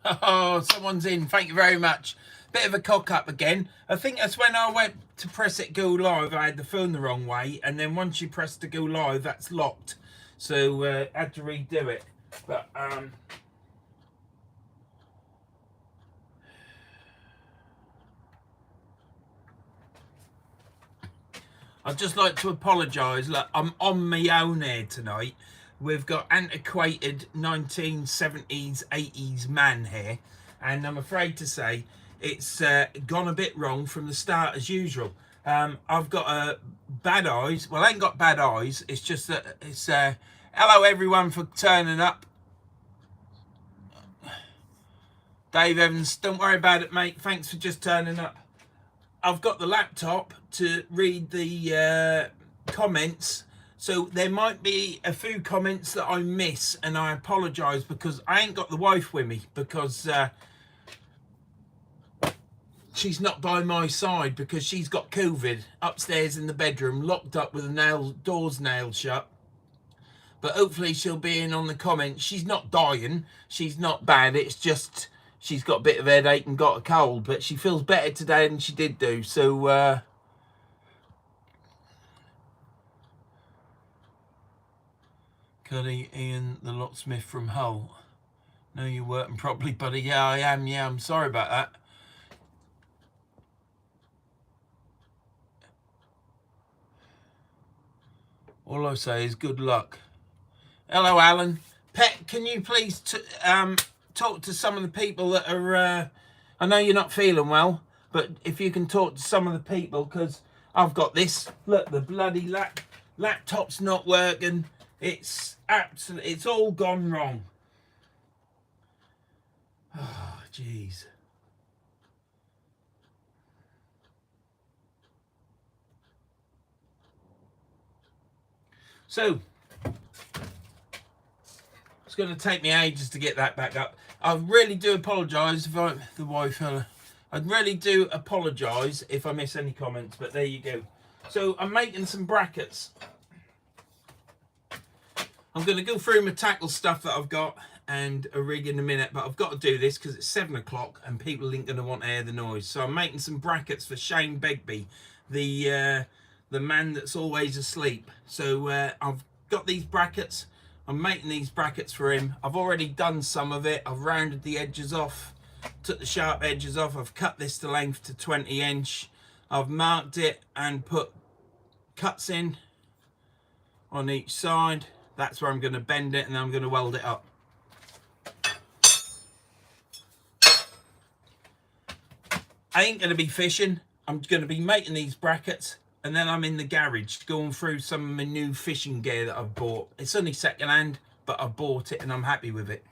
Oh, someone's in. Thank you very much. Bit of a cock up again. I think that's when I went to press it go live. I had the phone the wrong way, and then once you press to go live, that's locked. So had to redo it. But I'd just like to apologise. Look, I'm on my own here tonight. We've got antiquated 1970s, 80s man here, and I'm afraid to say it's gone a bit wrong from the start as usual. I've got bad eyes. Well, I ain't got bad eyes. It's just that it's hello everyone for turning up. Dave Evans, don't worry about it, mate. Thanks for just turning up. I've got the laptop to read the comments, so there might be a few comments that I miss, and I apologise because I ain't got the wife with me because she's not by my side because she's got COVID upstairs in the bedroom, locked up with the doors nailed shut. But hopefully she'll be in on the comments. She's not dying. She's not bad. It's just she's got a bit of headache and got a cold, but she feels better today than she did do. So Cuddy, Ian, the locksmith from Hull. No, you're working properly, buddy. Yeah, I am. Yeah, I'm sorry about that. All I say is good luck. Hello, Alan. Pet, can you please talk to some of the people that are... I know you're not feeling well, but if you can talk to some of the people, because I've got this. Look, the bloody laptop's not working. It's absolutely... It's all gone wrong. Oh, jeez. So... It's going to take me ages to get that back up. I really do apologise if the wife. I really do apologise if I miss any comments, but there you go. So I'm making some brackets. I'm going to go through my tackle stuff that I've got and a rig in a minute, but I've got to do this because it's 7 o'clock and people ain't going to want to hear the noise. So I'm making some brackets for Shane Begbie, the man that's always asleep. So I've got these brackets. I'm making these brackets for him. I've already done some of it. I've rounded the edges off, took the sharp edges off. I've cut this to length to 20 inch. I've marked it and put cuts in on each side. That's where I'm going to bend it and then I'm going to weld it up. I ain't going to be fishing. I'm going to be making these brackets. And then I'm in the garage going through some of my new fishing gear that I've bought. It's only second hand, but I bought it and I'm happy with it.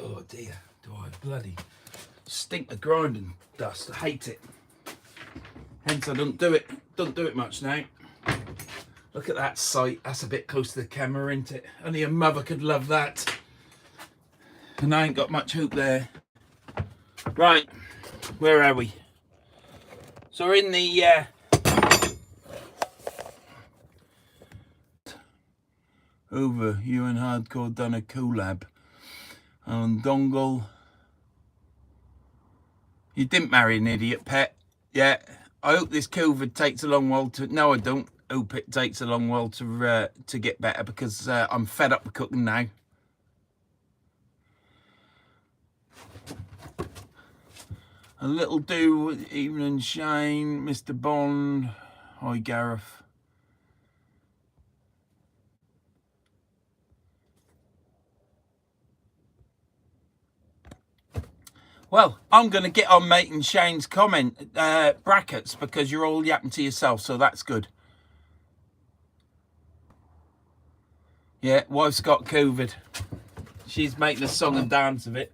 Oh dear, do I bloody stink of grinding dust. I hate it. Hence I don't do it much now. Look at that sight. That's a bit close to the camera, isn't it? Only a mother could love that. And I ain't got much hope there. Right, where are we? So we're in the over, you and Hardcore done a collab on Dongle. You didn't marry an idiot, Pet. Yeah, I hope this COVID takes a long while to... No, I don't hope it takes a long while to get better because I'm fed up with cooking now. A little do, Evening Shane, Mr. Bond. Hi, Gareth. Well, I'm going to get on making Shane's comment brackets because you're all yapping to yourself, so that's good. Yeah, wife's got COVID. She's making a song and dance of it.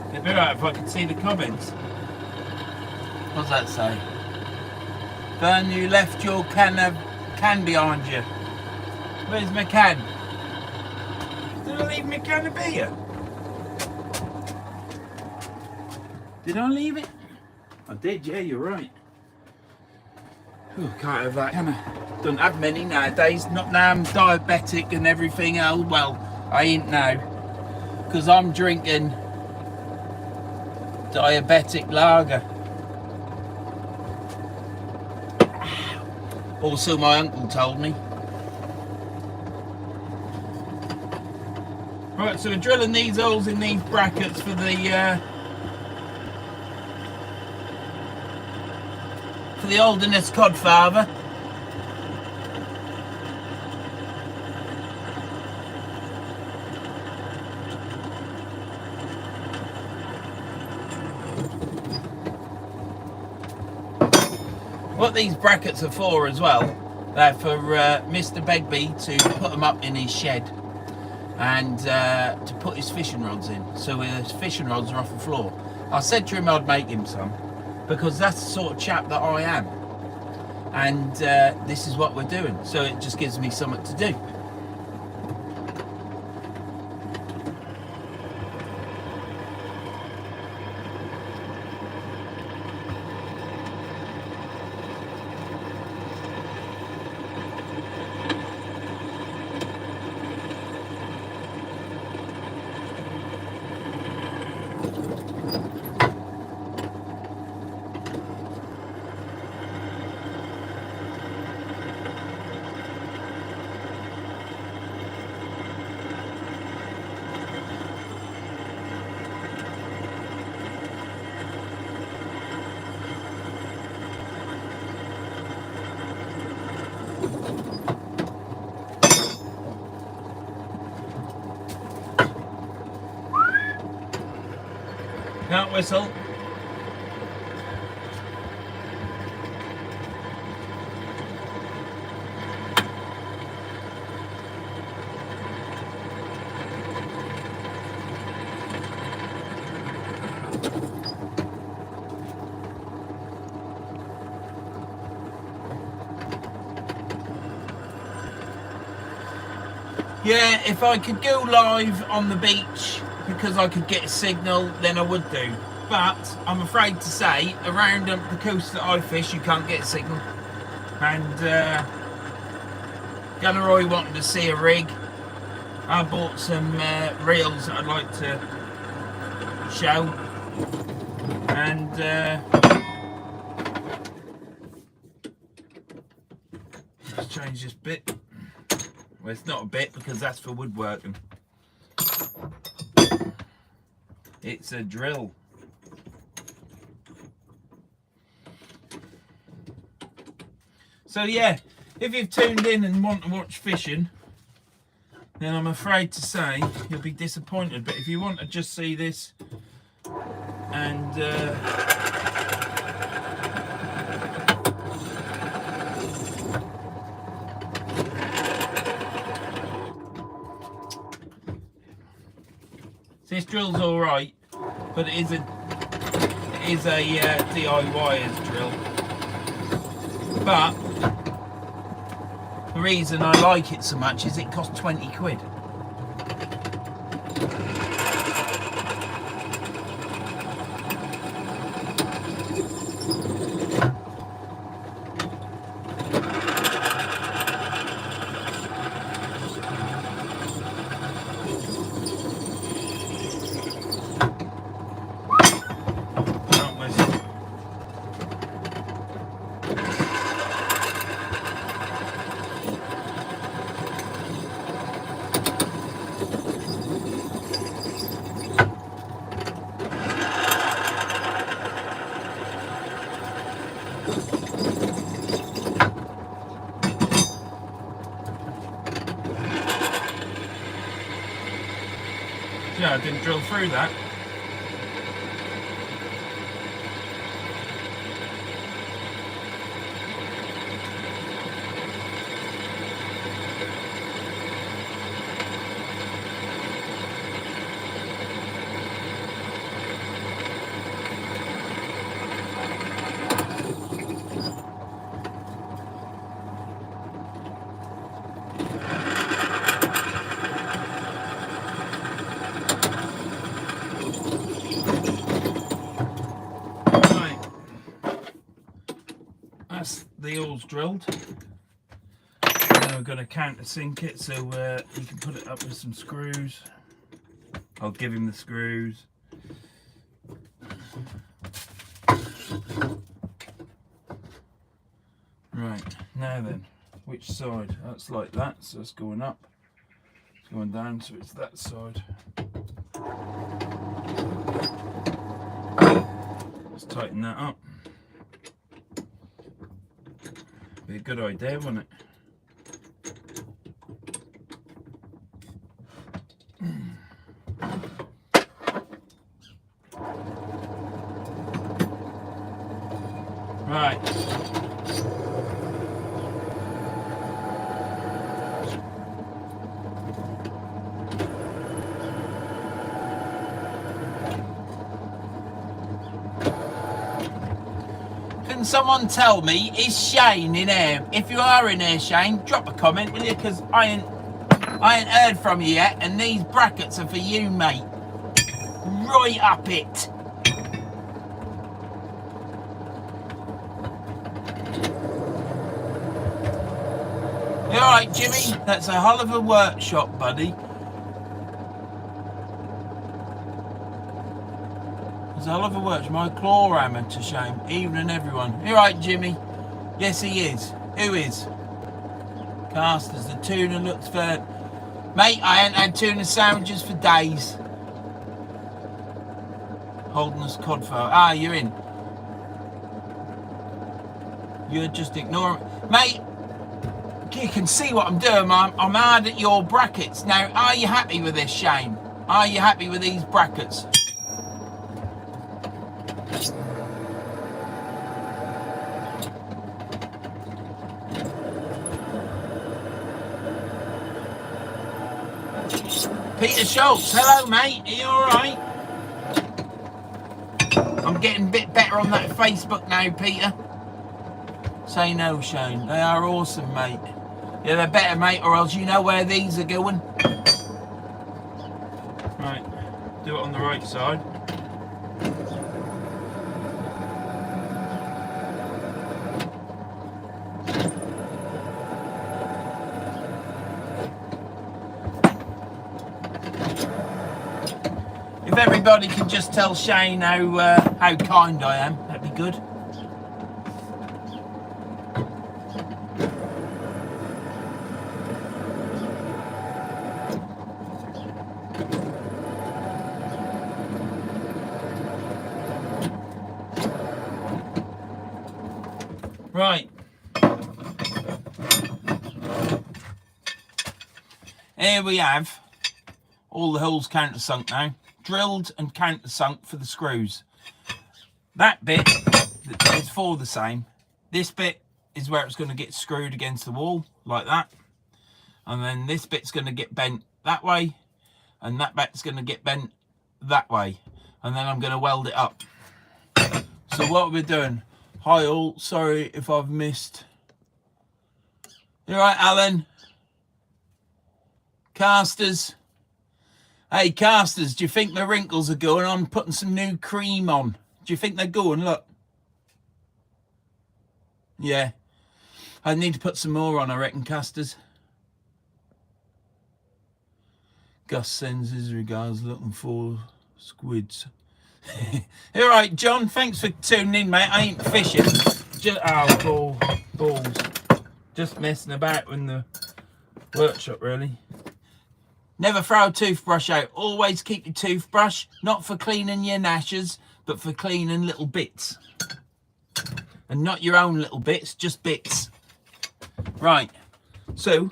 It'd be right if I could see the comments. What's that say? Vern, you left your can behind you. Where's my can? Did I leave my can of beer? Did I leave it? I did, yeah, you're right. Oh, can't have that, can I? Don't have many nowadays. Not now I'm diabetic and everything else. Well, I ain't now. Because I'm drinking diabetic lager. Also, my uncle told me. Right, so we're drilling these holes in these brackets for the Holderness Codfather. What these brackets are for as well, they're for Mr. Begbie to put them up in his shed and to put his fishing rods in, so his fishing rods are off the floor. I said to him I'd make him some, because that's the sort of chap that I am, and this is what we're doing, so it just gives me something to do. Can't whistle. Yeah, if I could go live on the beach because I could get a signal, then I would do. But I'm afraid to say, around the coast that I fish, you can't get a signal. And Gunnerroy wanted to see a rig. I bought some reels that I'd like to show. And let's change this bit. Well, it's not a bit because that's for woodworking. It's a drill. So yeah, if you've tuned in and want to watch fishing, then I'm afraid to say you'll be disappointed. But if you want to just see this and this drill's all right, but it is a DIYer's drill. But the reason I like it so much is it costs 20 quid. Yeah, I didn't drill through that. That's the all's drilled. Now we're going to countersink it so you can put it up with some screws. I'll give him the screws. Right, now then, which side? That's like that, so it's going up. It's going down, so it's that side. Let's tighten that up. Be a good idea, wouldn't it? Right. Can someone tell me, is Shane in here? If you are in here, Shane, drop a comment, will you? Because I ain't heard from you yet, and these brackets are for you, mate. Right up it. You alright, Jimmy? That's a hell of a workshop, buddy. It's a hell of a workshop. My claw hammer, to shame. Evening, everyone. You alright, Jimmy? Yes, he is. Who is? Casters. The tuna looks fair. Mate, I ain't had tuna sandwiches for days. Holderness Codfo. Ah, you're in. You're just ignoring. Mate, you can see what I'm doing. I'm hard at your brackets. Now, are you happy with this, Shane? Are you happy with these brackets? Peter Schultz, hello mate, are you alright? I'm getting a bit better on that Facebook now, Peter. Say no, Shane. They are awesome, mate. Yeah, they're better, mate, or else you know where these are going. Right, do it on the right side. If everybody can just tell Shane how kind I am, that'd be good. Right. Here we have all the holes countersunk now. Drilled and countersunk for the screws. That bit is for the same. This bit is where it's going to get screwed against the wall, like that. And then this bit's going to get bent that way. And that bit's going to get bent that way. And then I'm going to weld it up. So what we're doing... Hi all, sorry if I've missed. You alright, Alan? Casters. Hey, casters, do you think the wrinkles are going? I'm putting some new cream on. Do you think they're going? Look. Yeah. I need to put some more on, I reckon, casters. Gus sends his regards, looking for squids. All right, John, thanks for tuning in, mate. I ain't fishing. Just balls. Just messing about in the workshop, really. Never throw a toothbrush out. Always keep your toothbrush, not for cleaning your gnashes, but for cleaning little bits. And not your own little bits, just bits. Right, so...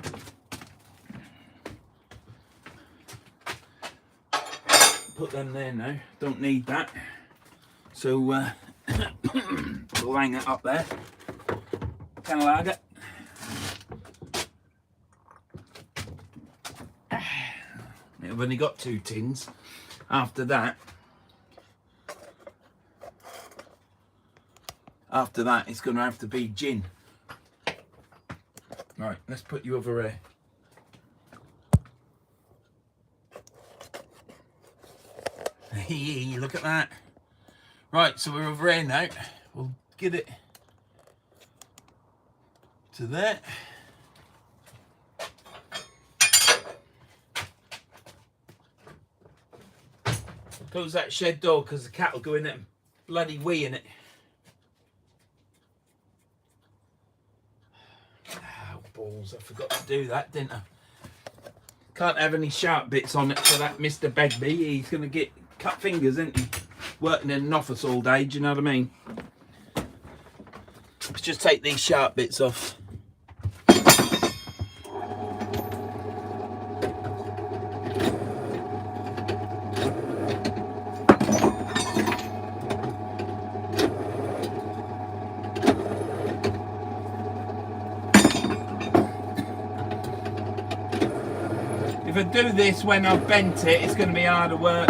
put them there now, don't need that. So we'll hang it up there. Kind of like it. I've only got 2 tins. After that it's going to have to be gin. Right, let's put you over here. Look at that. Right, so we're over here now. We'll get it to there. Close that shed door because the cat will go in it and bloody wee in it. Oh, balls, I forgot to do that, didn't I? Can't have any sharp bits on it for that Mr. Begbie. He's going to get cut fingers, isn't he? Working in an office all day, do you know what I mean? Let's just take these sharp bits off. If I do this when I've bent it, it's going to be harder work.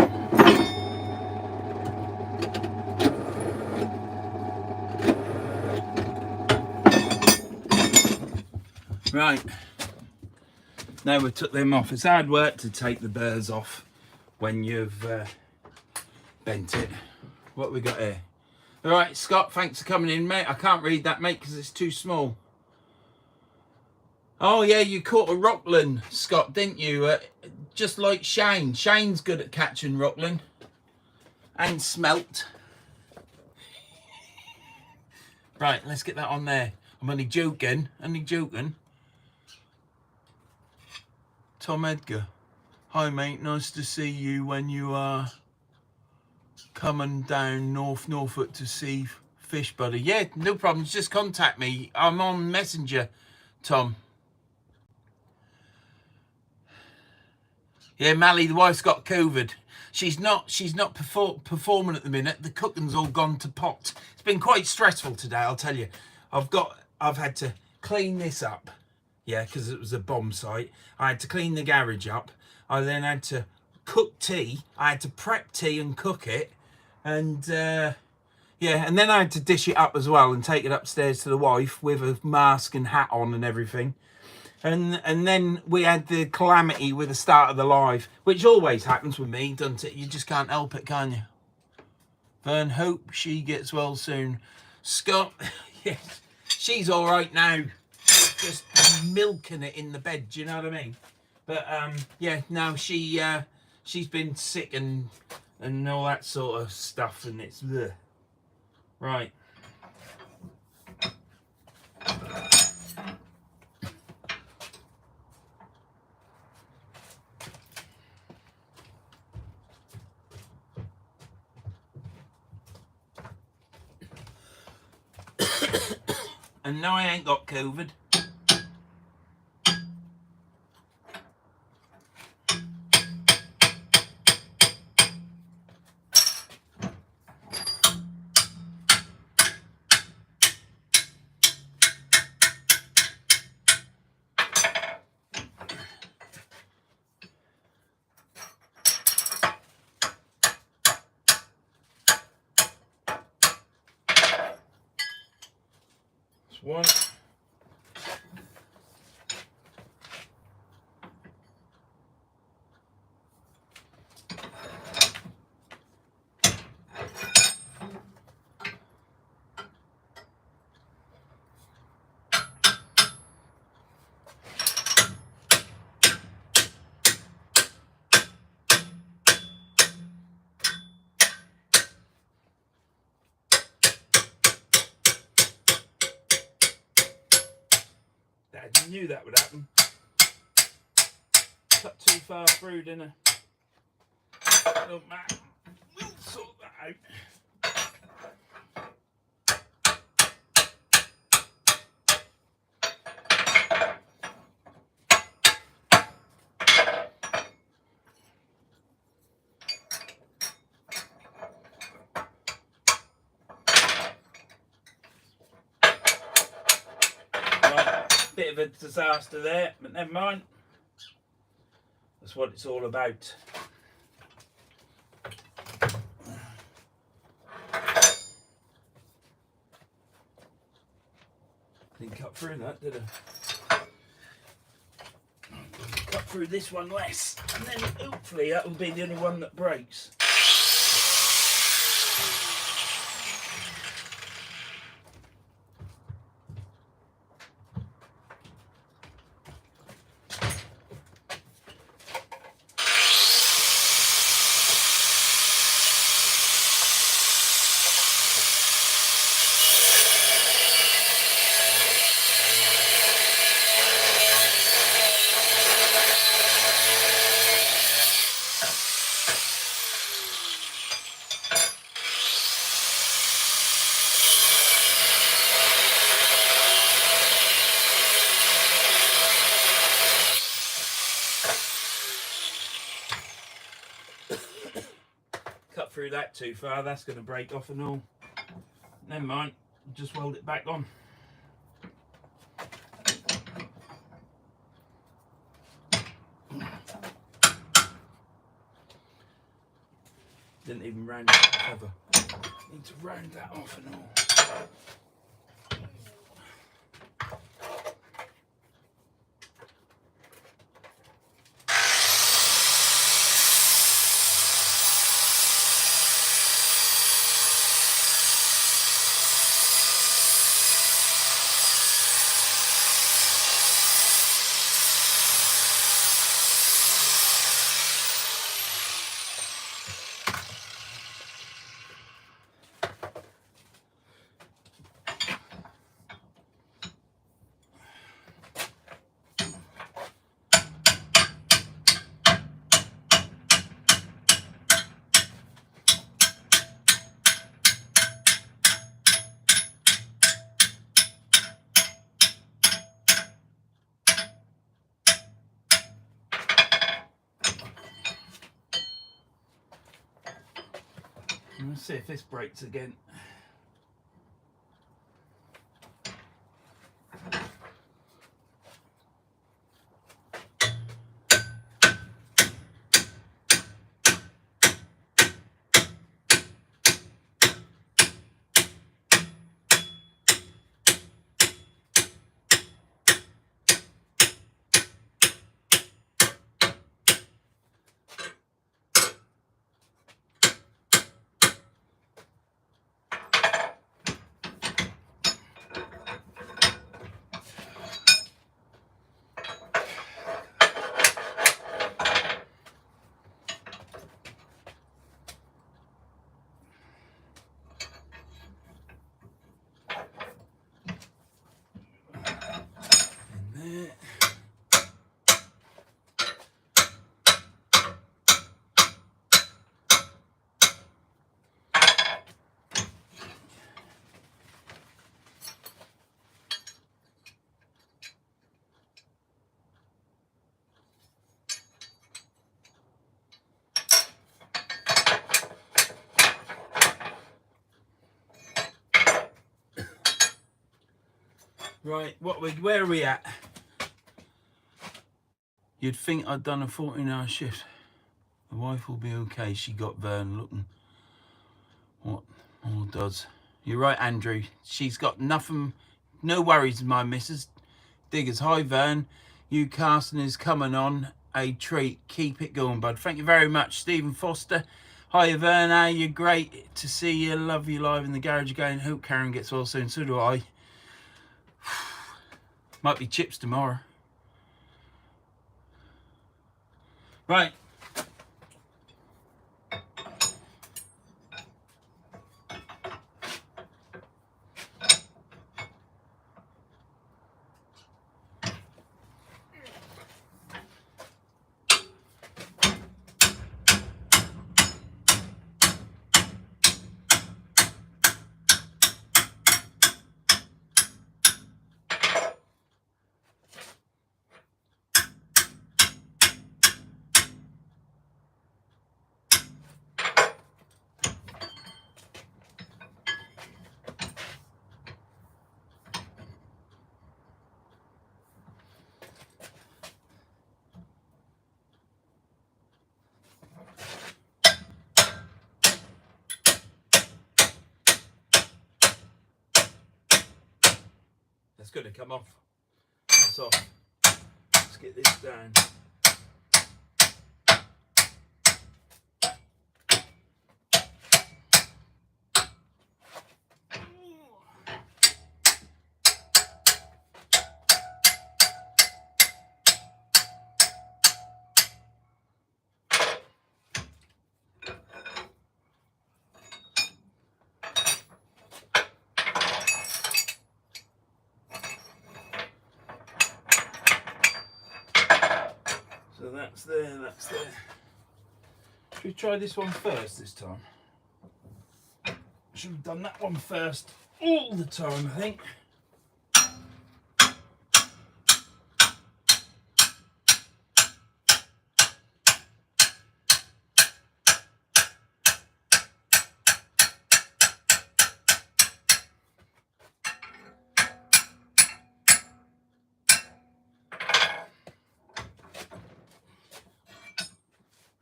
Right, now we took them off. It's hard work to take the burrs off when you've bent it. What we got here? All right, Scott, thanks for coming in, mate. I can't read that, mate, because it's too small. Oh, yeah, you caught a rockland, Scott, didn't you? Just like Shane. Shane's good at catching rockland. And smelt. Right, let's get that on there. I'm only joking. Tom Edgar. Hi, mate. Nice to see you when you are coming down Norfolk to see fish, buddy. Yeah, no problems. Just contact me. I'm on Messenger, Tom. Yeah, Mally, the wife's got COVID. She's not performing at the minute. The cooking's all gone to pot. It's been quite stressful today, I'll tell you. I've had to clean this up. Yeah, because it was a bomb site. I had to clean the garage up. I then had to cook tea. I had to prep tea and cook it. And yeah, and then I had to dish it up as well and take it upstairs to the wife with a mask and hat on and everything. And then we had the calamity with the start of the live, which always happens with me, doesn't it? You just can't help it, can you? Vern, hope she gets well soon. Scott, yes, she's all right now. Just milking it in the bed, do you know what I mean? But yeah, no, she's been sick and all that sort of stuff, and it's bleh. Right. And no, I ain't got COVID. That's one. I knew that would happen. Cut too far through, didn't I? Don't matter. We'll sort that out. Bit of a disaster there, but never mind. That's what it's all about. Didn't cut through that, did I? Cut through this one less, and then hopefully that will be the only one that breaks. Cut through that too far, that's going to break off and all. Never mind, just weld it back on. Didn't even round it off ever. Need to round that off and all. Let's see if this breaks again. Right, where are we at? You'd think I'd done a 14-hour shift. The wife will be okay. She got Vern looking what all does. You're right, Andrew. She's got nothing, no worries, my missus. Diggers, hi Vern. You casting is coming on a treat. Keep it going, bud. Thank you very much, Stephen Foster. Hi Vern, how you? Great to see you. Love you live in the garage again. Hope Karen gets well soon. So do I. Might be chips tomorrow. Right. That's going to come off. That's off. Let's get this down. So that's there, that's there. Should we try this one first this time? Should have done that one first all the time, I think.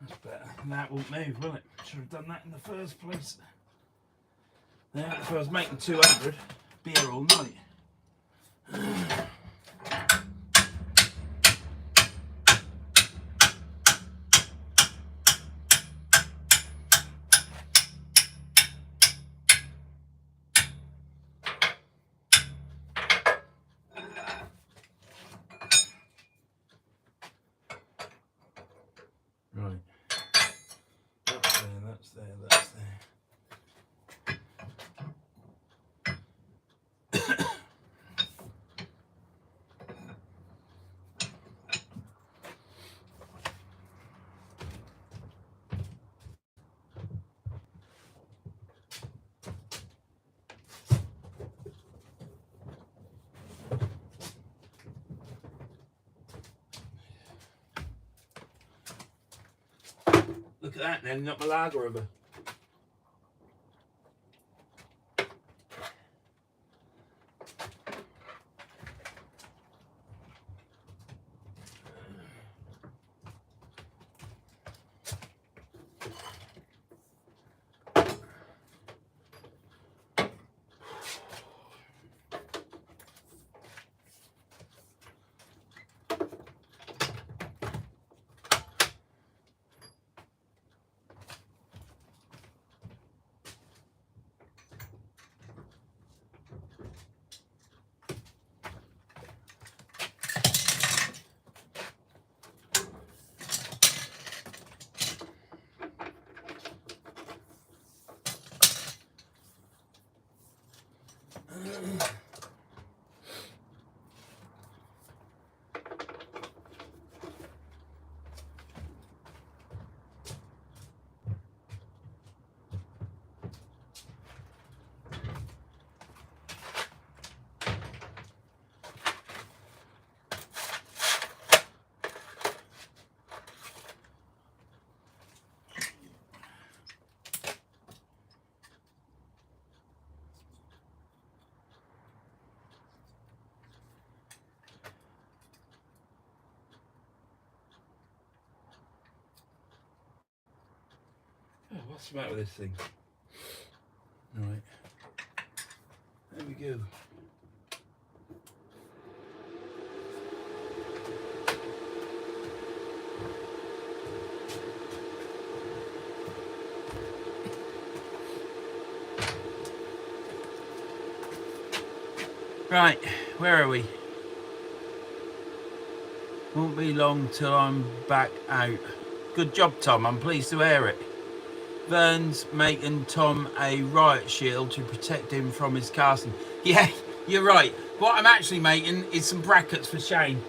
That's better. That won't move, will it? Should have done that in the first place. Yeah, if I was making 200, be here all night. Right. That's there, that's there. Look at that then, not my lager over. Oh, what's the matter with this thing? Right. There we go. Right, where are we? Won't be long till I'm back out. Good job, Tom. I'm pleased to hear it. Verns making Tom a riot shield to protect him from his casting. Yeah, you're right. What I'm actually making is some brackets for Shane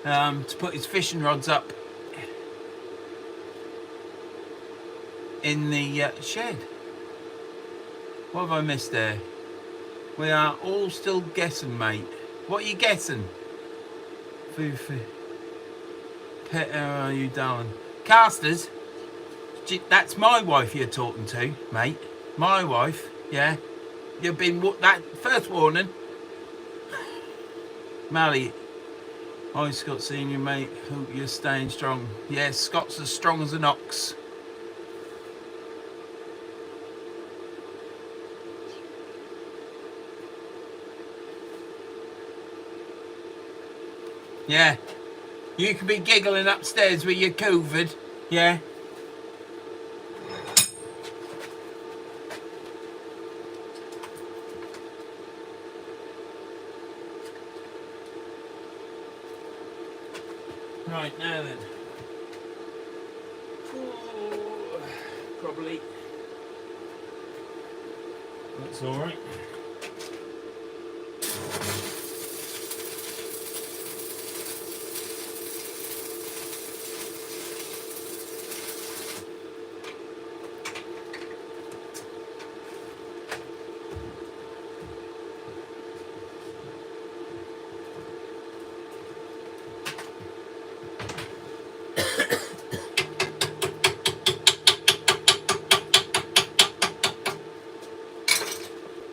to put his fishing rods up in the shed. What have I missed there? We are all still guessing, mate. What are you guessing? Foo-foo. Pet, how are you, darling? Casters? That's my wife you're talking to, mate. My wife, yeah. You've been that first warning. Mally, hi Scott Senior, mate. Hope you're staying strong. Yeah, Scott's as strong as an ox. Yeah. You can be giggling upstairs with your COVID. Yeah. Right, now then. Ooh, probably. That's alright.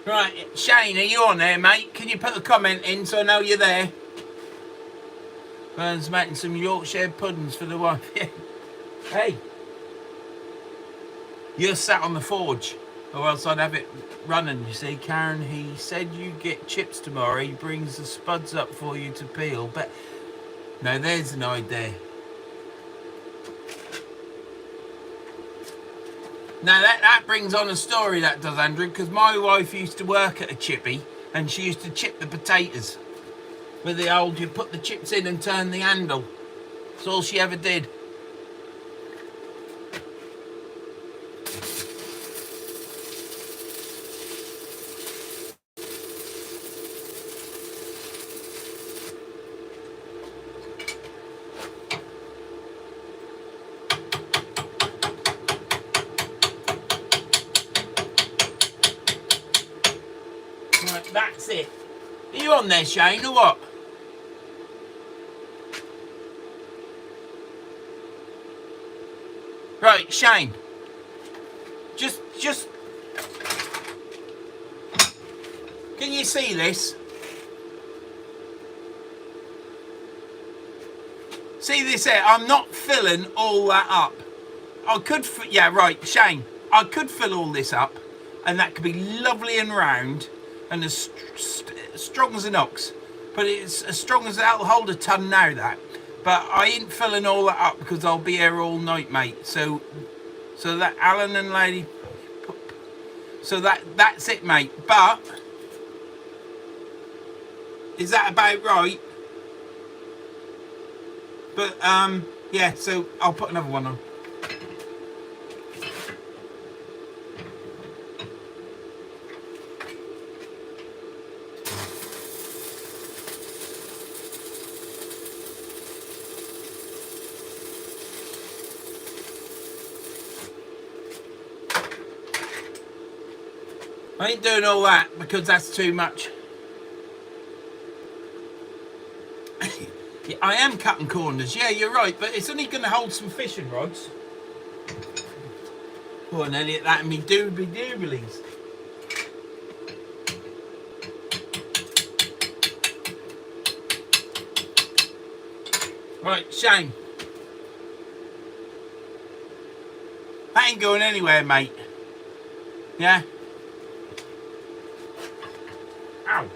Right, Shane, are you on there, mate? Can you put a comment in so I know you're there? Verns making some Yorkshire puddings for the wife. Hey, you're sat on the forge, or else I'd have it running. You see, Karen, he said you get chips tomorrow. He brings the spuds up for you to peel. But no, there's an idea. Now that brings on a story, that does, Andrew, because my wife used to work at a chippy and she used to chip the potatoes with the old, you put the chips in and turn the handle. That's all she ever did. Right, that's it. Are you on there, Shane, or what? Right, Shane. Just. Can you see this? See this here? I'm not filling all that up. I could, yeah, right, Shane. I could fill all this up, and that could be lovely and round, and as strong as an ox. But it's as strong as that'll hold a ton now. That. But I ain't filling all that up because I'll be here all night, mate. So that Alan and Lady. So that's it, mate. But is that about right? But yeah. So I'll put another one on. I ain't doing all that because that's too much. Yeah, I am cutting corners. Yeah, you're right, but it's only going to hold some fishing rods. Go on, Elliot, that and me doobly dooblies. Right, Shane. That ain't going anywhere, mate. Yeah? Ow.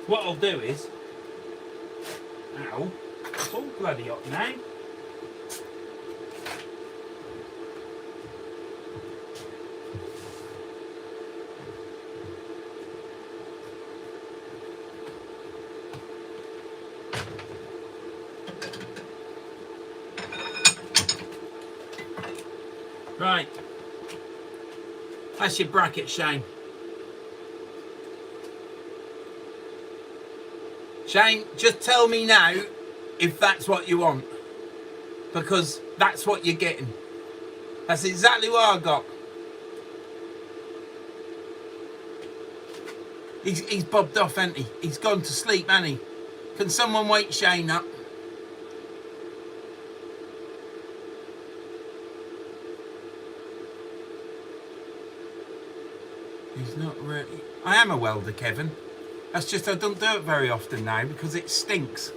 What I'll do is... Ow. It's all bloody hot now. Right. That's your bracket, Shane. Shane, just tell me now if that's what you want. Because that's what you're getting. That's exactly what I got. He's bobbed off, hasn't he? He's gone to sleep, hasn't he? Can someone wake Shane up? He's not ready. I am a welder, Kevin. That's just I don't do it very often now because it stinks.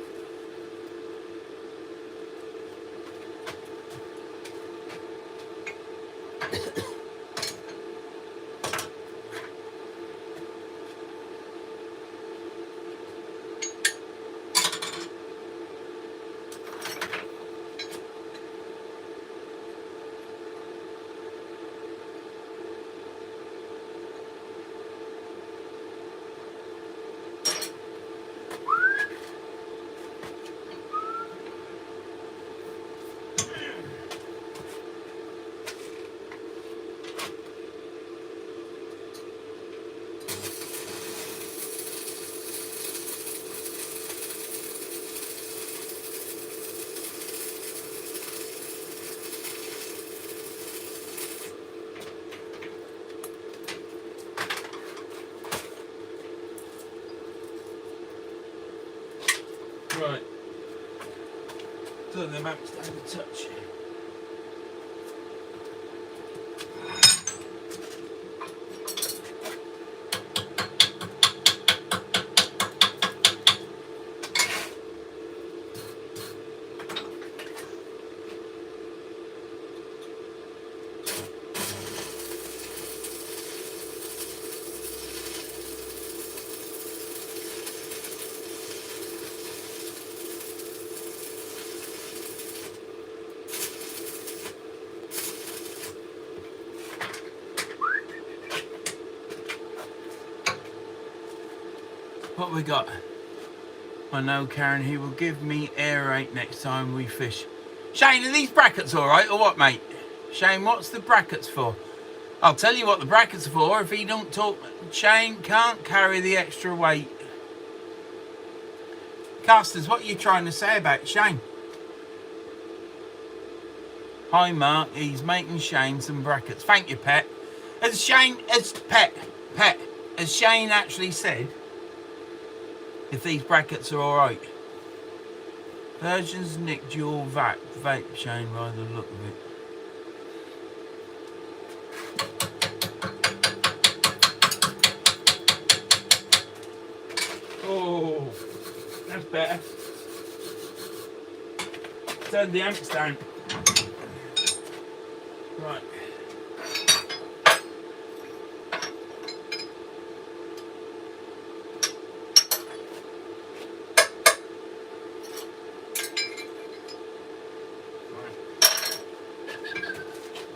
Right. Turn them out to have a touch. What we got? I know, Karen, he will give me aerate next time we fish. Shane, are these brackets alright or what, mate? Shane, what's the brackets for? I'll tell you what the brackets are for if he don't talk. Shane can't carry the extra weight. Casters, what are you trying to say about it, Shane? Hi, Mark. He's making Shane some brackets. Thank you, Pet. Has Shane actually said if these brackets are alright? Versions nicked your vape chain by the look of it. Oh, that's better. Turn the amps down. Right.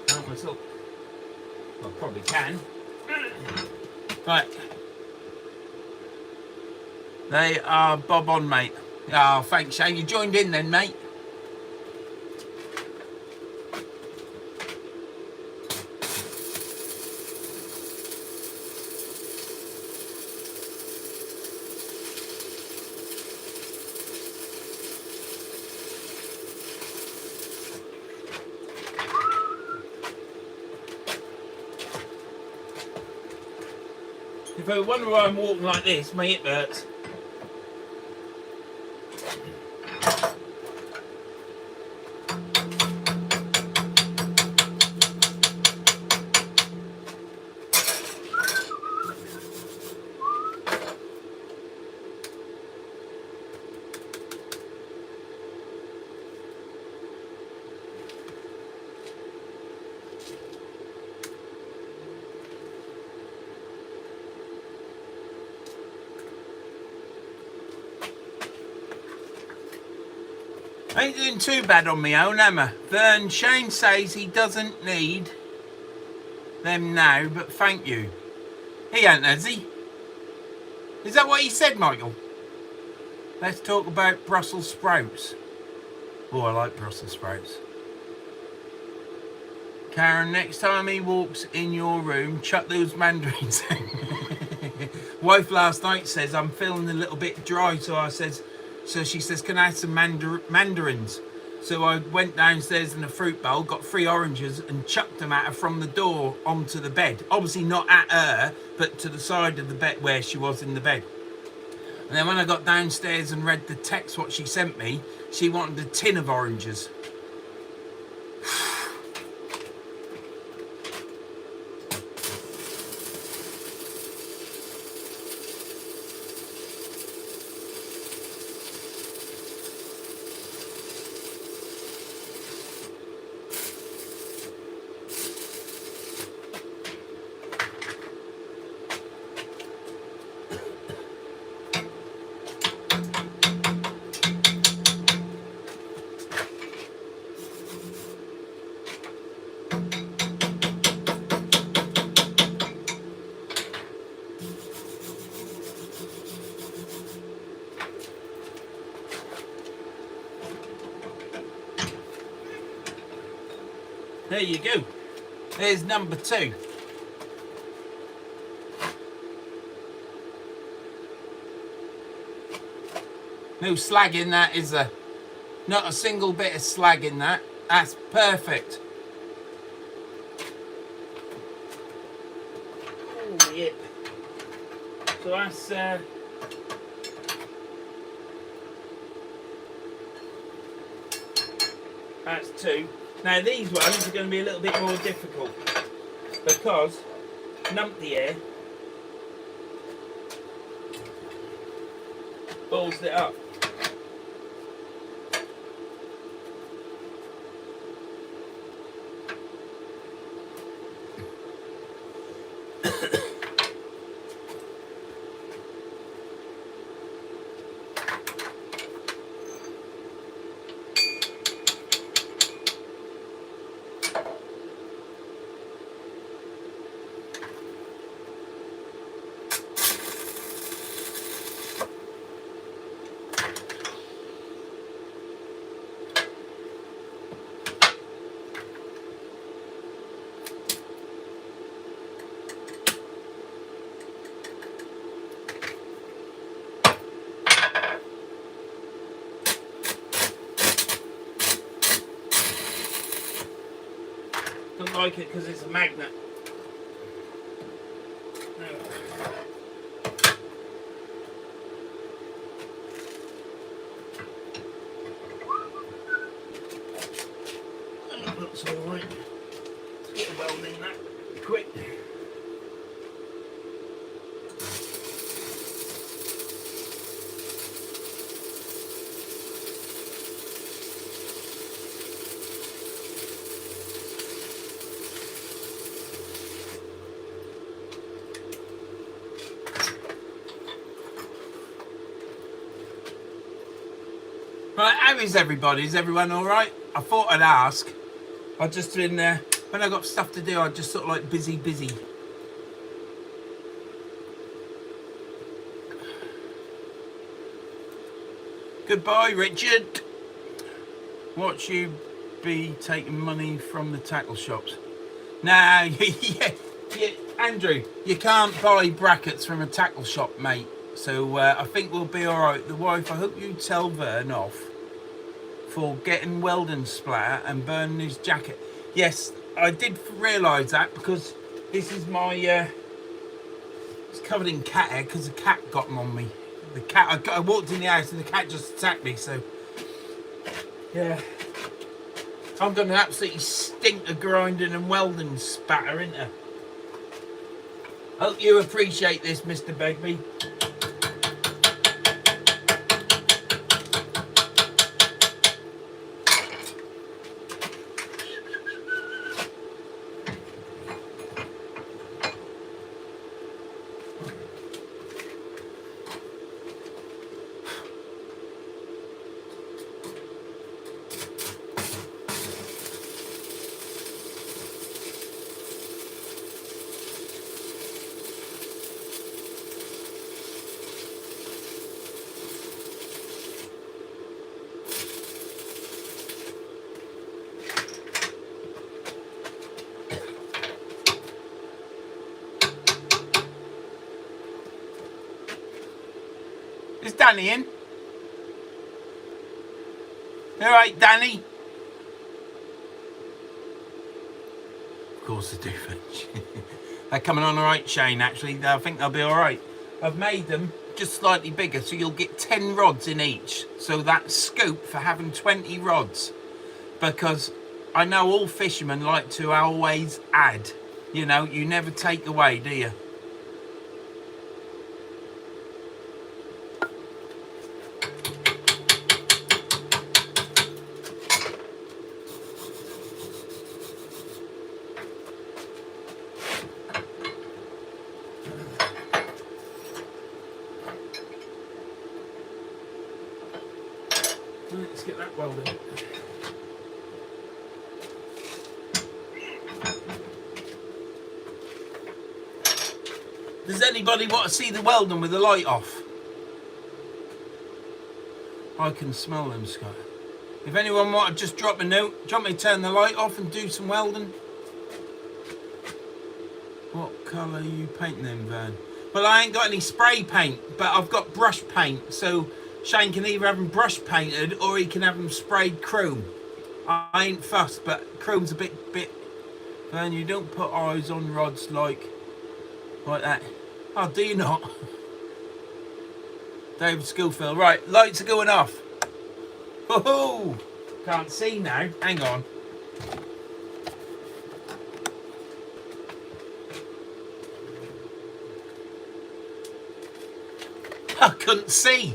Can't myself. Well, probably can. Right. They are bob on, mate. Oh, thanks, Shane. You joined in then, mate. If I wonder why I'm walking like this, my hip hurts. I ain't doing too bad on my own, am I? Verns, Shane says he doesn't need them now, but thank you. He ain't, has he? Is that what he said, Michael? Let's talk about Brussels sprouts. Oh, I like Brussels sprouts. Karen, next time he walks in your room, chuck those mandarins in. Wife last night says I'm feeling a little bit dry, so she says, can I have some mandarins? So I went downstairs in a fruit bowl, got 3 oranges and chucked them at her from the door onto the bed. Obviously not at her, but to the side of the bed where she was in the bed. And then when I got downstairs and read the text what she sent me, she wanted a tin of oranges. There you go. There's number 2. No slag in that, is there? Not a single bit of slag in that. That's perfect. Oh, yeah. So that's 2. Now these ones are going to be a little bit more difficult because numpty here balls it up. Don't like it because it's a magnet. welding that quick. Right, how is everybody? Is everyone all right? I thought I'd ask. I've just been when I got stuff to do, I just sort of like busy. Goodbye, Richard. Watch you be taking money from the tackle shops. Now, yeah, Andrew, you can't buy brackets from a tackle shop, mate. So I think we'll be all right. The wife, I hope you tell Vern off for getting Welding splatter and burning his jacket. Yes, I did realise that because this is my. It's covered in cat hair because the cat got them on me. The cat. I walked in the house and the cat just attacked me. So yeah, I'm gonna absolutely stink of grinding and welding spatter, ain't I? Hope you appreciate this, Mr. Begbie. Is Danny in? All right, Danny. Of course they do, Finch. They're coming on all right, Shane, actually. I think they'll be all right. I've made them just slightly bigger, so you'll get 10 rods in each. So that's scope for having 20 rods. Because I know all fishermen like to always add. You know, you never take away, do you? Let's get that welded. Does anybody want to see the welding with the light off? I can smell them, Scott. If anyone want to just drop a note, do you want me to turn the light off and do some welding? What colour are you painting them, Vern? Well, I ain't got any spray paint, but I've got brush paint, so Shane can either have them brush painted or he can have them sprayed chrome. I ain't fussed, but chrome's a bit. Vern, you don't put eyes on rods like that. Oh, do you not? David Schofield. Right, lights are going off. Woohoo! Can't see now. Hang on. I couldn't see.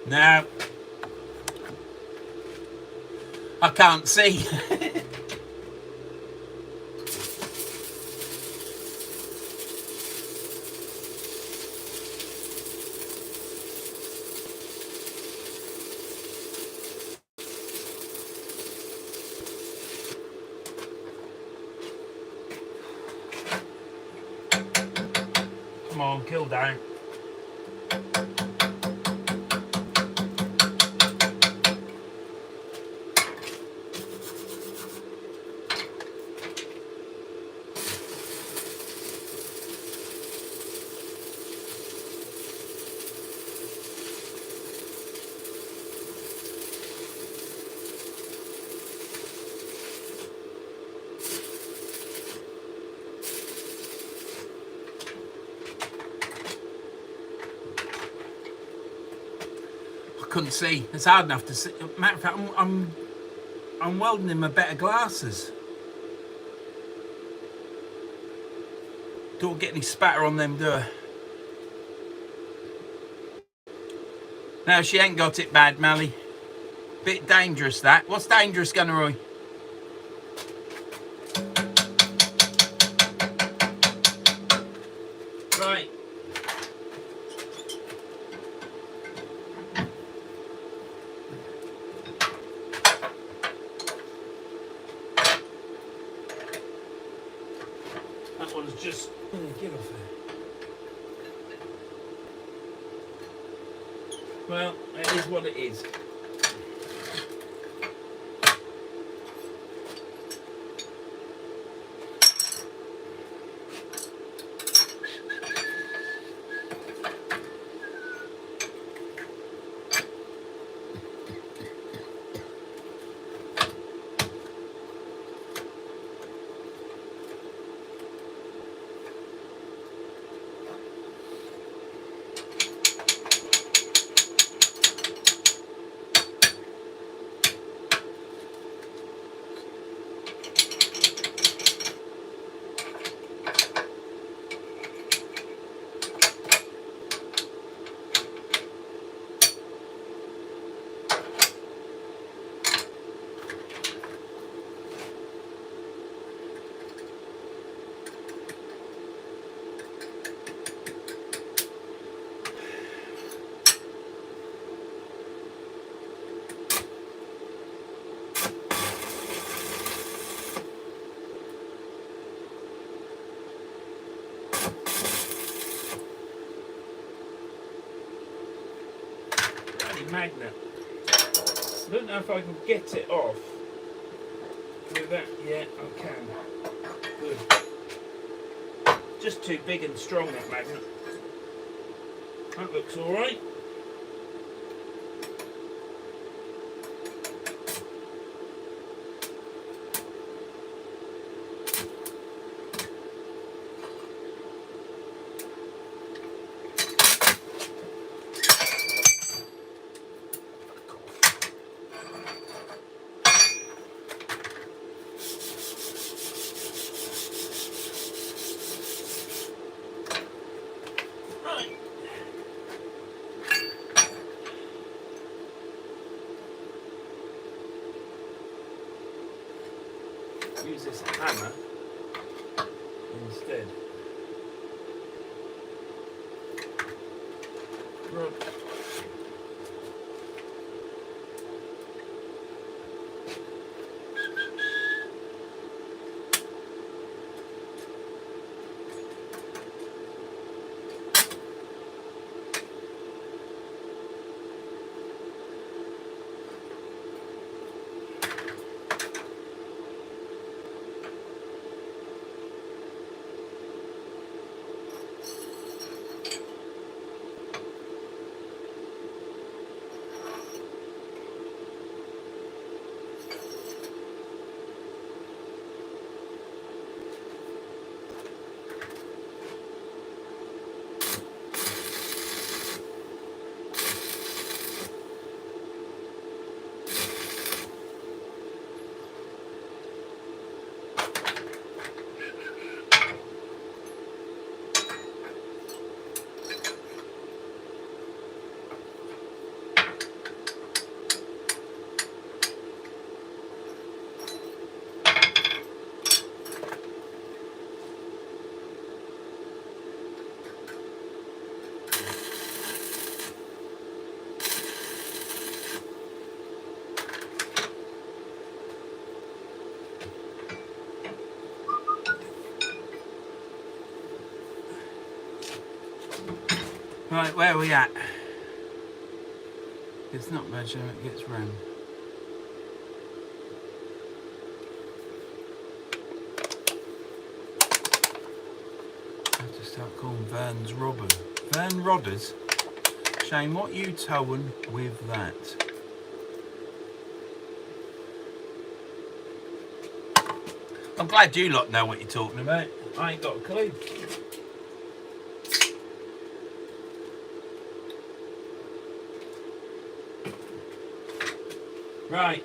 No. I can't see. Come on, kill down. Couldn't see. It's hard enough to see. Matter of fact, I'm I'm welding him a better glasses. Don't get any spatter on them, do I? No, she ain't got it bad, Mally. Bit dangerous, that. What's dangerous, Gunnerroy? Right. That one's just... get off there. Well, it is what it is. Magnet. I don't know if I can get it off with that. Yeah, I can. Good. Just too big and strong, that magnet. That looks alright. Use this hammer instead. Right. Right, where are we at? It's not much, it gets round. I have to start calling Verns Robber. Vern Rodders? Shane, what you towing with that? I'm glad you lot know what you're talking about. I ain't got a clue. Right.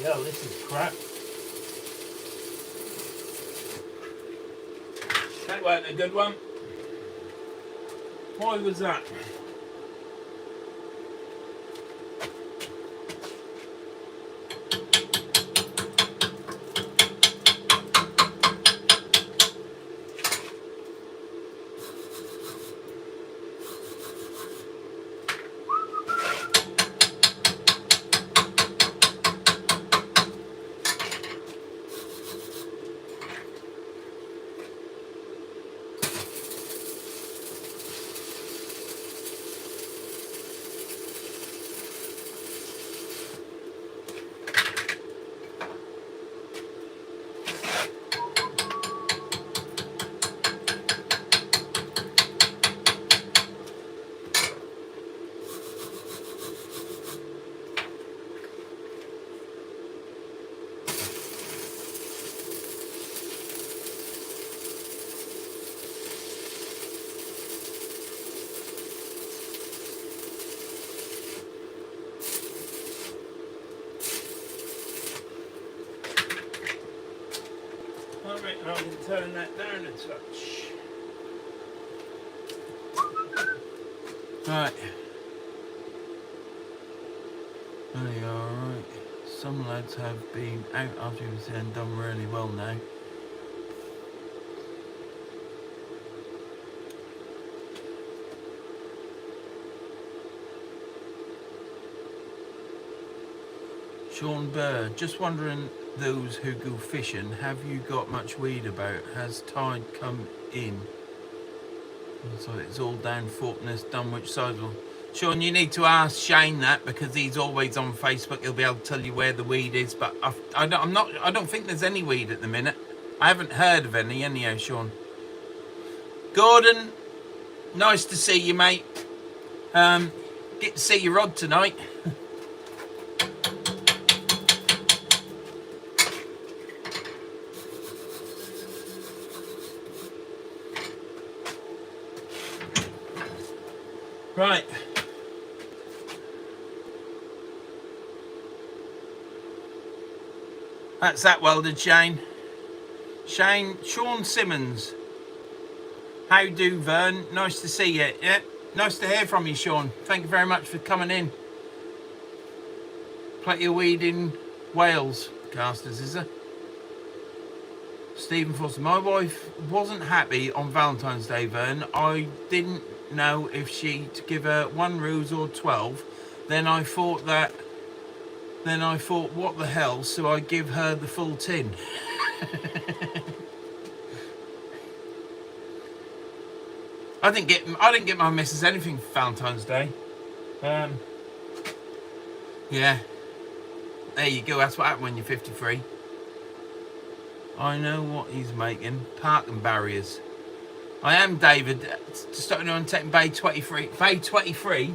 Bloody hell, this is crap. That wasn't a good one. Why was that? I can turn that down a touch. Right. There you are, right. Some lads have been out after and done really well now. Sean Burr, just wondering, those who go fishing, have you got much weed about? Has tide come in? So it's all down Fortness, Dunwich side. Well, Sean, you need to ask Shane that, because he's always on Facebook. He'll be able to tell you where the weed is. But I don't think there's any weed at the minute. I haven't heard of any anyhow, Sean. Gordon, nice to see you, mate. Get to see your rod tonight. Right. That's that welded, Shane. Sean Simmons. How do, Vern? Nice to see you. Yeah, nice to hear from you, Sean. Thank you very much for coming in. Plenty of weed in Wales, casters, is there? Stephen Foster. My wife wasn't happy on Valentine's Day, Vern. I didn't know if she to give her 1 ruse or 12. Then I thought, what the hell? So I give her the full tin. I didn't get my missus anything for Valentine's Day. Yeah. There you go. That's what happens when you're 53. I know what he's making. Parking barriers. I am, David. Starting on taking Bay 23. Bay 23.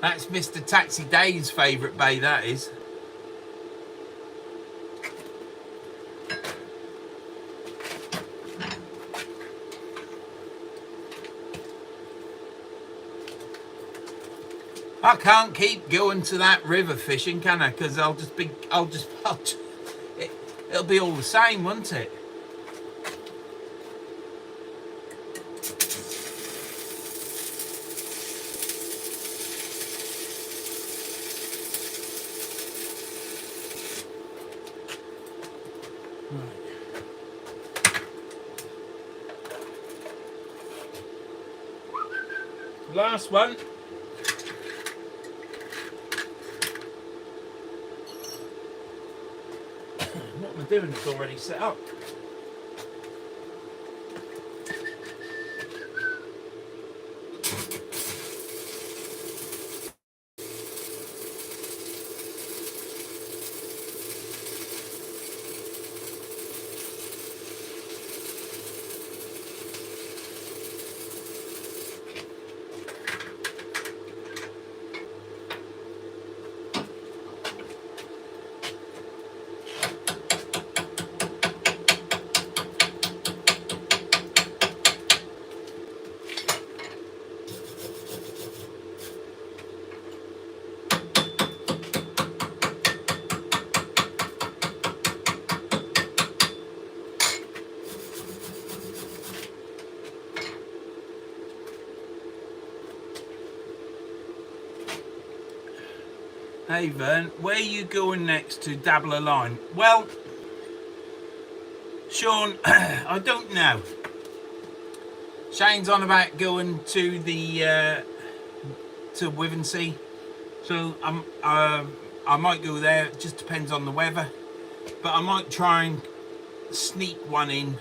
That's Mr. Taxi Day's favourite bay, that is. I can't keep going to that river fishing, can I? Because it'll be all the same, won't it? Last one. What am I doing? It's already set up. Hey Vern, where are you going next to dabble a line? Well, Sean, I don't know. Shane's on about going to the to Wivensea, so I might go there. It just depends on the weather, but I might try and sneak one in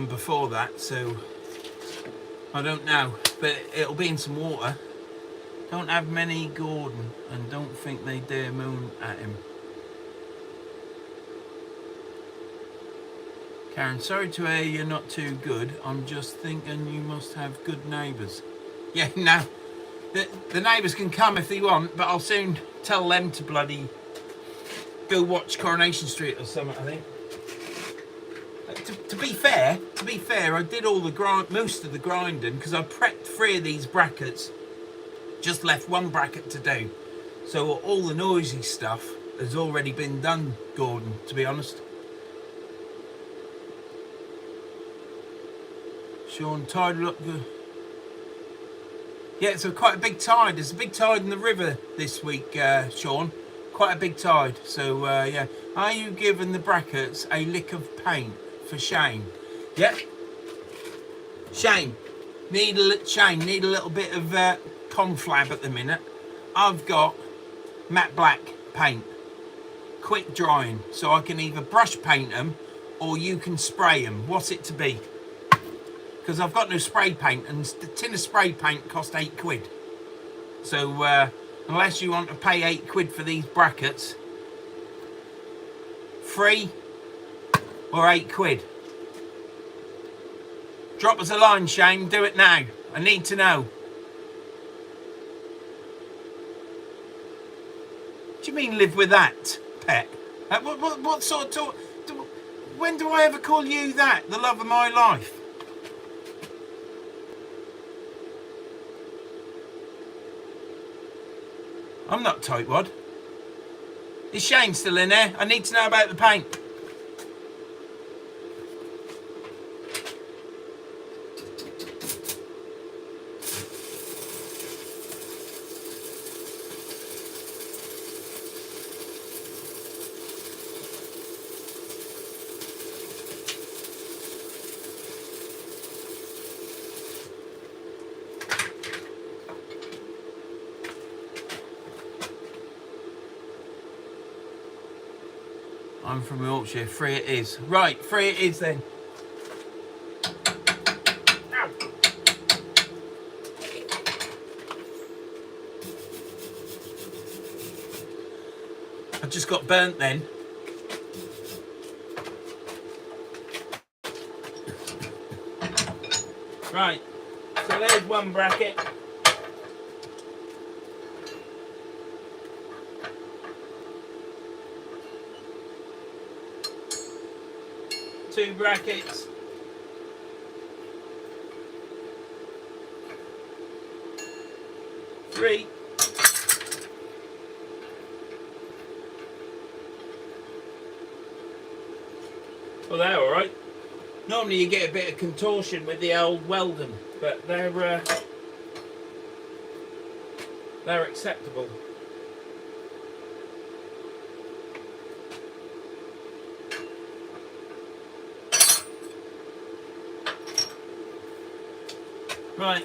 before that. So I don't know, but it'll be in some water. Don't have many Gordon, and don't think they dare moon at him. Karen, sorry to hear you're not too good. I'm just thinking you must have good neighbours. Yeah, no. The neighbours can come if they want, but I'll soon tell them to bloody go watch Coronation Street or something, I think. To be fair, I did all the most of the grinding because I prepped 3 of these brackets. Just left 1 bracket to do. So all the noisy stuff has already been done, Gordon, to be honest. Sean, tide up good. Yeah, so quite a big tide. There's a big tide in the river this week, Sean. Quite a big tide. So, yeah. Are you giving the brackets a lick of paint for Shane? Yeah. Shane, need a little bit of conflab at the minute. I've got matte black paint. Quick drying. So I can either brush paint them or you can spray them. What's it to be? Because I've got no spray paint, and the tin of spray paint cost £8. So unless you want to pay £8 for these brackets, free or £8. Drop us a line, Shane. Do it now. I need to know. What do you mean live with that, pet? What sort of talk? When do I ever call you that? The love of my life. I'm not tightwad. Is Shane still in there? I need to know about the paint. I'm from Yorkshire. 3 it is. Right, 3 it is then. Ow. I just got burnt then. Right, so there's 1 bracket. Two brackets. Three. Well, they're all right. Normally you get a bit of contortion with the old Welding, but they're acceptable. Right.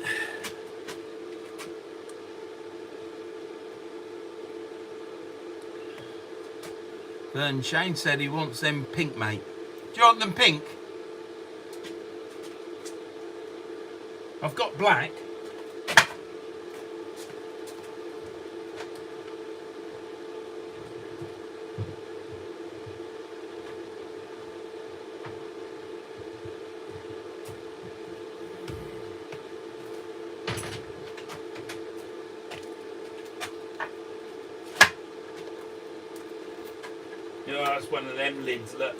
Then Shane said he wants them pink, mate. Do you want them pink? I've got black. You know, that's one of them lids, look.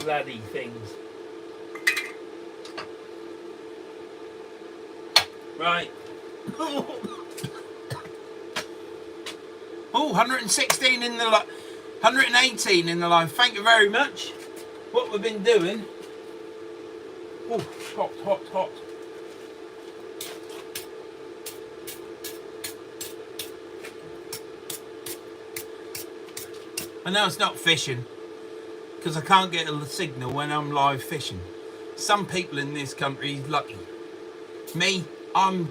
Bloody things. Right. Oh, 116 in the 118 in the line. Thank you very much. What we've been doing. Oh, hot, hot, hot. I know it's not fishing because I can't get a signal when I'm live fishing. Some people in this country are lucky. Me, I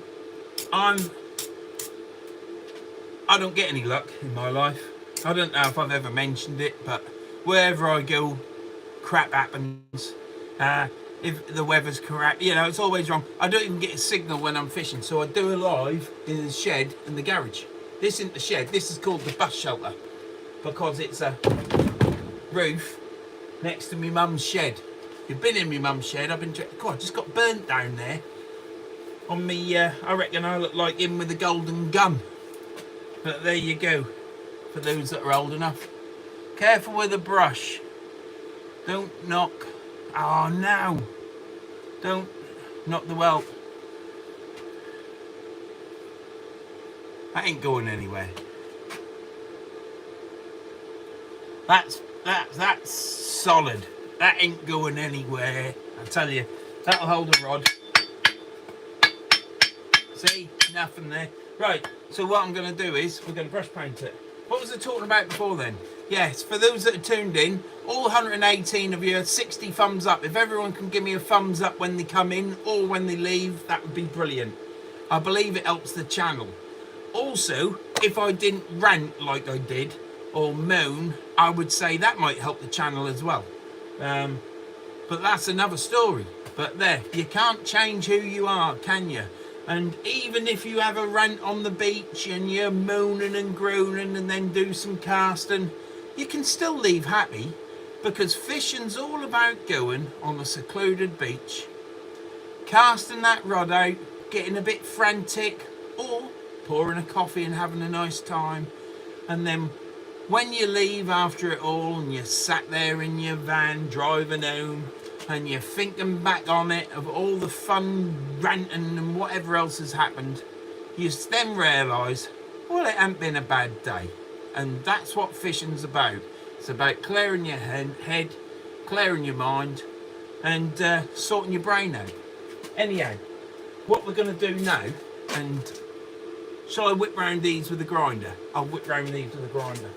don't get any luck in my life. I don't know if I've ever mentioned it, but wherever I go, crap happens. If the weather's correct, you know, it's always wrong. I don't even get a signal when I'm fishing, so I do a live in the shed in the garage. This isn't the shed, this is called the bus shelter because it's a roof next to my mum's shed. You've been in my mum's shed, I've been, God, I just got burnt down there on me. I reckon I look like him with a golden gun. But there you go, for those that are old enough. Careful with the brush. Don't knock. Oh no. Don't knock the welt. That ain't going anywhere. That's solid. That ain't going anywhere. I tell you, that'll hold a rod. See, nothing there. Right, so what I'm going to do is we're going to brush paint it. What was I talking about before then? Yes, for those that are tuned in, all 118 of you, 60 thumbs up. If everyone can give me a thumbs up when they come in or when they leave, that would be brilliant. I believe it helps the channel. Also, if I didn't rant like I did or moan, I would say that might help the channel as well. But that's another story. But there, you can't change who you are, can you? And even if you have a rant on the beach and you're moaning and groaning and then do some casting, you can still leave happy, because fishing's all about going on a secluded beach, casting that rod out, getting a bit frantic, or pouring a coffee and having a nice time. And then when you leave after it all and you're sat there in your van driving home and you're thinking back on it, of all the fun ranting and whatever else has happened, you then realise, well, it ain't been a bad day. And that's what fishing's about. It's about clearing your head, clearing your mind, and sorting your brain out. Anyhow, what we're going to do now, and shall I whip round these with a grinder? I'll whip round these with a grinder.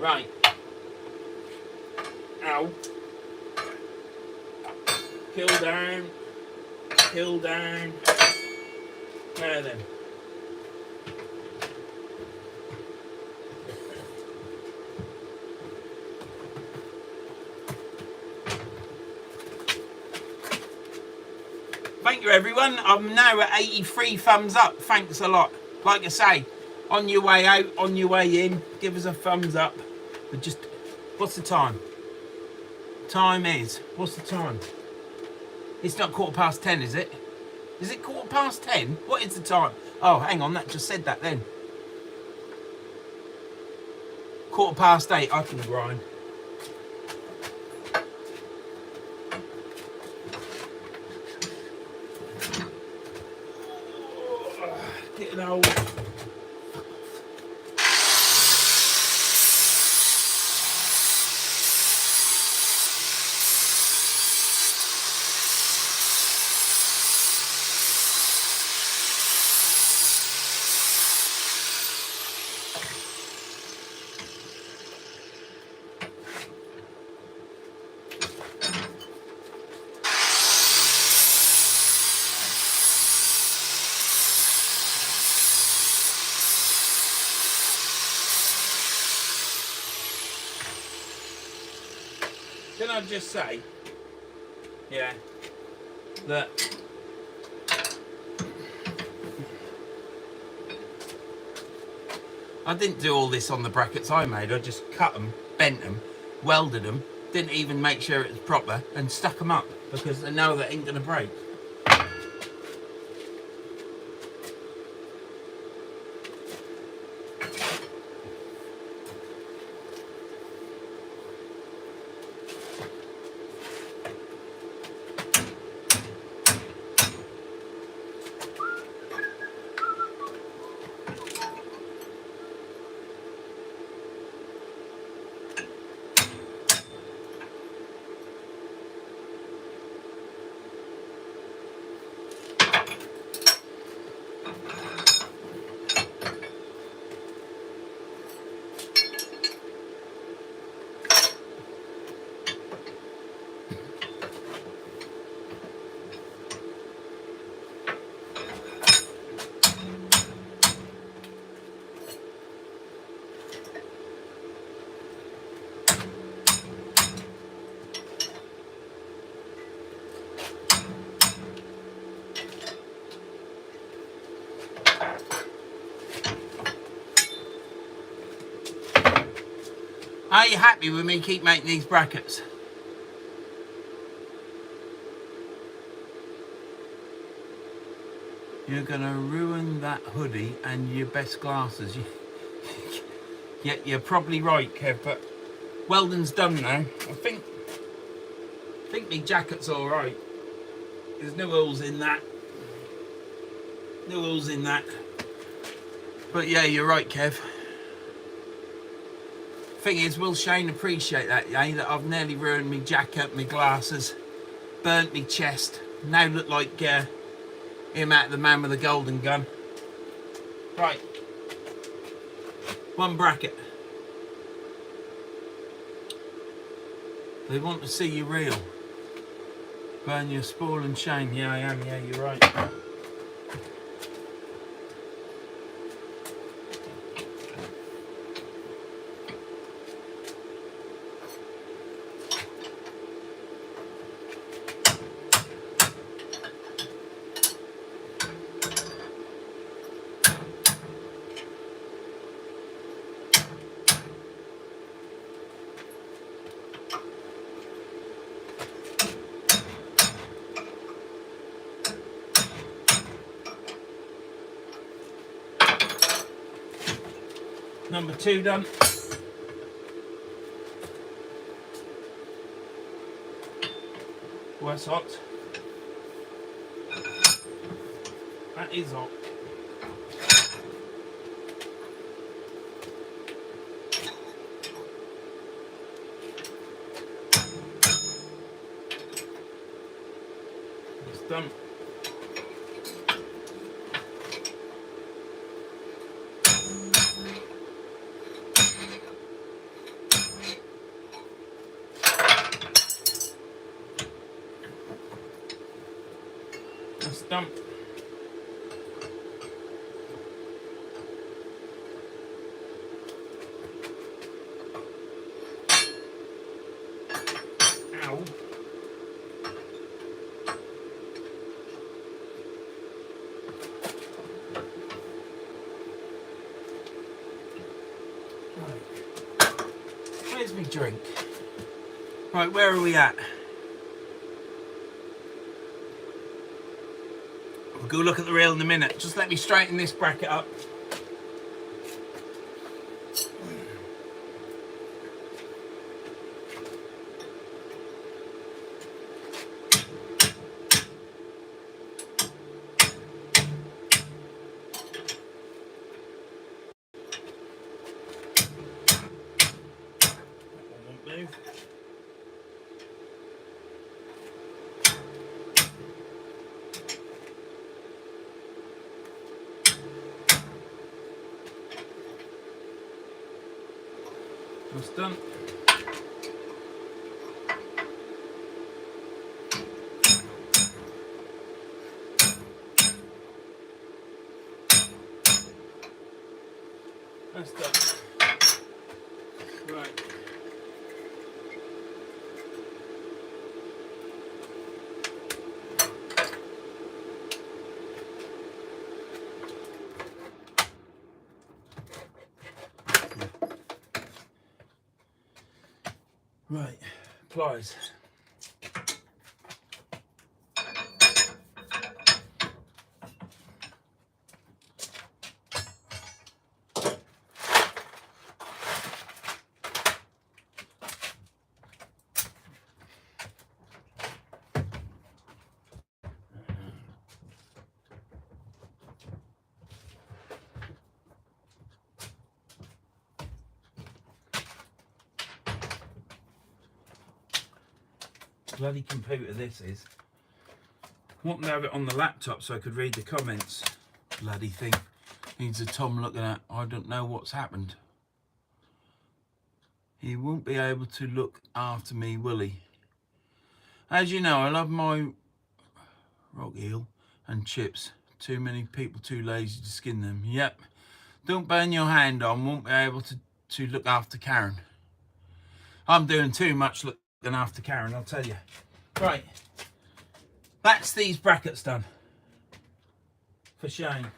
Right. Ow. Kill down. Kill down. There then. Thank you everyone. I'm now at 83 thumbs up. Thanks a lot. Like I say, on your way out, on your way in, give us a thumbs up. But just, what's the time? Time is, what's the time? It's not 10:15, is it? Is it 10:15? What is the time? Oh, hang on, that just said that then. 8:15, I can grind. Getting old. Can I just say, yeah, that I didn't do all this on the brackets I made. I just cut them, bent them, welded them, didn't even make sure it was proper, and stuck them up because I know that ain't gonna break. Are you happy with me keep making these brackets? You're gonna ruin that hoodie and your best glasses. Yeah, you're probably right, Kev, but welding's done now. I think the jacket's alright. There's no holes in that. No holes in that. But yeah, you're right, Kev. Thing is, will Shane appreciate that, yeah? That I've nearly ruined my jacket, my glasses, burnt me chest. Now look like him out, the man with the golden gun. Right. One bracket. They want to see you real. Burn your spoil and shame. Yeah, I am. Yeah, you're right. Number 2 done. Oh, that's hot. That is hot. It's done. That's done. Ow. Right. Where's my drink? Right, where are we at? We'll go look at the reel in a minute. Just let me straighten this bracket up. Won't move. That's done. That's done. Right. Right, pliers. Bloody computer this is. I want to have it on the laptop so I could read the comments. Bloody thing. Needs a Tom looking at. I don't know what's happened. He won't be able to look after me, will he? As you know, I love my rock eel and chips. Too many people too lazy to skin them. Yep. Don't burn your hand on. Won't be able to look after Karen. I'm doing too much looking after Karen, I'll tell you. Right. That's these brackets done. For Shane.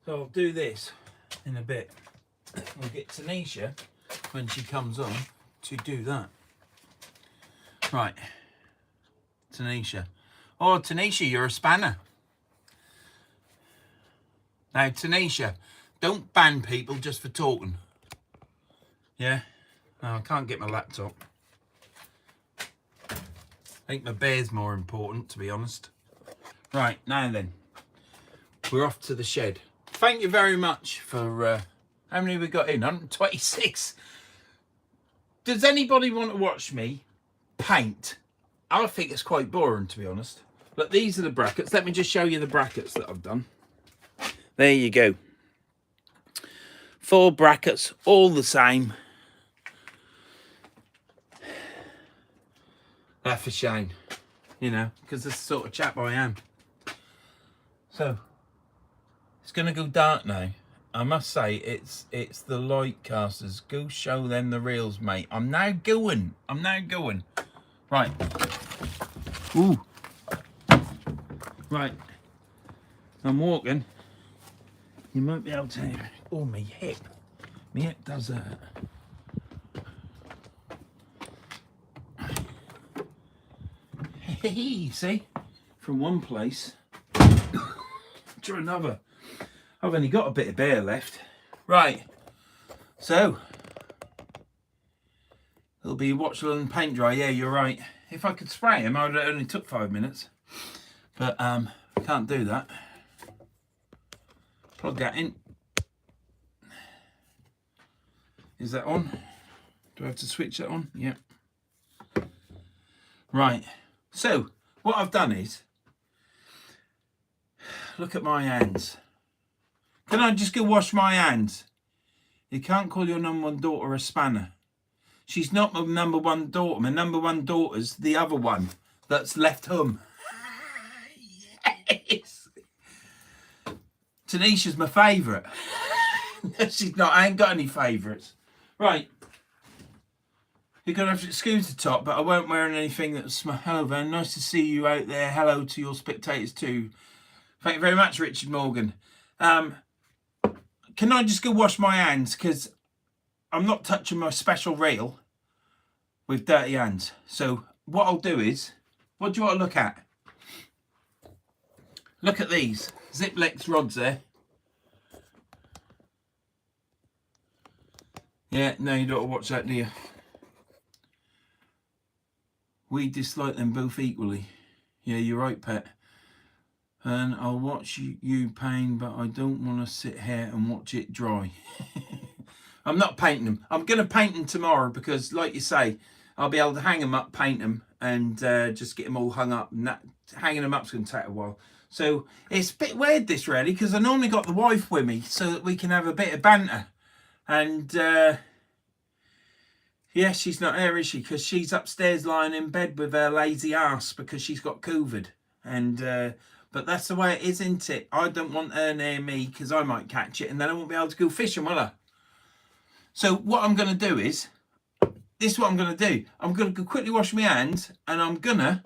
So I'll do this in a bit. We'll get Tanisha, when she comes on, to do that. Right. Tanisha. Oh, Tanisha, you're a spanner. Now, Tanisha, don't ban people just for talking. Yeah? No, I can't get my laptop. I think my bear's more important, to be honest. Right, now then. We're off to the shed. Thank you very much for... how many we got in? 126. Does anybody want to watch me paint? I think it's quite boring, to be honest. Look, these are the brackets. Let me just show you the brackets that I've done. There you go. 4 brackets, all the same. That's for Shane, you know, because that's the sort of chap I am. So, it's going to go dark now. I must say, it's the light casters. Go show them the reels, mate. I'm now going. Right. Ooh. Right. I'm walking. You might be able to hear. Oh, my hip. My hip does that. See? From one place to another. I've only got a bit of bear left. Right. So. It'll be watch and paint dry. Yeah, you're right. If I could spray them, I would have only took 5 minutes. But can't do that. Plug that in. Is that on? Do I have to switch that on? Yeah. Right. So, what I've done is, look at my hands. Can I just go wash my hands? You can't call your number 1 daughter a spanner. She's not my number 1 daughter. My number 1 daughter's the other one that's left home. Yes. Tanisha's my favourite. She's not. I ain't got any favourites. Right. You're going to have to excuse the top, but I won't wear anything that's... Hello, Van. Nice to see you out there. Hello to your spectators too. Thank you very much, Richard Morgan. Can I just go wash my hands? Because I'm not touching my special reel with dirty hands. So what I'll do is... What do you want to look at? Look at these. Ziplex rods there. Yeah, no, you don't want to watch that, do you? We dislike them both equally. Yeah, you're right, Pet. And I'll watch you paint, but I don't want to sit here and watch it dry. I'm not painting them. I'm going to paint them tomorrow because, like you say, I'll be able to hang them up, paint them, and just get them all hung up. And that, hanging them up's going to take a while. So it's a bit weird, this, really, because I normally got the wife with me so that we can have a bit of banter. And... yeah, she's not here, is she? Because she's upstairs lying in bed with her lazy ass because she's got COVID. And but that's the way it is, isn't it? I don't want her near me because I might catch it and then I won't be able to go fishing, will I? So what I'm going to do is, this is what I'm going to do. I'm going to go quickly wash my hands and I'm going to,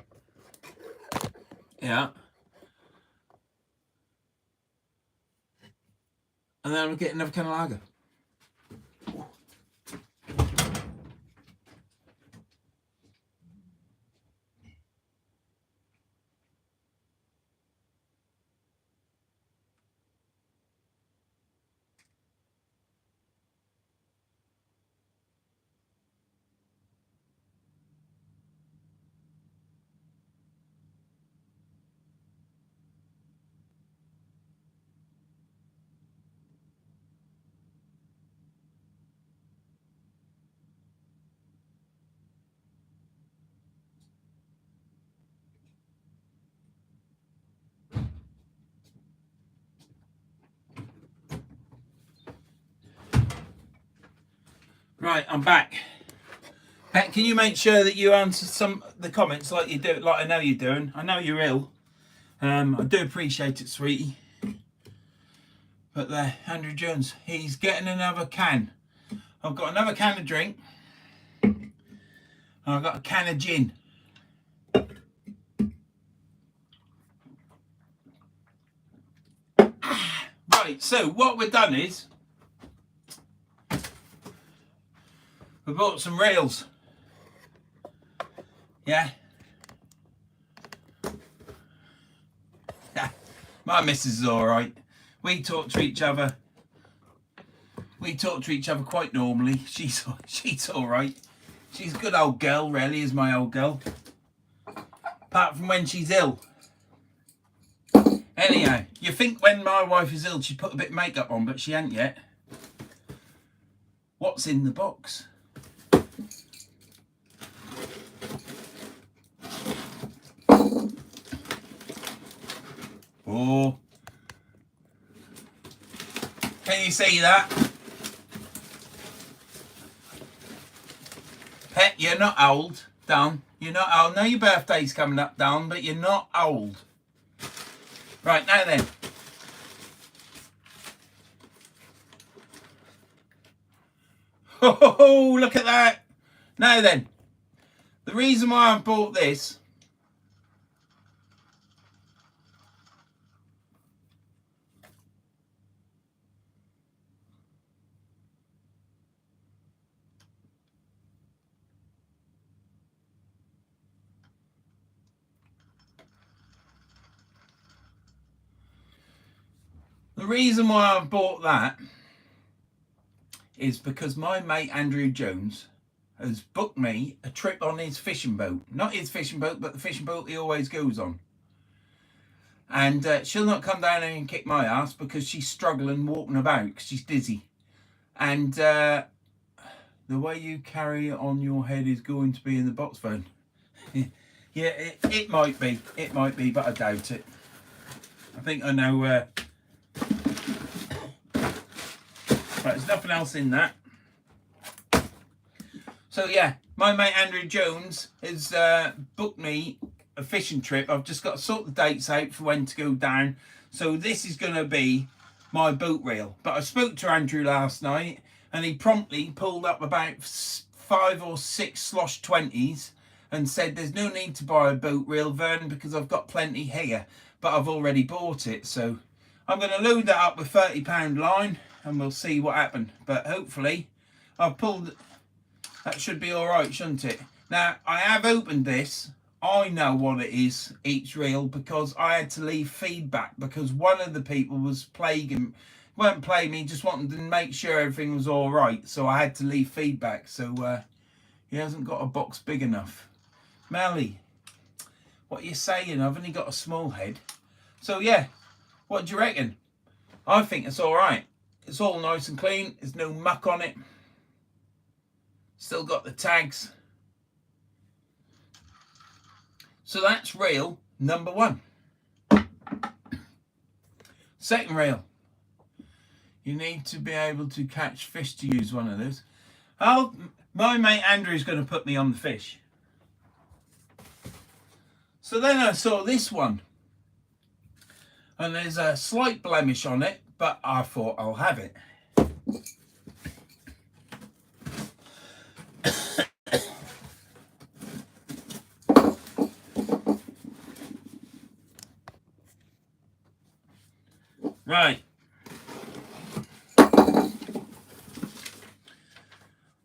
yeah. And then I'm going to get another can of lager. Right, I'm back. Pat, can you make sure that you answer some of the comments like you do, like I know you're doing? I know you're ill. I do appreciate it, sweetie. But there, Andrew Jones, he's getting another can. I've got another can of drink. And I've got a can of gin. Right, Right, so what we've done is we bought some rails. Yeah. My missus is alright. We talk to each other. We talk to each other quite normally. She's alright. She's a good old girl, really, is my old girl. Apart from when she's ill. Anyhow, you think when my wife is ill, she'd put a bit of makeup on, but she ain't yet. What's in the box? Oh. Can you see that? Pet, you're not old, Don. You're not old. I know your birthday's coming up, Don, but you're not old. Right, now then. Oh, look at that. Now then. The reason why I bought this. The reason why I bought that is because my mate Andrew Jones has booked me a trip on his fishing boat. Not his fishing boat, but the fishing boat he always goes on. And she'll not come down here and kick my ass because she's struggling walking about because she's dizzy. And the way you carry it on your head is going to be in the box phone. Yeah, it might be. It might be, but I doubt it. I think I know... Right, there's nothing else in that. So yeah, my mate Andrew Jones has booked me a fishing trip. I've just got to sort the dates out for when to go down. So this is going to be my boat reel. But I spoke to Andrew last night and he promptly pulled up about 5 or 6 slosh 20s and said there's no need to buy a boat reel, Vern, because I've got plenty here. But I've already bought it. So I'm going to load that up with £30 line and we'll see what happened. But hopefully I've pulled... That should be all right, shouldn't it? Now, I have opened this. I know what it is, each reel, because I had to leave feedback because one of the people was plaguing, weren't playing me, just wanted to make sure everything was all right. So I had to leave feedback. So he hasn't got a box big enough. Melly, what are you saying? I've only got a small head. So yeah, what do you reckon? I think it's all right. It's all nice and clean. There's no muck on it. Still got the tags. So that's reel number 1. Second reel. You need to be able to catch fish to use one of those. My mate Andrew's going to put me on the fish. So then I saw this one. And there's a slight blemish on it, but I thought I'll have it. Right.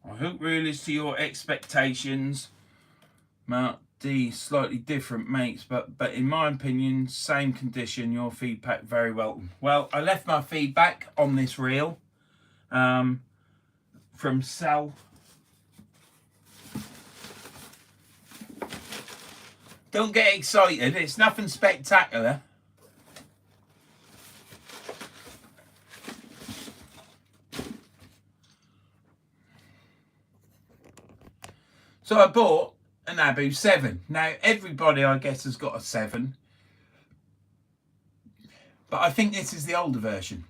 I hope realistic to your expectations. Mount D slightly different mates, but in my opinion, same condition. Your feedback very welcome. Well, I left my feedback on this reel from Sal. Don't get excited. It's nothing spectacular. So I bought an Abu 7. Now, everybody, I guess, has got a 7. But I think this is the older version.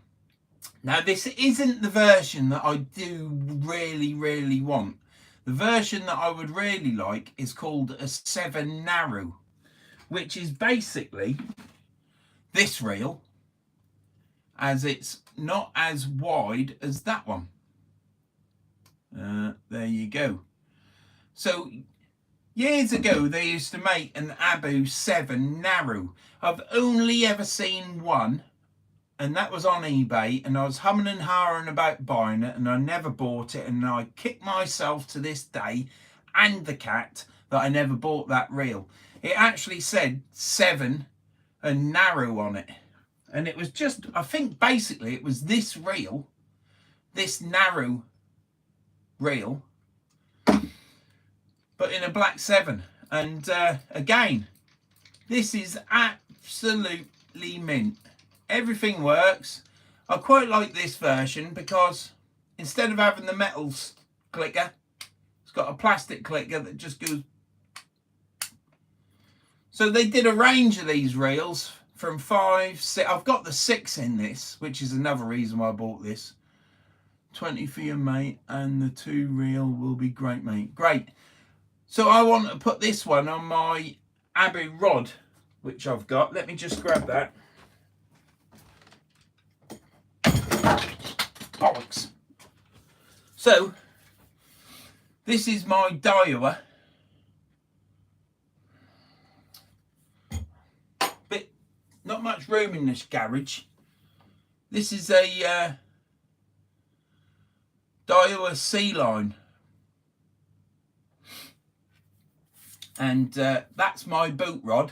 Now, this isn't the version that I do really, really want. The version that I would really like is called a 7 Narrow, which is basically this reel, as it's not as wide as that one. There you go. So years ago they used to make an Abu 7 Narrow. I've only ever seen one, and that was on eBay, and I was humming and hawing about buying it, and I never bought it, and I kick myself to this day and the cat that I never bought that reel. It actually said 7 and narrow on it, and it was just, I think basically it was this reel, this narrow reel, but in a black 7. And again, this is absolutely mint. Everything works. I quite like this version because instead of having the metals clicker, it's got a plastic clicker that just goes. So they did a range of these reels from 5, 6. I've got the 6 in this, which is another reason why I bought this. 20 for your mate, and the 2 reel will be great, mate. Great. So I want to put this one on my Abbey rod, which I've got. Let me just grab that. Bollocks. So this is my Daiwa. Bit not much room in this garage. This is a Daiwa C-line, and that's my boot rod.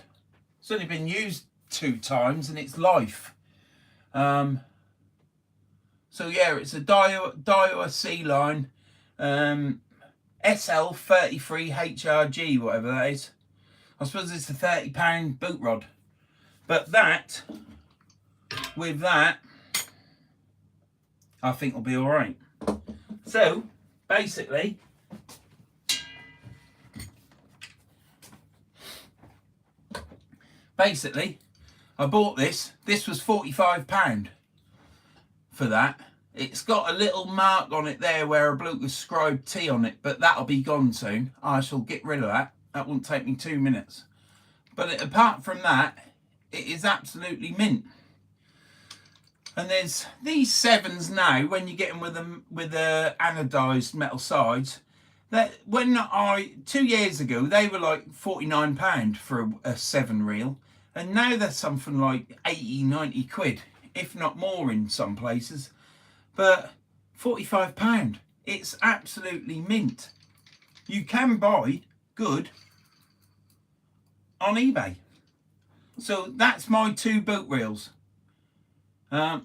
It's only been used 2 times in its life. So yeah, it's a Daiwa C-line, SL33HRG, whatever that is. I suppose it's a £30 boot rod. But that, with that, I think will be all right. So basically, I bought this. This was £45 for that. It's got a little mark on it there where a bloke has scribed T on it, but that'll be gone soon. I shall get rid of that. That won't take me 2 minutes. But apart from that, it is absolutely mint. And there's these 7s now, when you get them with the anodized metal sides, that when 2 years ago, they were like £49 for a 7 reel, and now they're something like 80, 90 quid, if not more in some places. But £45, it's absolutely mint. You can buy good on eBay. So that's my 2 boot reels.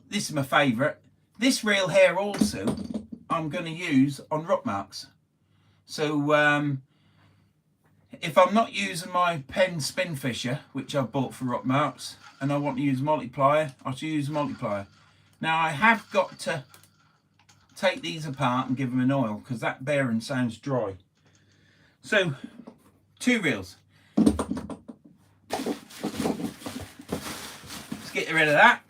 This is my favourite. This reel here also I'm going to use on rock marks. So if I'm not using my pen spin fisher, which I bought for rock marks, and I want to use a multiplier, I should use a multiplier. Now I have got to take these apart and give them an oil because that bearing sounds dry. So 2 reels. Let's get rid of that.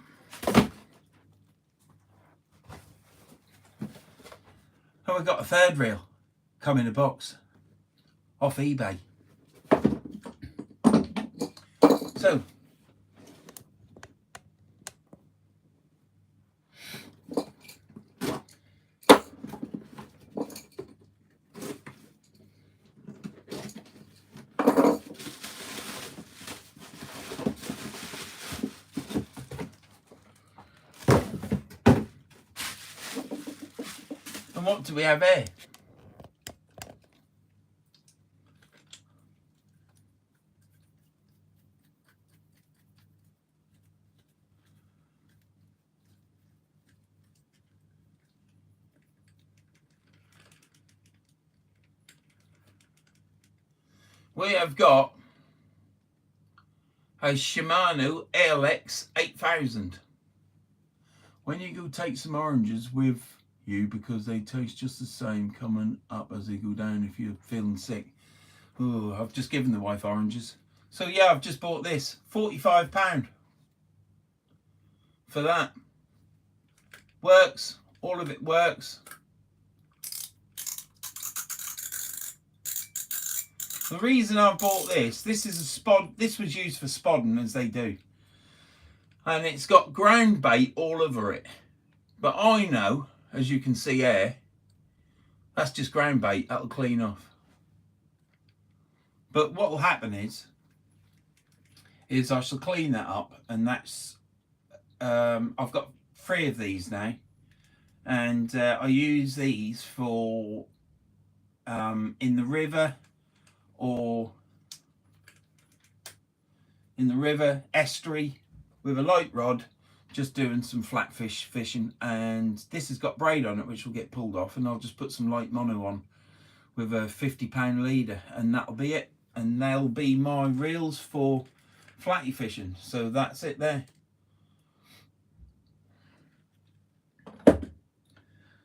And we've got a 3rd reel come in a box off eBay. So what do we have here? We have got a Shimano ALX 8000. When you go take some oranges with you, because they taste just the same coming up as they go down if you're feeling sick. Oh, I've just given the wife oranges. So yeah, I've just bought this. £45 for that. Works. All of it works. The reason I've bought this is a spod. This was used for spodding, as they do. And it's got ground bait all over it. But I know, as you can see here, that's just ground bait. That'll clean off. But what will happen is I shall clean that up, and that's I've got 3 of these now, and I use these for in the river, or in the river estuary with a light rod, just doing some flatfish fishing. And this has got braid on it which will get pulled off, and I'll just put some light mono on with a 50-pound leader, and that'll be it. And they'll be my reels for flatty fishing. So that's it there.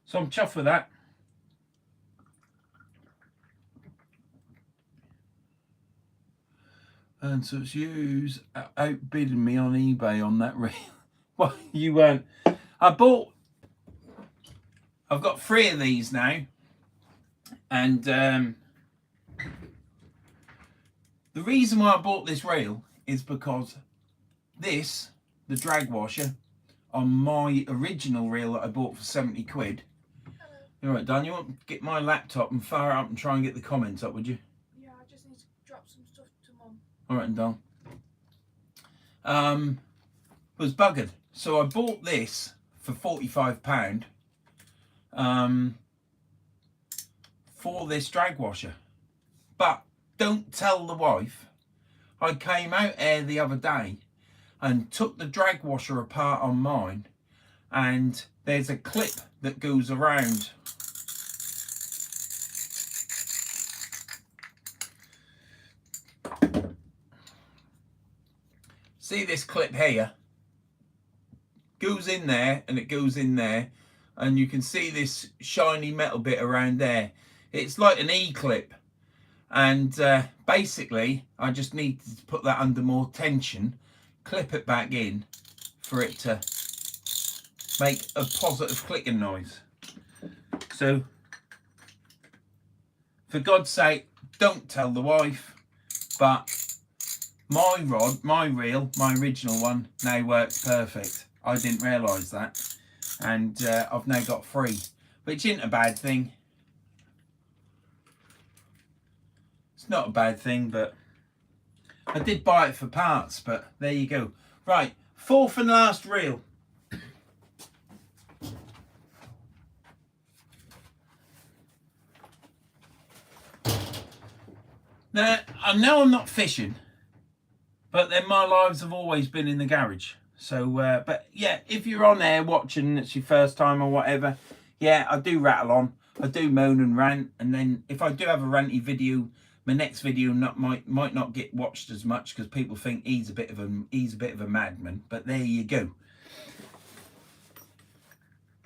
So I'm chuffed with that. And so it's you outbidding me on eBay on that reel. Well, you weren't. I've got 3 of these now. And the reason why I bought this reel is because this, the drag washer, on my original reel that I bought for 70 quid. All right, Dan, you want to get my laptop and fire up and try and get the comments up, would you? Yeah, I just need to drop some stuff to Mum. All right, Dan. Was buggered. So I bought this for £45 for this drag washer. But don't tell the wife, I came out here the other day and took the drag washer apart on mine, and there's a clip that goes around. See this clip here? Goes in there, and it goes in there, and you can see this shiny metal bit around there. It's like an E-clip, and basically I just need to put that under more tension, clip it back in for it to make a positive clicking noise. So for God's sake, don't tell the wife, but my rod, my reel, my original one now works perfect. I didn't realise that, and I've now got 3, which isn't a bad thing. It's not a bad thing, but I did buy it for parts, but there you go. Right, 4th and last reel. Now, I know I'm not fishing, but then my lives have always been in the garage. So, but yeah, if you're on there watching, it's your first time or whatever, yeah, I do rattle on. I do moan and rant, and then if I do have a ranty video, my next video might not get watched as much because people think he's a bit of a madman. But there you go.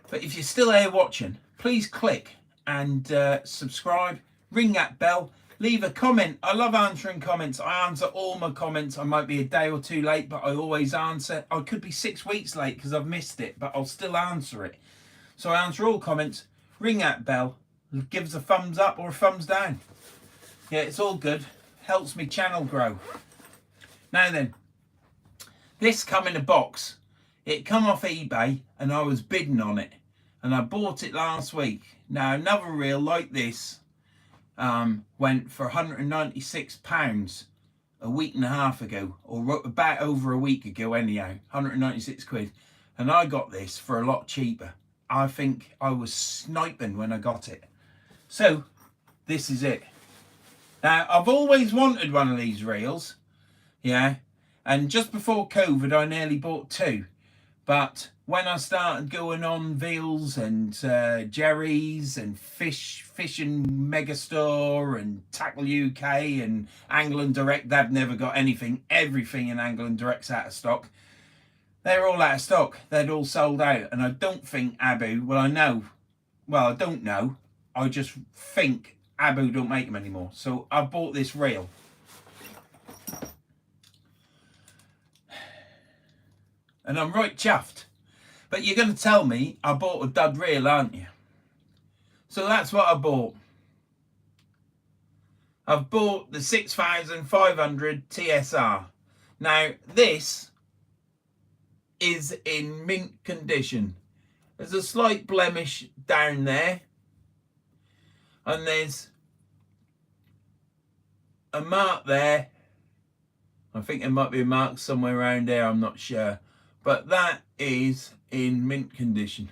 But if you're still here watching, please click and subscribe, ring that bell. Leave a comment. I love answering comments. I answer all my comments. I might be a day or 2 late, but I always answer. I could be 6 weeks late because I've missed it, but I'll still answer it. So I answer all comments. Ring that bell. Give us a thumbs up or a thumbs down. Yeah, it's all good. Helps me channel grow. Now then, this come in a box. It come off eBay and I was bidding on it. And I bought it last week. Now another reel like this went for £196 a week and a half ago, or about over a week ago anyhow, 196 quid, and I got this for a lot cheaper. I think I was sniping when I got it. So this is it. Now I've always wanted one of these reels, yeah, and just before COVID I nearly bought 2, but when I started going on Veals and Jerry's and Fishing Megastore and Tackle UK and Angling Direct, they've never got anything. Everything in Angling Direct's out of stock. They're all out of stock. They'd all sold out. And I don't think Abu, I don't know. I just think Abu don't make them anymore. So I bought this reel. And I'm right chuffed. But you're going to tell me I bought a dud reel, aren't you? So that's what I bought. I've bought the 6500 TSR. Now, this is in mint condition. There's a slight blemish down there. And there's a mark there. I think there might be a mark somewhere around there, I'm not sure. but that is in mint condition.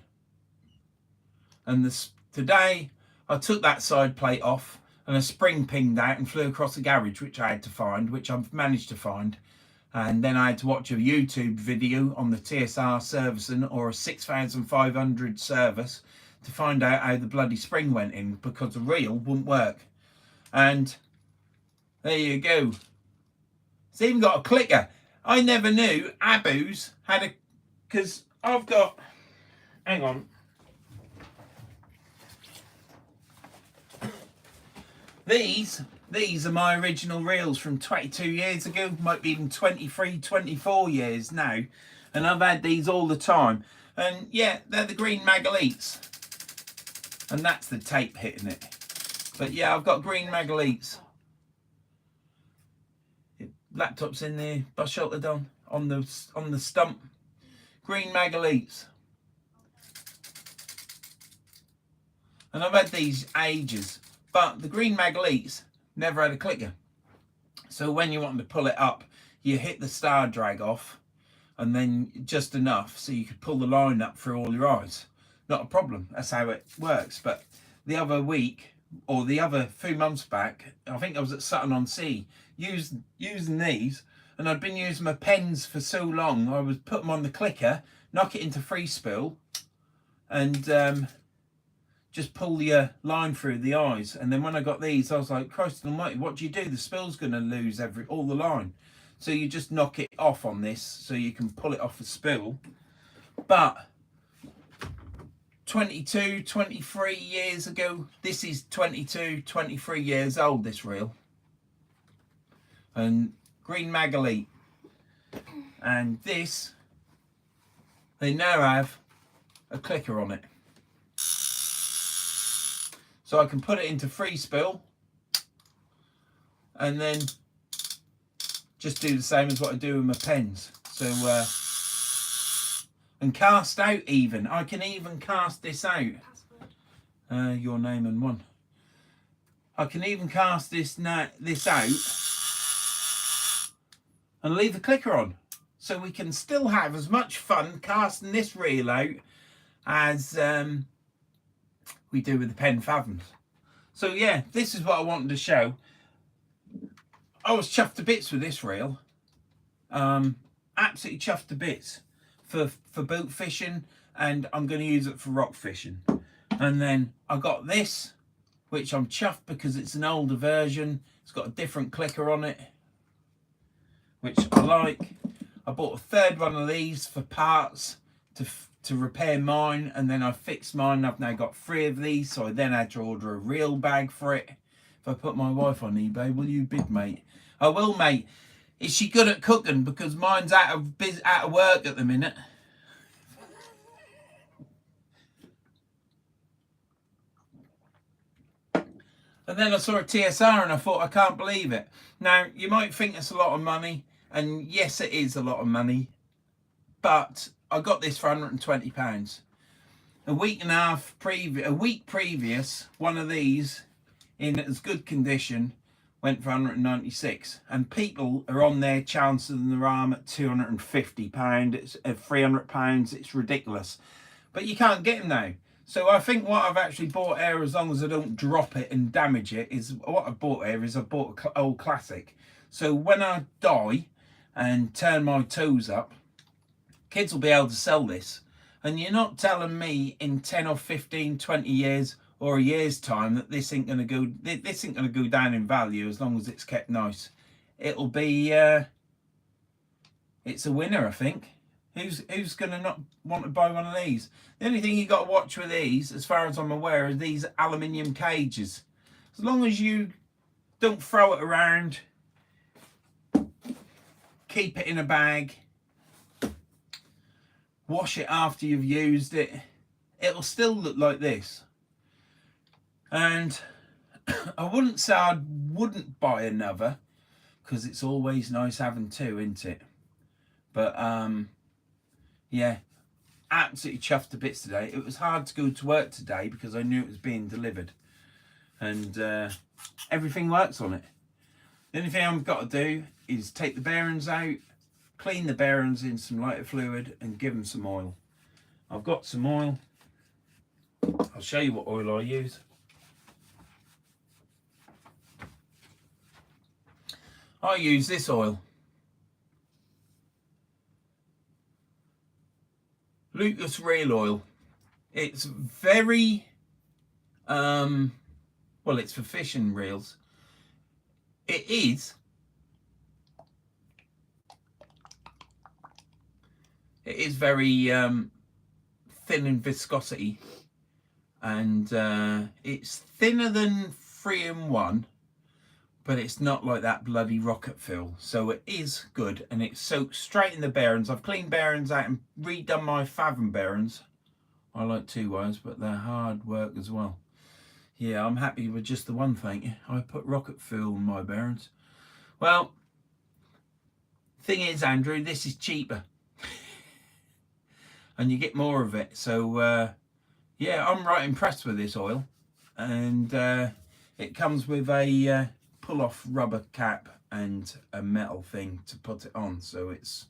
And today I took that side plate off and a spring pinged out and flew across the garage, which I had to find, which I've managed to find. And then I had to watch a YouTube video on the TSR servicing, or a 6500 service, to find out how the bloody spring went in, because the reel wouldn't work. And there you go. It's even got a clicker. I never knew Abu's had a, because I've got, hang on. These are my original reels from 22 years ago, might be even 23, 24 years now. And I've had these all the time. And yeah, they're the green Magalites. And that's the tape hitting it. But yeah, I've got green Magalites. Laptop's in there, bus shelter done on the stump. Green Magalites. And I've had these ages. But the green Magalites never had a clicker. So when you want to pull it up, you hit the star drag off, and then just enough so you could pull the line up through all your eyes. Not a problem. That's how it works. But the other week, or the other few months back, I think I was at Sutton-on-Sea using these, and I'd been using my pens for so long. I would put them on the clicker, knock it into free spill, and just pull the line through the eyes. And then when I got these, I was like, Christ almighty, what do you do? The spill's going to lose all the line. So you just knock it off on this so you can pull it off the spill. But 22, 23 years ago, this is 22, 23 years old, this reel. And green Magalite. And this, they now have a clicker on it. So I can put it into free spill and then just do the same as what I do with my pens. So, and cast out even. I can even cast this out. Your name and one. I can even cast this out and leave the clicker on. So we can still have as much fun casting this reel out as we do with the Pen Fathoms. So yeah, this is what I wanted to show. I was chuffed to bits with this reel. Absolutely chuffed to bits for boat fishing, and I'm going to use it for rock fishing. And then I got this, which I'm chuffed because it's an older version. It's got a different clicker on it, which I like. I bought a third one of these for parts to repair mine, and then I fixed mine. I've now got 3 of these, so I then had to order a reel bag for it. If I put my wife on eBay, will you bid, mate? I will, mate. Is she good at cooking? Because mine's out of work at the minute. And then I saw a TSR and I thought, I can't believe it. Now, you might think it's a lot of money, and yes, it is a lot of money, but I got this for £120. A week previous, one of these in as good condition went for £196, and people are on their chancing their arm at £250. It's at £300. It's ridiculous, but you can't get them now. So I think what I've actually bought here, as long as I don't drop it and damage it, is what I bought here is I bought an old classic. So when I die and turn my toes up, kids will be able to sell this. And you're not telling me in 10 or 15, 20 years or a year's time that this ain't gonna go down in value as long as it's kept nice. It'll be it's a winner, I think. Who's gonna not want to buy one of these? The only thing you got to watch with these, as far as I'm aware, is these aluminium cages. As long as you don't throw it around, keep it in a bag, wash it after you've used it, it'll still look like this. And I wouldn't say I wouldn't buy another, because it's always nice having 2, isn't it? But yeah, absolutely chuffed to bits today. It was hard to go to work today because I knew it was being delivered, and everything works on it. The only thing I've got to do is take the bearings out, clean the bearings in some lighter fluid and give them some oil. I've got some oil. I'll show you what oil I use. I use this oil. Lucas Real Oil. It's very, well, it's for fishing reels. It is very thin in viscosity, and it's thinner than 3-in-1, but it's not like that bloody rocket fill. So it is good, and it soaks straight in the bearings. I've cleaned bearings out and redone my fathom bearings. I like 2 wires, but they're hard work as well. Yeah, I'm happy with just the one, thank you. I put rocket fuel in my bearings. Well, thing is, Andrew, this is cheaper. And you get more of it. So, yeah, I'm right impressed with this oil. And it comes with a pull-off rubber cap and a metal thing to put it on. So it's...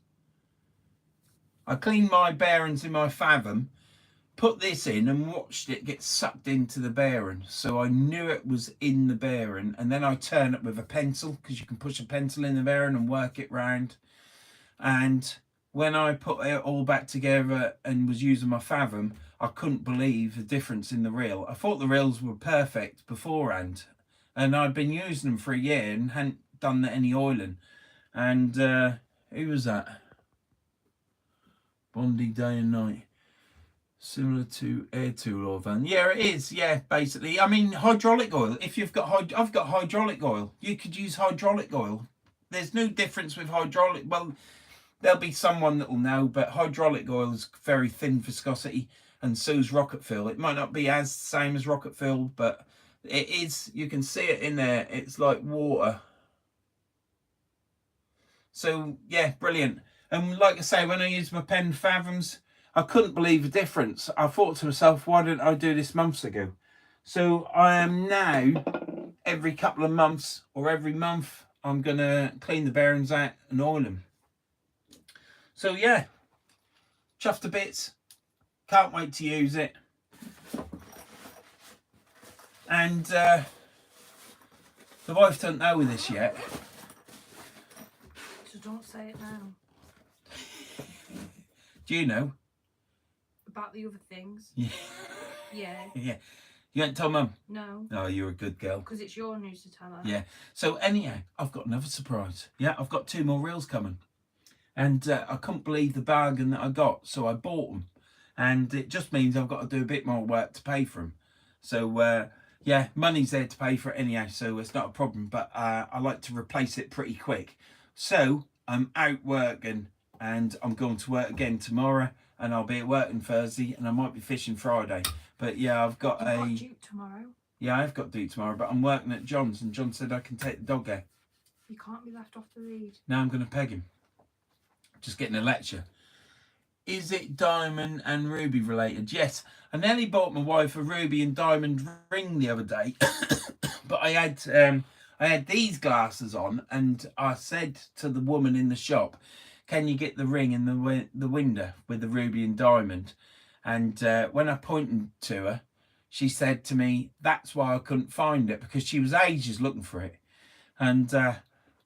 I cleaned my bearings in my fathom, put this in and watched it get sucked into the bearing. So I knew it was in the bearing, and then I turn it with a pencil, because you can push a pencil in the bearing and work it round. And when I put it all back together and was using my fathom, I couldn't believe the difference in the reel. I thought the reels were perfect beforehand, and I'd been using them for a year and hadn't done any oiling. And who was that? Bondi Day and Night. Similar to air tool or van. Yeah, it is. Yeah, basically. I mean, hydraulic oil. If you've got I've got hydraulic oil. You could use hydraulic oil. There's no difference with hydraulic. Well, there'll be someone that will know, but hydraulic oil is very thin viscosity, and so's rocket fuel. It might not be as same as rocket fuel, but it is. You can see it in there. It's like water. So yeah, brilliant. And like I say, when I use my pen fathoms, I couldn't believe the difference. I thought to myself, why didn't I do this months ago? So I am now, every couple of months or every month, I'm going to clean the bearings out and oil them. So yeah, chuffed to bits. Can't wait to use it. And the wife don't know this yet. So don't say it now. Do you know? About the other things. Yeah. Yeah. Yeah. You ain't told Mum? No. Oh, you're a good girl. Because it's your news to tell her. Yeah. So anyhow, I've got another surprise. Yeah, I've got 2 more reels coming. And I couldn't believe the bargain that I got. So I bought them. And it just means I've got to do a bit more work to pay for them. So, yeah, money's there to pay for it anyhow. So it's not a problem. But I like to replace it pretty quick. So I'm out working. And I'm going to work again tomorrow. And I'll be at work on Thursday. And I might be fishing Friday. But yeah, I've got You've got Duke tomorrow. Yeah, I've got Duke tomorrow. But I'm working at John's. And John said I can take the dog out. You can't be left off the lead. Now I'm going to peg him. Just getting a lecture. Is it diamond and ruby related? Yes. I nearly bought my wife a ruby and diamond ring the other day. But I had these glasses on. And I said to the woman in the shop, can you get the ring in the window with the ruby and diamond? And when I pointed to her, she said to me, that's why I couldn't find it, because she was ages looking for it. And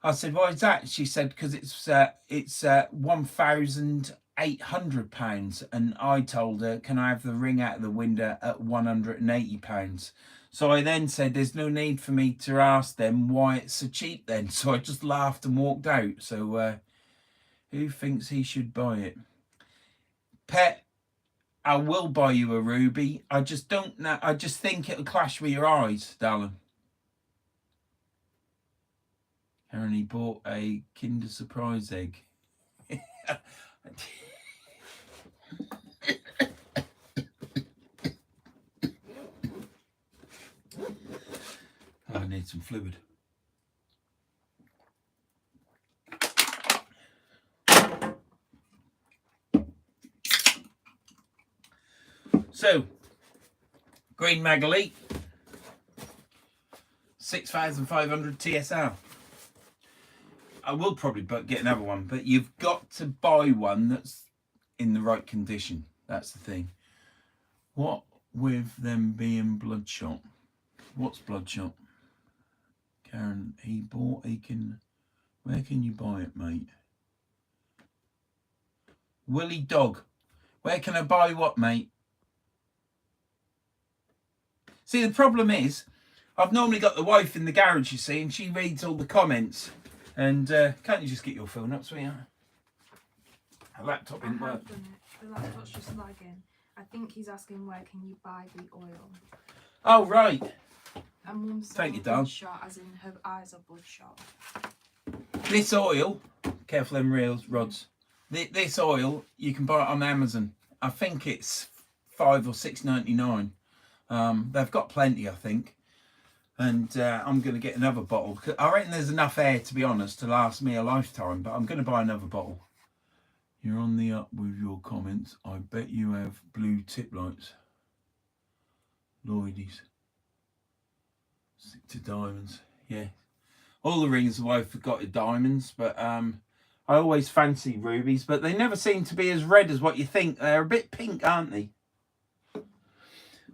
I said, why is that? She said, because it's £1,800. And I told her, can I have the ring out of the window at £180? So I then said, there's no need for me to ask them why it's so cheap then. So I just laughed and walked out. So who thinks he should buy it? Pet, I will buy you a ruby. I just don't know. I just think it'll clash with your eyes, darling. Karen, he bought a Kinder Surprise egg. I need some fluid. So, Green Magali, 6,500 TSR. I will probably get another one, but you've got to buy one that's in the right condition. That's the thing. What with them being bloodshot? What's bloodshot? Karen, where can you buy it, mate? Willy Dog, where can I buy what, mate? See, the problem is, I've normally got the wife in the garage, you see, and she reads all the comments. And can't you just get your phone up, sweetheart? A laptop I didn't have work. done it. The laptop's just lagging. I think he's asking where can you buy the oil. Oh, right. And Mum's Take it saying down. bloodshot, as in her eyes are bloodshot. This oil, careful them rods. This oil, you can buy it on Amazon. I think it's $5 or $6.99. They've got plenty, I think. And I'm going to get another bottle. I reckon there's enough air, to be honest, to last me a lifetime. But I'm going to buy another bottle. You're on the up with your comments. I bet you have blue tip lights. Lloydies. Stick to diamonds. Yeah. All the rings the wife forgot are diamonds. But I always fancy rubies. But they never seem to be as red as what you think. They're a bit pink, aren't they?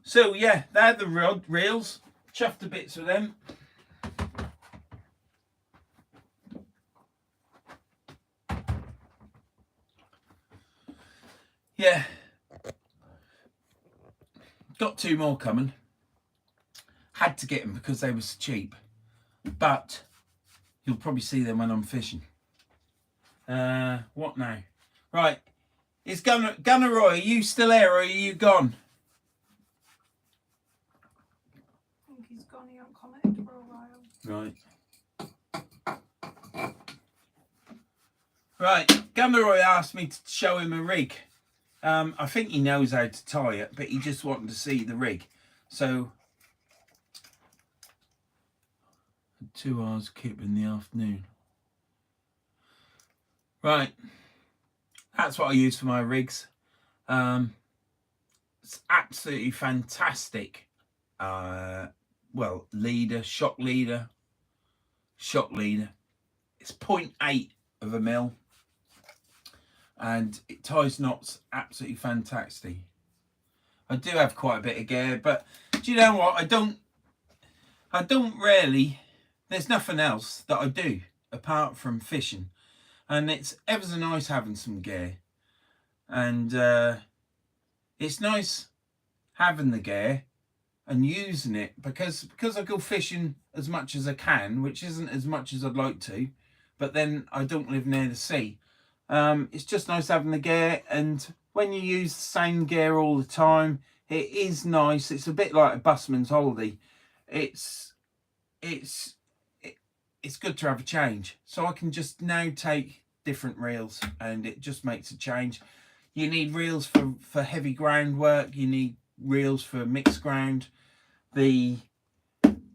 So, yeah, they're the reels. Chuffed to bits with them. Yeah. Got 2 more coming. Had to get them because they were so cheap. But you'll probably see them when I'm fishing. What now? Right. Is Gunnerroy, are you still here or are you gone? I think he's gone. He hasn't commented for a while. Right. Right. Gunnerroy asked me to show him a rig. I think he knows how to tie it, but he just wanted to see the rig. So, 2 hours kip in the afternoon. Right. That's what I use for my rigs. It's absolutely fantastic. Well, shock leader. It's 0.8 of a mil. And it ties knots absolutely fantastic. I do have quite a bit of gear, but do you know what? I don't really, there's nothing else that I do apart from fishing. And it's ever so nice having some gear. And it's nice having the gear and using it because I go fishing as much as I can, which isn't as much as I'd like to, but then I don't live near the sea. It's just nice having the gear, and when you use the same gear all the time, it is nice. It's a bit like a busman's holiday. It's good to have a change. So I can just now take different reels, and it just makes a change. You need reels for heavy groundwork. You need reels for mixed ground. The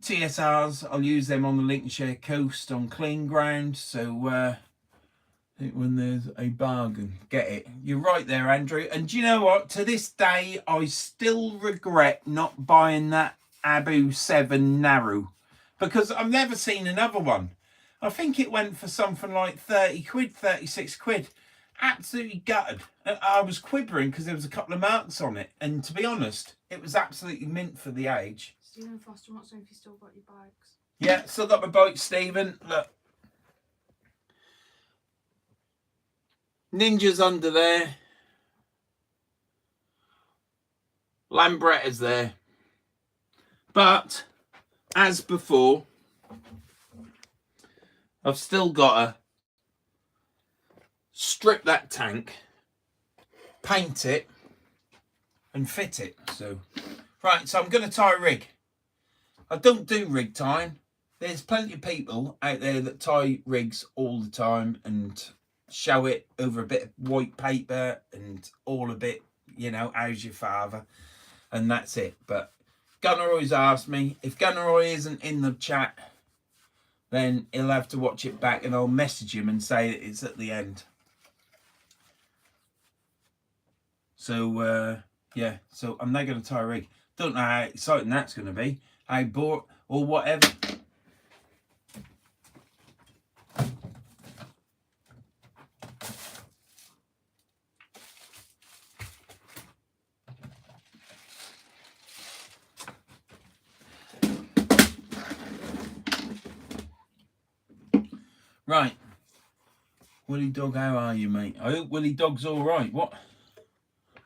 TSRs, I'll use them on the Lincolnshire coast on clean ground. So when there's a bargain, get it. You're right there, Andrew. And do you know what? To this day, I still regret not buying that Abu 7 Narrow because I've never seen another one. I think it went for something like 30 quid, 36 quid. Absolutely gutted. I was quivering because there was a couple of marks on it. And to be honest, it was absolutely mint for the age. Stephen Foster wants to know if you still got your bikes. Yeah, still got my bike, Stephen. Look. Ninja's under there. Lambretta's there. But, as before, I've still got to strip that tank, paint it, and fit it. So, right, so I'm going to tie a rig. I don't do rig tying. There's plenty of people out there that tie rigs all the time and show it over a bit of white paper and all a bit, you know, how's your father? And that's it. But Gunnerroy's asked me, if Gunnerroy isn't in the chat, then he'll have to watch it back and I'll message him and say that it's at the end. So, yeah, so I'm now going to tie a rig. Don't know how exciting that's going to be. How bored or whatever. Right. Willy Dog, how are you, mate? I hope Willy Dog's all right. What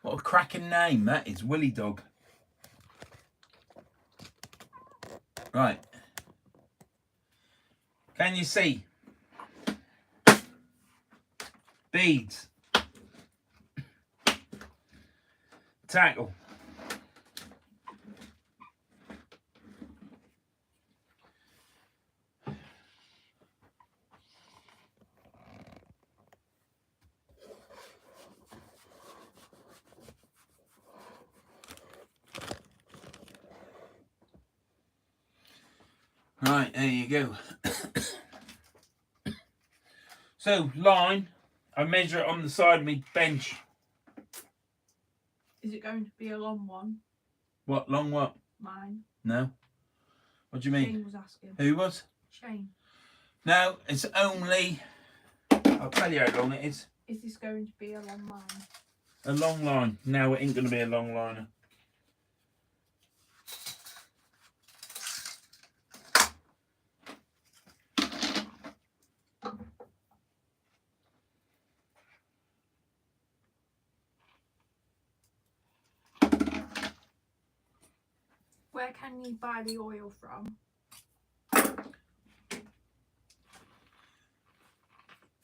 a cracking name that is, Willy Dog. Right. Can you see? Beads. Tackle. Right, there you go. So, line, I measure it on the side of my bench. Is it going to be a long one? What, long what? Mine. No. What do you mean? Shane was asking. Who was? Shane. No, it's only, I'll tell you how long it is. Is this going to be a long line? A long line. No, it ain't going to be a long liner. Where can you buy the oil from?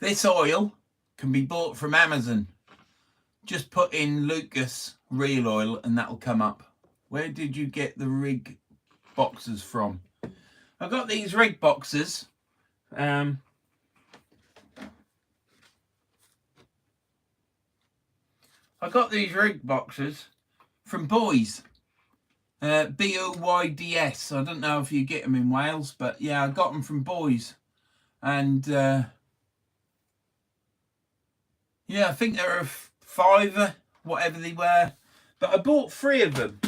This oil can be bought from Amazon. Just put in Lucas real oil and that'll come up. Where did you get the rig boxes from? I got these rig boxes. I got these rig boxes from Boys. B-O-Y-D-S. I don't know if you get them in Wales, but yeah, I got them from Boys. And yeah, I think they were a £5, whatever they were. But I bought 3 of them.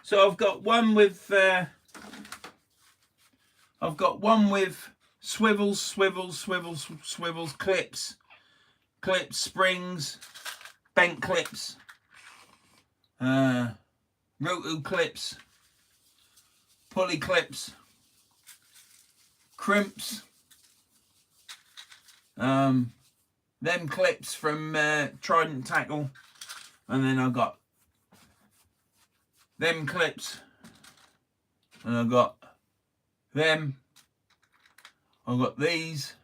So I've got one with swivels, clips, springs, bent clips, roto clips, pulley clips, crimps, them clips from Trident Tackle, and then I got them clips, and I got them. I got these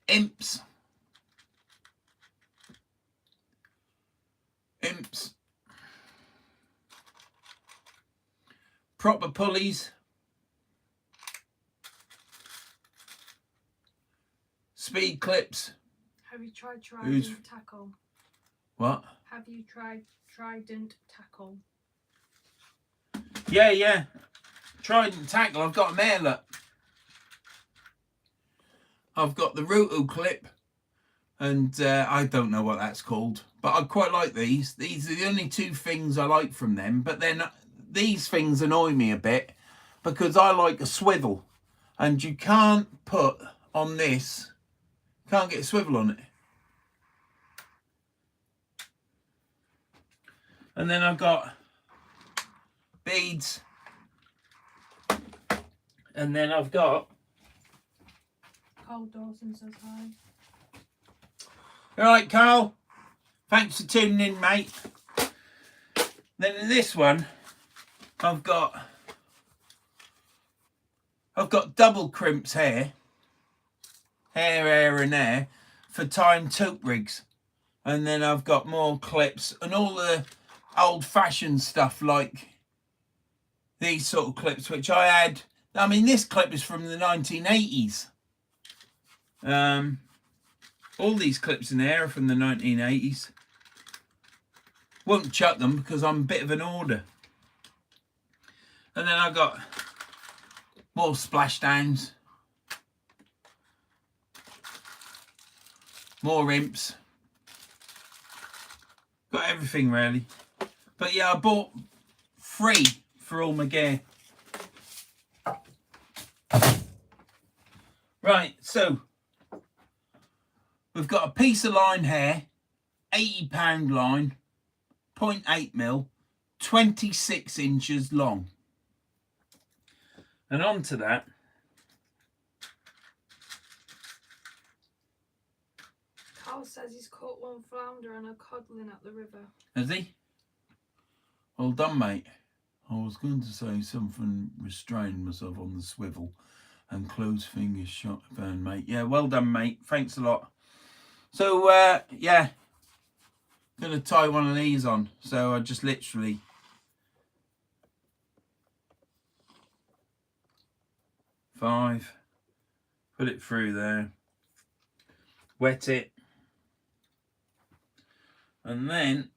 imps, proper pulleys, speed clips. Have you tried Trident Tackle? What? Have you tried Trident Tackle? Yeah. Trident Tackle. I've got them here, look. I've got the roto clip, and I don't know what that's called, but I quite like these. These are the only 2 things I like from them, but then these things annoy me a bit because I like a swivel, and you can't put on this, can't get a swivel on it. And then I've got beads, and then I've got Cole Dawson says hi. all right, Carl. Thanks for tuning in, mate. Then in this one, I've got double crimps here, and there, for tying tote rigs. And then I've got more clips and all the old-fashioned stuff like these sort of clips, which I had. I mean, this clip is from the 1980s. All these clips in there are from the 1980s. Won't chuck them because I'm a bit of an hoarder. And then I've got more splashdowns, more imps. Got everything really. But yeah, I bought 3 for all my gear. Right, so we've got a piece of line here, £80 line, 0.8mm, 26 inches long. And onto that, Al says he's caught one flounder and a codling at the river. Has he? Well done, mate. I was going to say something, restraining myself on the swivel and close fingers shot burn, mate. Yeah, well done, mate. Thanks a lot. So, yeah, going to tie one of these on. So I just literally... Five. Put it through there. Wet it. And then...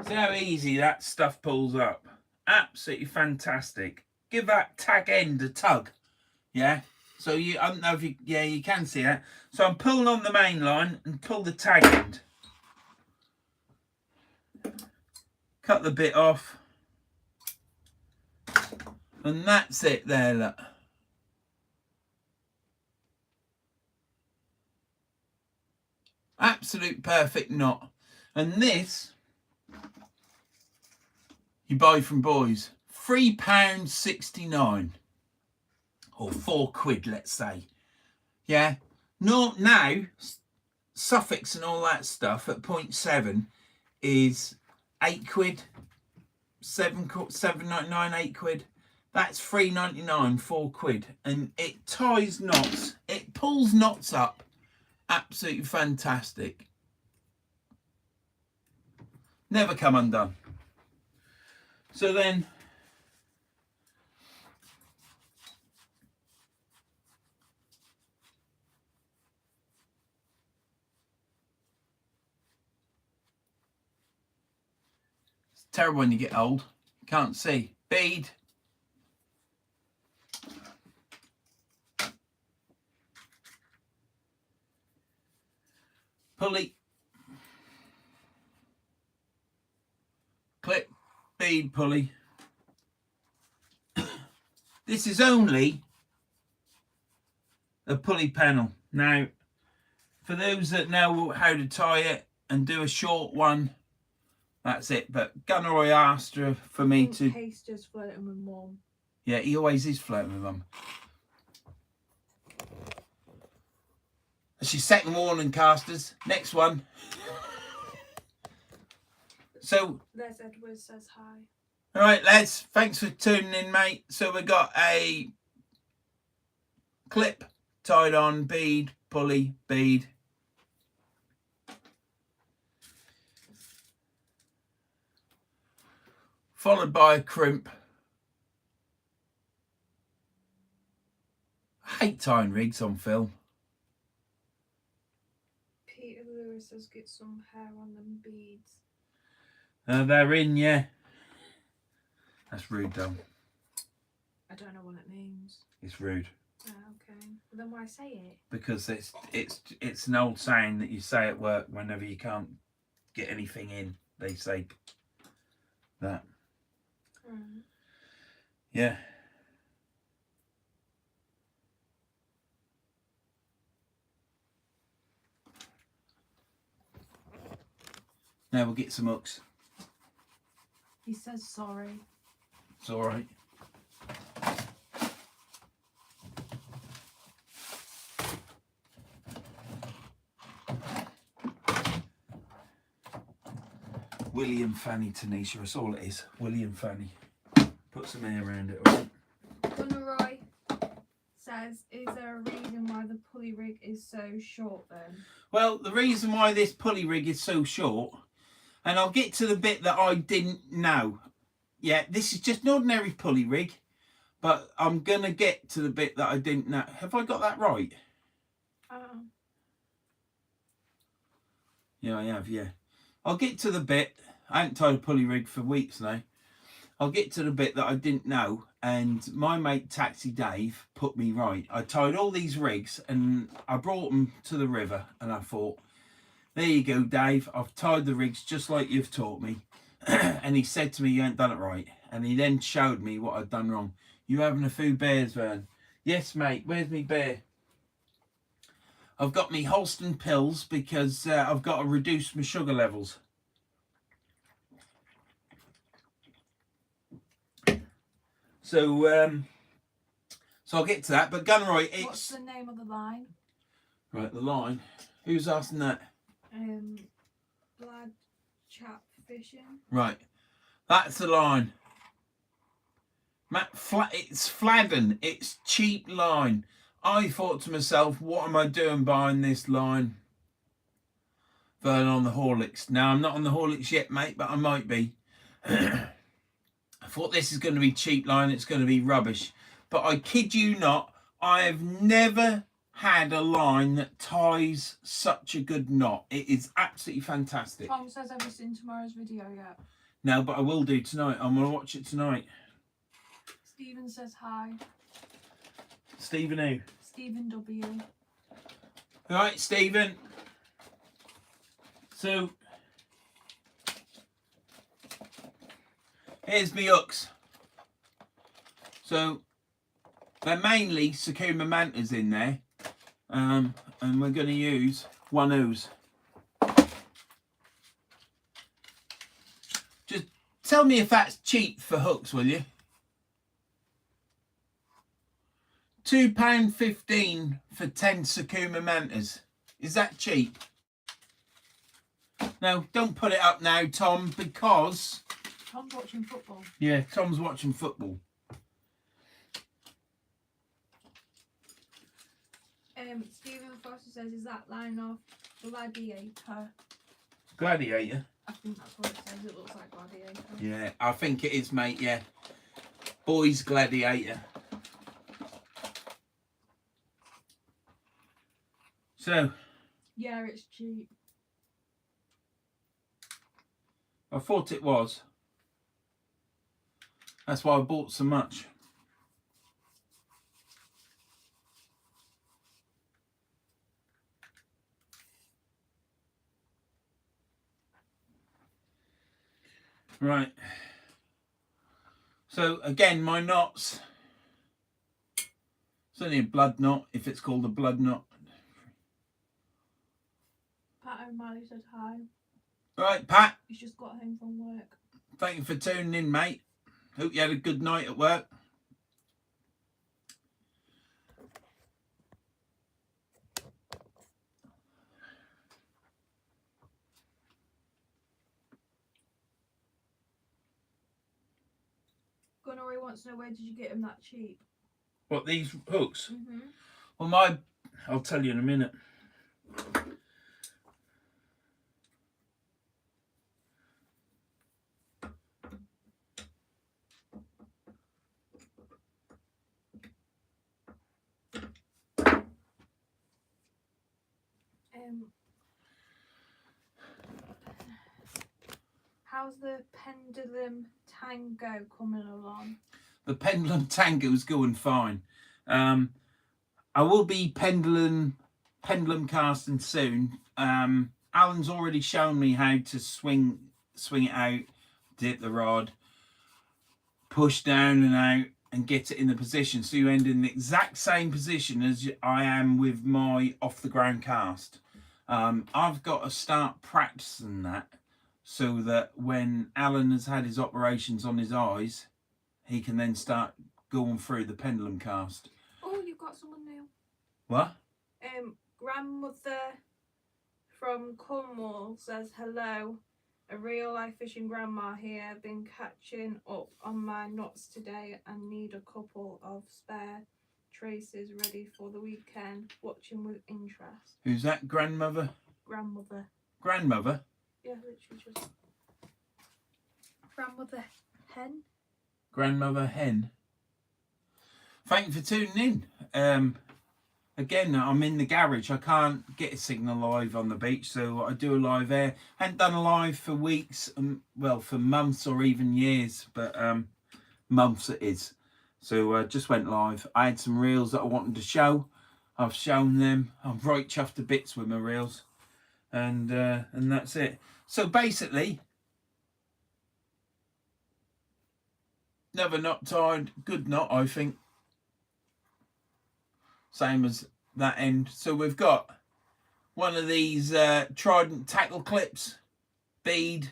See how easy that stuff pulls up. Absolutely fantastic. Give that tag end a tug. Yeah. So I don't know if you, yeah, you can see that. So I'm pulling on the main line and pull the tag end. Cut the bit off. And that's it there, look. Absolute perfect knot. And this you buy from Boys. £3.69 or £4, let's say. Yeah. No, now suffix and all that stuff at 0.7 is £8, £7.99, £8. That's £3.99, £4, and it ties knots. It pulls knots up. Absolutely fantastic. Never come undone. So then, it's terrible when you get old. You can't see. Bead. Pulley. Clip. Bead pulley. This is only a pulley panel. Now, for those that know how to tie it and do a short one, that's it. But Gunnerroy asked her for me to... Case just flirting with Mum. Yeah, he always is flirting with Mum. That's your second warning, casters. Next one. So... There's Edward says hi. All right, lads. Thanks for tuning in, mate. So we got a clip tied on, bead, pulley, bead. Followed by a crimp. I hate tying rigs on film. Peter Lewis says get some hair on them beads. They're in, yeah. That's rude, though. I don't know what it means. It's rude. Oh, okay. Well, then why say it? Because it's an old saying that you say at work whenever you can't get anything in. They say that. Right. Yeah. Now we'll get some hooks. He says sorry. It's all right. Willie and Fanny, Tanisha, that's all it is. Willie and Fanny. Put some hair around it, all right? Gunnerroy says, is there a reason why the pulley rig is so short then? Well, the reason why this pulley rig is so short, and I'll get to the bit that I didn't know. Yeah, this is just an ordinary pulley rig, but I'm going to get to the bit that I didn't know. Have I got that right? Yeah, I have, yeah. I'll get to the bit. I haven't tied a pulley rig for weeks now. I'll get to the bit that I didn't know, and my mate Taxi Dave put me right. I tied all these rigs and I brought them to the river, and I thought, there you go, Dave. I've tied the rigs just like you've taught me. And he said to me, you ain't done it right. And he then showed me what I'd done wrong. You having a few bears, Vern? Yes, mate. Where's me bear? I've got me Holston pills because I've got to reduce my sugar levels. So So I'll get to that. But Gunnerroy, it's... What's the name of the line? Right, the line. Who's asking that? Blood Chap Fishing. Right. That's the line. It's Fladden. It's cheap line. I thought to myself, what am I doing buying this line? Vern on the Horlicks. Now, I'm not on the Horlicks yet, mate, but I might be. I thought this is going to be cheap line. It's going to be rubbish. But I kid you not, I have never had a line that ties such a good knot. It is absolutely fantastic. Tom says, have you seen tomorrow's video yet? No, but I will do tonight. I'm going to watch it tonight. Stephen says hi. Stephen who? Stephen W. All right, Stephen. So, here's me hooks. So, they're mainly Sakuma mantas in there. And we're going to use 1 ooze. Just tell me if that's cheap for hooks, will you? £2.15 for 10 Sakuma mantas. Is that cheap? No, don't put it up now, Tom, because... Tom's watching football. Yeah, Tom's watching football. Stephen Foster says, is that line off Gladiator? Gladiator? I think that's what it says. It looks like Gladiator. Yeah, I think it is, mate, yeah. Boys Gladiator. So... Yeah, it's cheap. I thought it was. That's why I bought so much. Right. So again, my knots. It's only a blood knot, if it's called a blood knot. Pat O'Malley says hi. Right, Pat. He's just got home from work. Thank you for tuning in, mate. Hope you had a good night at work. Gunnerroy wants to know, where did you get him that cheap? What, these hooks? Mm-hmm. Well, I'll tell you in a minute. How's the pendulum tango coming along? The pendulum tango's going fine. I will be pendulum casting soon. Alan's already shown me how to swing it out, dip the rod, push down and out, and get it in the position so you end in the exact same position as I am with my off the ground cast. I've got to start practicing that so that when Alan has had his operations on his eyes, he can then start going through the pendulum cast. Oh, you've got someone new. What? Grandmother from Cornwall says hello. A real life fishing grandma here. Been catching up on my knots today and need a couple of spare traces ready for the weekend. Watching with interest. Who's that? Grandmother? Grandmother. Grandmother? Yeah, literally just. Grandmother hen. Grandmother hen. Thank you for tuning in. Again, I'm in the garage. I can't get a signal live on the beach, so I do a live there. Hadn't done a live for weeks, well, for months or even years, but months it is. So just went live. I had some reels that I wanted to show. I've shown them. I'm right chuffed to bits with my reels, and that's it. So basically, never knot tied. Good knot, I think. Same as that end. So we've got one of these Trident tackle clips, bead.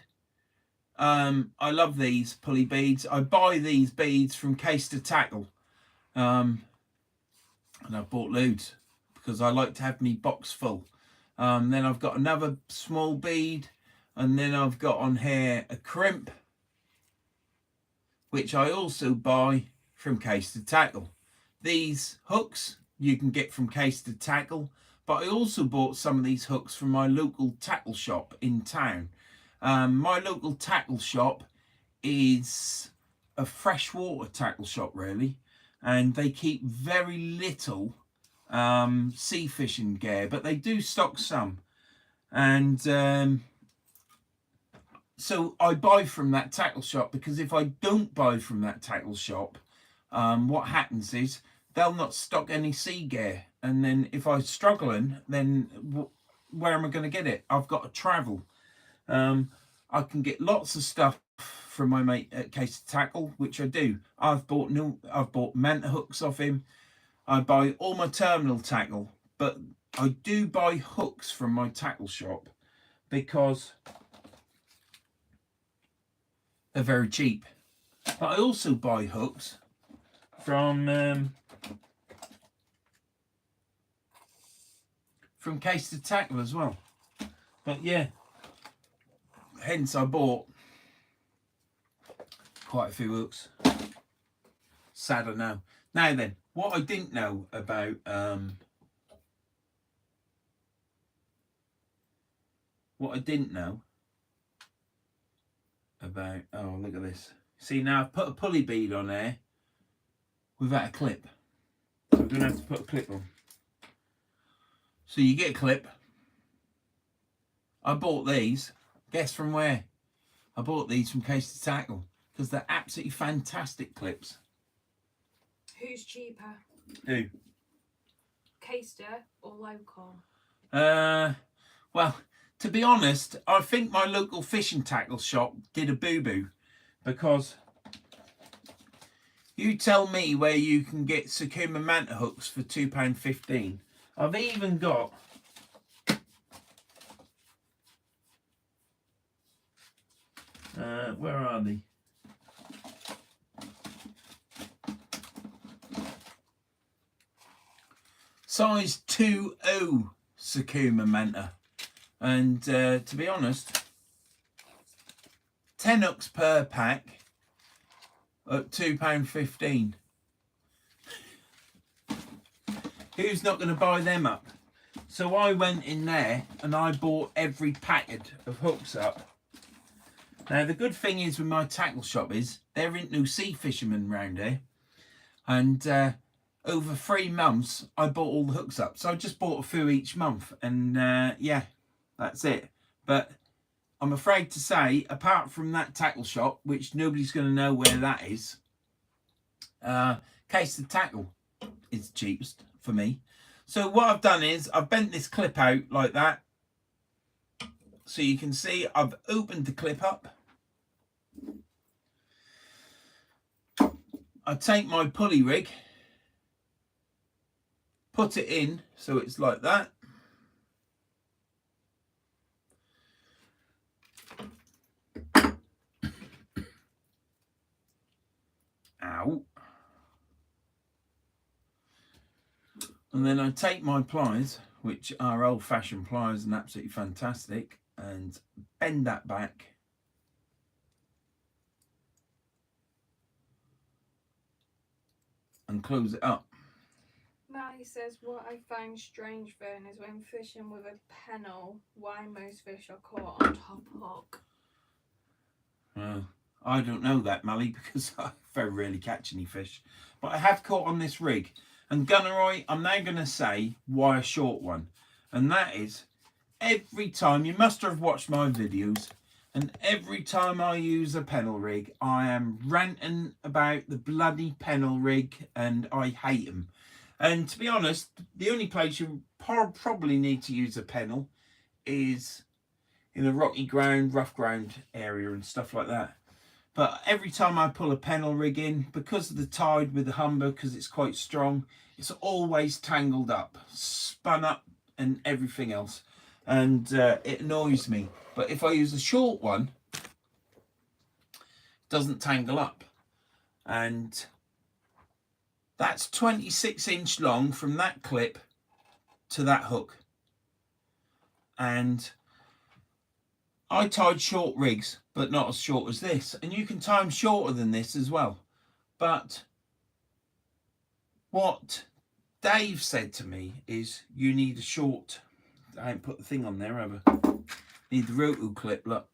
I love these pulley beads. I buy these beads from Case to Tackle. and I've bought loads because I like to have me box full. Then I've got another small bead, and then I've got on here a crimp, which I also buy from Case to Tackle. These hooks you can get from Case to Tackle, but I also bought some of these hooks from my local tackle shop in town. My local tackle shop is a freshwater tackle shop, really, and they keep very little sea fishing gear, but they do stock some. And so I buy from that tackle shop, because if I don't buy from that tackle shop, what happens is they'll not stock any sea gear, and then if I'm struggling, then where am I going to get it? I've got to travel. I can get lots of stuff from my mate at Case to Tackle, which I do. I've bought manta hooks off him. I buy all my terminal tackle, but I do buy hooks from my tackle shop because they're very cheap. But I also buy hooks from Case to Tackle as well. But yeah, hence I bought quite a few hooks. Sad I know. Now then, what I didn't know about oh, look at this. See, now I've put a pulley bead on there without a clip. So I'm going to have to put a clip on. So you get a clip. I bought these. Guess from where? I bought these from Case to Tackle because they're absolutely fantastic clips. Who's cheaper? Who? Caster or local? Well, to be honest, I think my local fishing tackle shop did a boo-boo, because you tell me where you can get Sakuma manta hooks for £2.15. I've even got where are they? Size 2.0 Sakuma manta, and to be honest, 10 hooks per pack at £2.15. Who's not going to buy them up? So I went in there and I bought every packet of hooks up. Now the good thing is with my tackle shop is there ain't no sea fishermen round here, and over 3 months I bought all the hooks up. So I just bought a few each month, and yeah, that's it. But I'm afraid to say, apart from that tackle shop, which nobody's going to know where that is, Case to Tackle is cheapest for me. So what I've done is I've bent this clip out like that, so you can see I've opened the clip up. I take my pulley rig, put it in so it's like that. Ow. And then I take my pliers, which are old-fashioned pliers and absolutely fantastic, and bend that back. And close it up. Maddie says, what I find strange, Vern, is when fishing with a pennel, why most fish are caught on top hook. I don't know that, Mally, because I very rarely catch any fish. But I have caught on this rig. And Gunnerroy, I'm now going to say why a short one. And that is, every time, you must have watched my videos, and every time I use a pennel rig, I am ranting about the bloody pennel rig, and I hate them. And to be honest, the only place you probably need to use a pennel is in a rocky ground, rough ground area and stuff like that. But every time I pull a pennel rig in, because of the tide with the Humber, because it's quite strong, it's always tangled up, spun up and everything else. And it annoys me. But if I use a short one, it doesn't tangle up. And That's 26-inch long from that clip to that hook. And I tied short rigs, but not as short as this. And you can tie them shorter than this as well. But what Dave said to me is you need a short, I ain't put the thing on there, have I? Need the roto clip, look.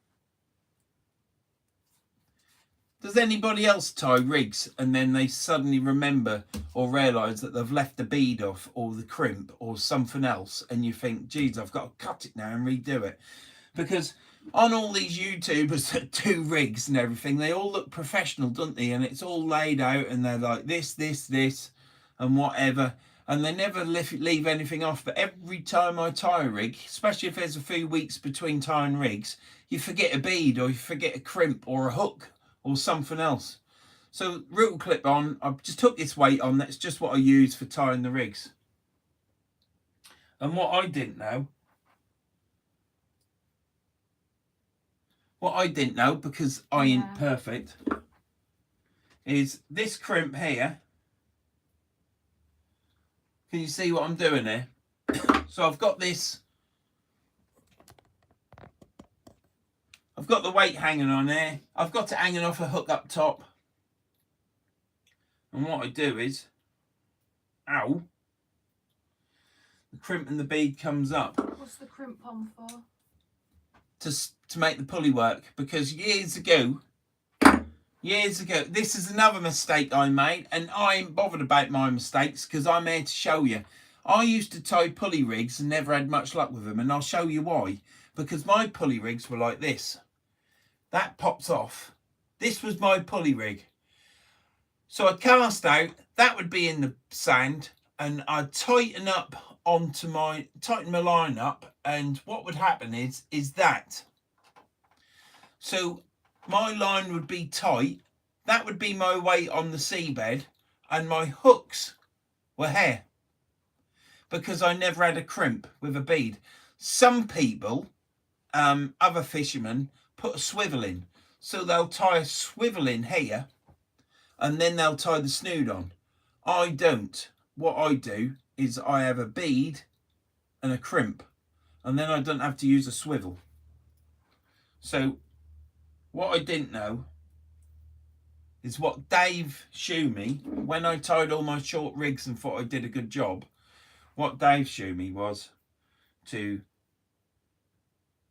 Does anybody else tie rigs and then they suddenly remember or realise that they've left the bead off or the crimp or something else, and you think, geez, I've got to cut it now and redo it? Because on all these YouTubers that do rigs and everything, they all look professional, don't they? And it's all laid out and they're like this, and whatever. And they never leave anything off. But every time I tie a rig, especially if there's a few weeks between tying rigs, you forget a bead or you forget a crimp or a hook or something else. So root clip on, I just took this weight on. That's just what I use for tying the rigs. And what I didn't know, because I ain't perfect, is this crimp here. Can you see what I'm doing here? So I've got this. I've got the weight hanging on there. I've got it hanging off a hook up top. And what I do is, ow, the crimp and the bead comes up. What's the crimp on for? To make the pulley work. Because years ago, this is another mistake I made, and I ain't bothered about my mistakes because I'm here to show you. I used to tie pulley rigs and never had much luck with them, and I'll show you why. Because my pulley rigs were like this. That pops off. This was my pulley rig. So I cast out, that would be in the sand, and I'd tighten my line up, and what would happen is that. So my line would be tight, that would be my weight on the seabed, and my hooks were here. Because I never had a crimp with a bead. Some people, other fishermen, put a swivel in. So they'll tie a swivel in here, and then they'll tie the snood on. I don't. What I do is I have a bead and a crimp, and then I don't have to use a swivel. So what I didn't know is what Dave showed me when I tied all my short rigs and thought I did a good job. What Dave showed me was to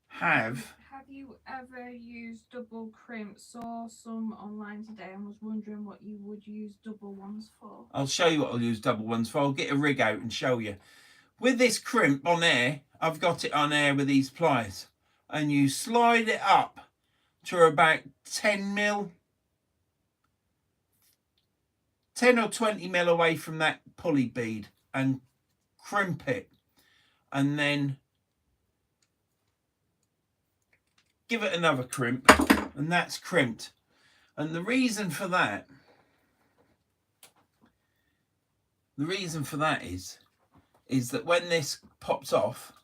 have... Have you ever used double crimps? Saw some online today and was wondering what you would use double ones for. I'll show you what I'll use double ones for. I'll get a rig out and show you. With this crimp on air, I've got it on air with these pliers. And you slide it up to about 10 mil. 10 or 20 mil away from that pulley bead and crimp it. And then give it another crimp, and that's crimped. And the reason for that is that when this pops off,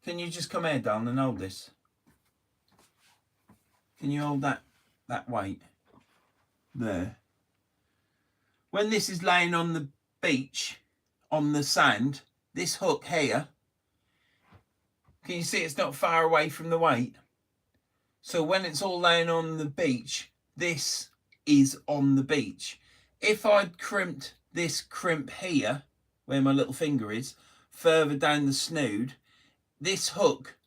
can you just come here, darling, and hold this? Can you hold that weight there? When this is laying on the beach, on the sand, this hook here, can you see it's not far away from the weight? So when it's all laying on the beach, this is on the beach. If I'd crimped this crimp here, where my little finger is, further down the snood, this hook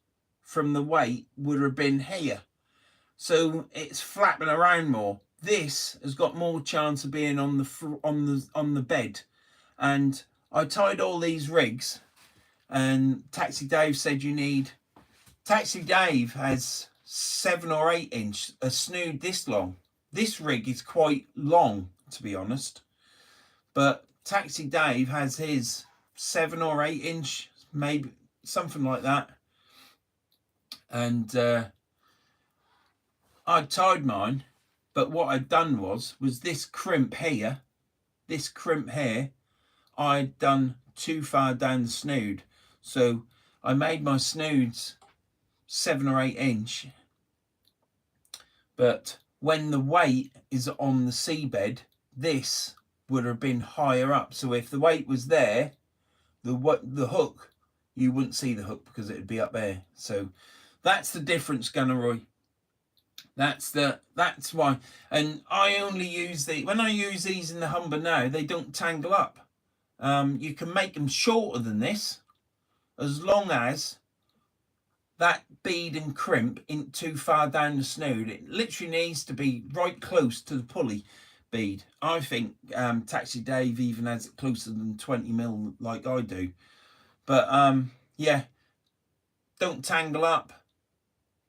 from the weight would have been here. So it's flapping around more. This has got more chance of being on the bed. And I tied all these rigs. And Taxi Dave said you need... Taxi Dave has 7 or 8 inch, a snood this long. This rig is quite long, to be honest. But Taxi Dave has his 7 or 8 inch, maybe something like that. And I tied mine. But what I'd done was this crimp here, I'd done too far down the snood. So I made my snoods 7 or 8 inch. But when the weight is on the seabed, this would have been higher up. So if the weight was there, the hook, you wouldn't see the hook because it would be up there. So that's the difference, Gunnerroy. That's why. And I only use when I use these in the Humber now, they don't tangle up. You can make them shorter than this, as long as that bead and crimp isn't too far down the snood. It literally needs to be right close to the pulley bead. I think Taxi Dave even has it closer than 20 mil like I do. But yeah, don't tangle up.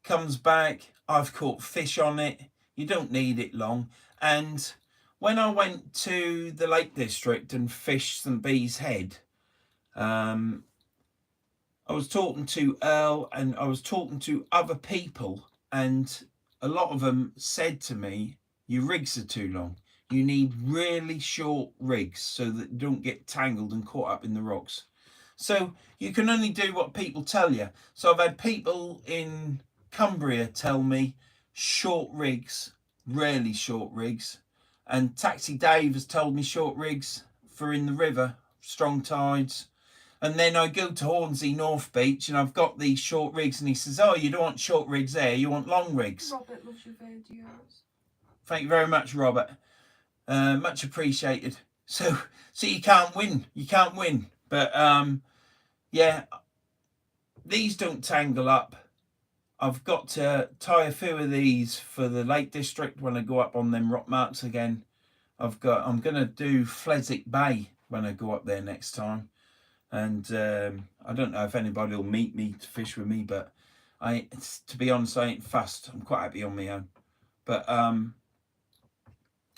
Comes back. I've caught fish on it. You don't need it long. And when I went to the Lake District and fished St Bees Head, I was talking to Earl and I was talking to other people, and a lot of them said to me, your rigs are too long. You need really short rigs so that you don't get tangled and caught up in the rocks. So you can only do what people tell you. So I've had people in Cumbria tell me short rigs, really short rigs. And Taxi Dave has told me short rigs for in the river, strong tides. And then I go to Hornsey North Beach and I've got these short rigs, and he says, oh, you don't want short rigs there, you want long rigs. Robert loves your videos. Thank you very much, Robert. Much appreciated. So you can't win. You can't win. But yeah, these don't tangle up. I've got to tie a few of these for the Lake District when I go up on them rock marks again. I'm gonna do Fleswick Bay when I go up there next time. And I don't know if anybody will meet me to fish with me, but to be honest, I ain't fussed. I'm quite happy on my own. But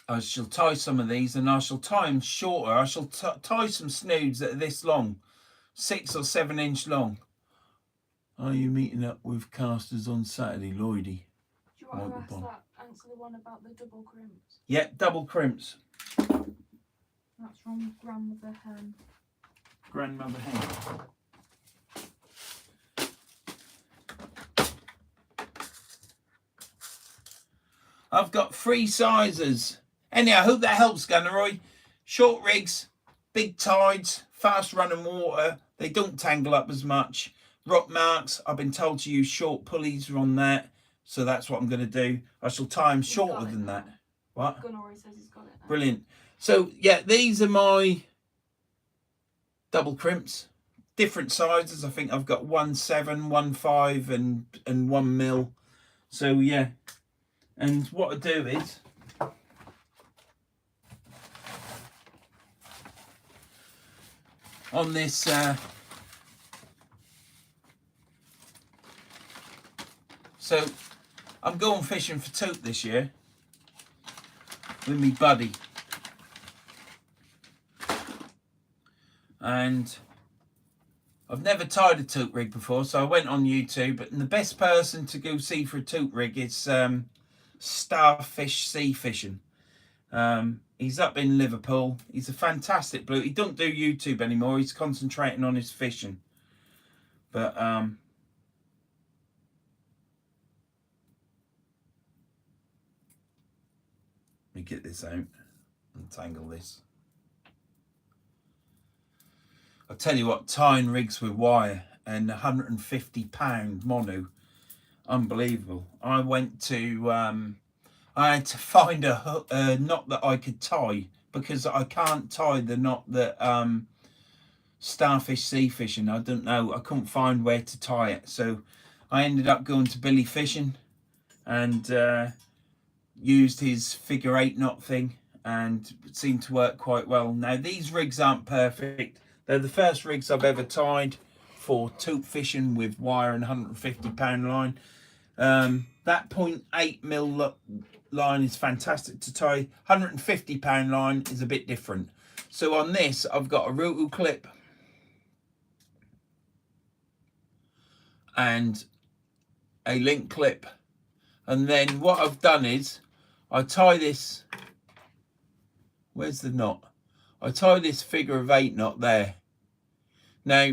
I shall tie some of these, and I shall tie them shorter. I shall tie some snoods that are this long, 6 or 7 inch long. Are you meeting up with casters on Saturday, Lloydie? Do you want to answer the one about the double crimps? Yeah, double crimps. That's from Grandmother Hen. Grandmother Hen. I've got 3 sizes. Anyhow, I hope that helps, Gunnerroy. Short rigs, big tides, fast running water. They don't tangle up as much. Rock marks, I've been told to use short pulleys on that. So that's what I'm going to do. I shall tie them shorter than that. What? Gunnerroy says he's got it now. Brilliant. So, yeah, these are my double crimps. Different sizes. I think I've got 1.7, 1.5 and 1 mil. So, yeah. And what I do is on this so I'm going fishing for toot this year with me buddy, and I've never tied a toot rig before, so I went on YouTube, and the best person to go see for a toot rig is Starfish Sea Fishing. He's up in Liverpool. He's a fantastic bloke. He don't do YouTube anymore. He's concentrating on his fishing. But let me get this out. Untangle this. I'll tell you what, tying rigs with wire and £150 mono, unbelievable. I went to I had to find a knot that I could tie, because I can't tie the knot that Starfish Sea Fishing. I don't know. I couldn't find where to tie it. So I ended up going to Billy Fishing and used his figure 8 knot thing, and it seemed to work quite well. Now, these rigs aren't perfect. They're the first rigs I've ever tied for toot fishing with wire and £150 line. That 0.8 mil line is fantastic to tie. £150 line is a bit different. So on this, I've got a roto clip and a link clip. And then what I've done is I tie this, where's the knot? I tie this figure of 8 knot there. Now,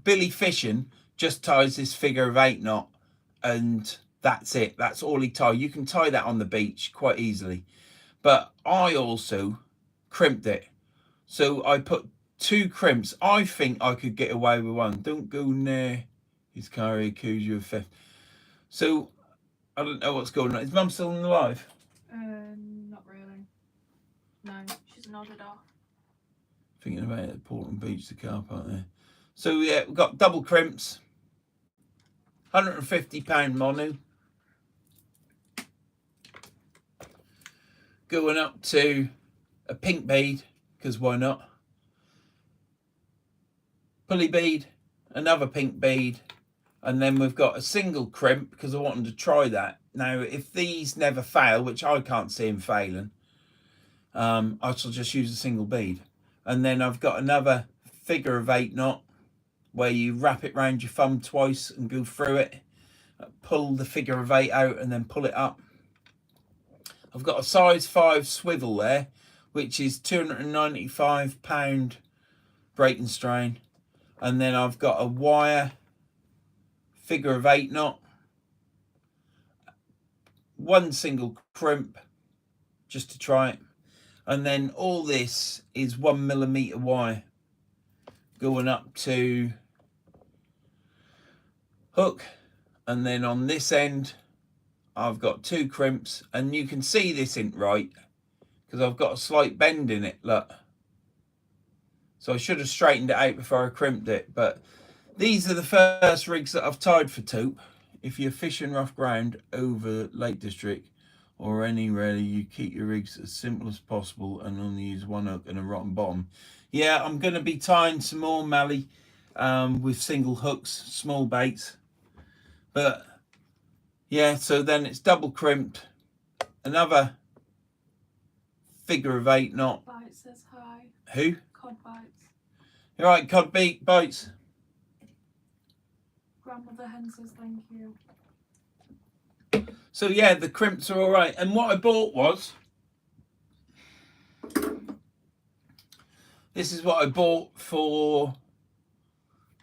Billy Fishing just ties this figure of 8 knot, and that's it. That's all he ties. You can tie that on the beach quite easily. But I also crimped it. So I put 2 crimps. I think I could get away with 1. Don't go near his car, he accuse you of theft. So I don't know what's going on. Is Mum still alive? Not really. No, she's nodded off. Thinking about it at Portland Beach, the car park there. So yeah, we've got double crimps, £150 mono. Going up to a pink bead, because why not? Pulley bead, another pink bead, and then we've got a single crimp because I wanted to try that. Now, if these never fail, which I can't see them failing, I shall just use a single bead. And then I've got another figure of 8 knot where you wrap it round your thumb twice and go through it, pull the figure of 8 out and then pull it up. I've got a size 5 swivel there, which is £295 break and strain. And then I've got a wire figure of 8 knot, 1 single crimp just to try it. And then all this is 1mm wire going up to hook. And then on this end, I've got 2 crimps, and you can see this ain't right because I've got a slight bend in it, look. So I should have straightened it out before I crimped it. But these are the first rigs that I've tied for Tope. If you're fishing rough ground over Lake District or anywhere, you keep your rigs as simple as possible and only use 1 hook and a rotten bottom. Yeah, I'm going to be tying some more mallee with single hooks, small baits. But yeah, so then it's double crimped, another figure of 8 knot. Bite says hi. Who? Cod bites. All right, cod beak bites. Grandmother hen says thank you. So yeah, the crimps are all right. And what I bought was, this is what I bought for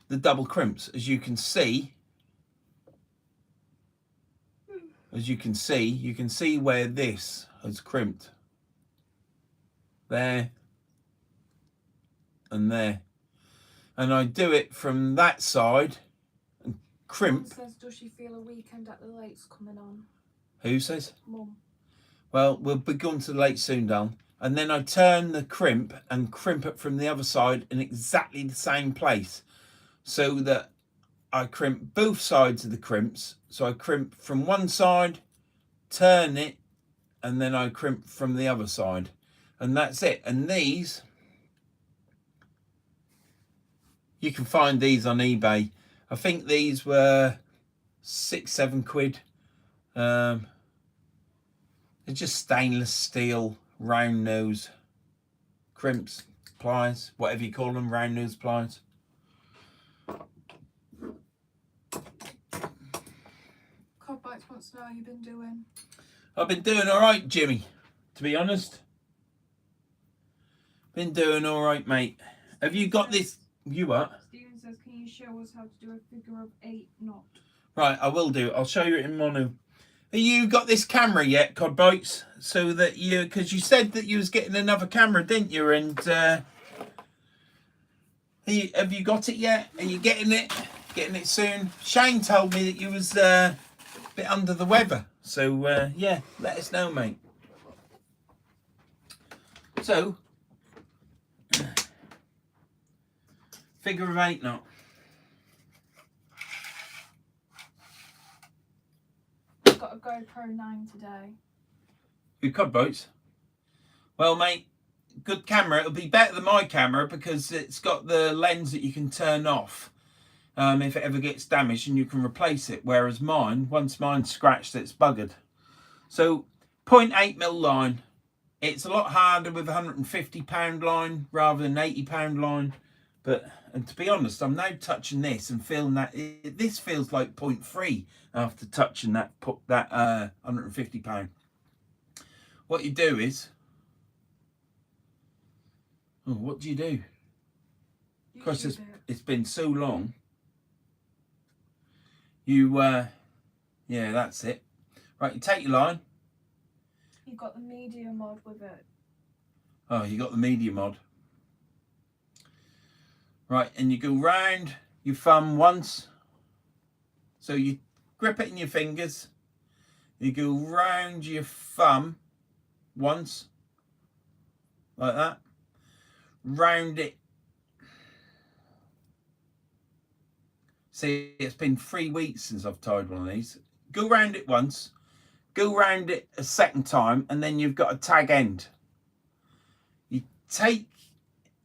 the double crimps. As you can see you can see where this has crimped. There and there. And I do it from that side and crimp. Mum says, does she feel a weekend at the lake's coming on? Who says? Mum. Well, we'll be going to the lake soon, Dan. And then I turn the crimp and crimp it from the other side in exactly the same place, so that I crimp both sides of the crimps. So I crimp from one side, turn it, and then I crimp from the other side. And that's it. And these, you can find these on eBay. I think these were £6-7. They're just stainless steel round nose crimps, pliers, whatever you call them, round nose pliers. Cod bites wants to know how you've been doing. I've been doing all right, Jimmy, to be honest. Been doing all right, mate. Have you got this? You what? Stephen says, can you show us how to do a figure of 8 knot? Right, I will do. I'll show you it in mono. Have you got this camera yet, Cod Bites? So that you, because you said that you was getting another camera, didn't you? And have you got it yet? Are you getting it? Getting it soon? Shane told me that you was a bit under the weather. So yeah, let us know, mate. So, figure of 8 knot. I've got a GoPro 9 today. Good Cod Bites. Well, mate, good camera. It'll be better than my camera because it's got the lens that you can turn off if it ever gets damaged, and you can replace it. Whereas mine, once mine's scratched, it's buggered. So 0.8mm line. It's a lot harder with a £150 line rather than £80 line. But, and to be honest, I'm now touching this and feeling that this feels like 0.3 after touching that £150. What you do is, what do you do? Of course, it's been so long. You, yeah, that's it. Right, you take your line. You've got the media mod with it. Oh, you got the medium mod. Right, and you go round your thumb once. So you grip it in your fingers. You go round your thumb once. Like that. Round it. See, it's been 3 weeks since I've tied one of these. Go round it once. Go round it a second time, and then you've got a tag end. You take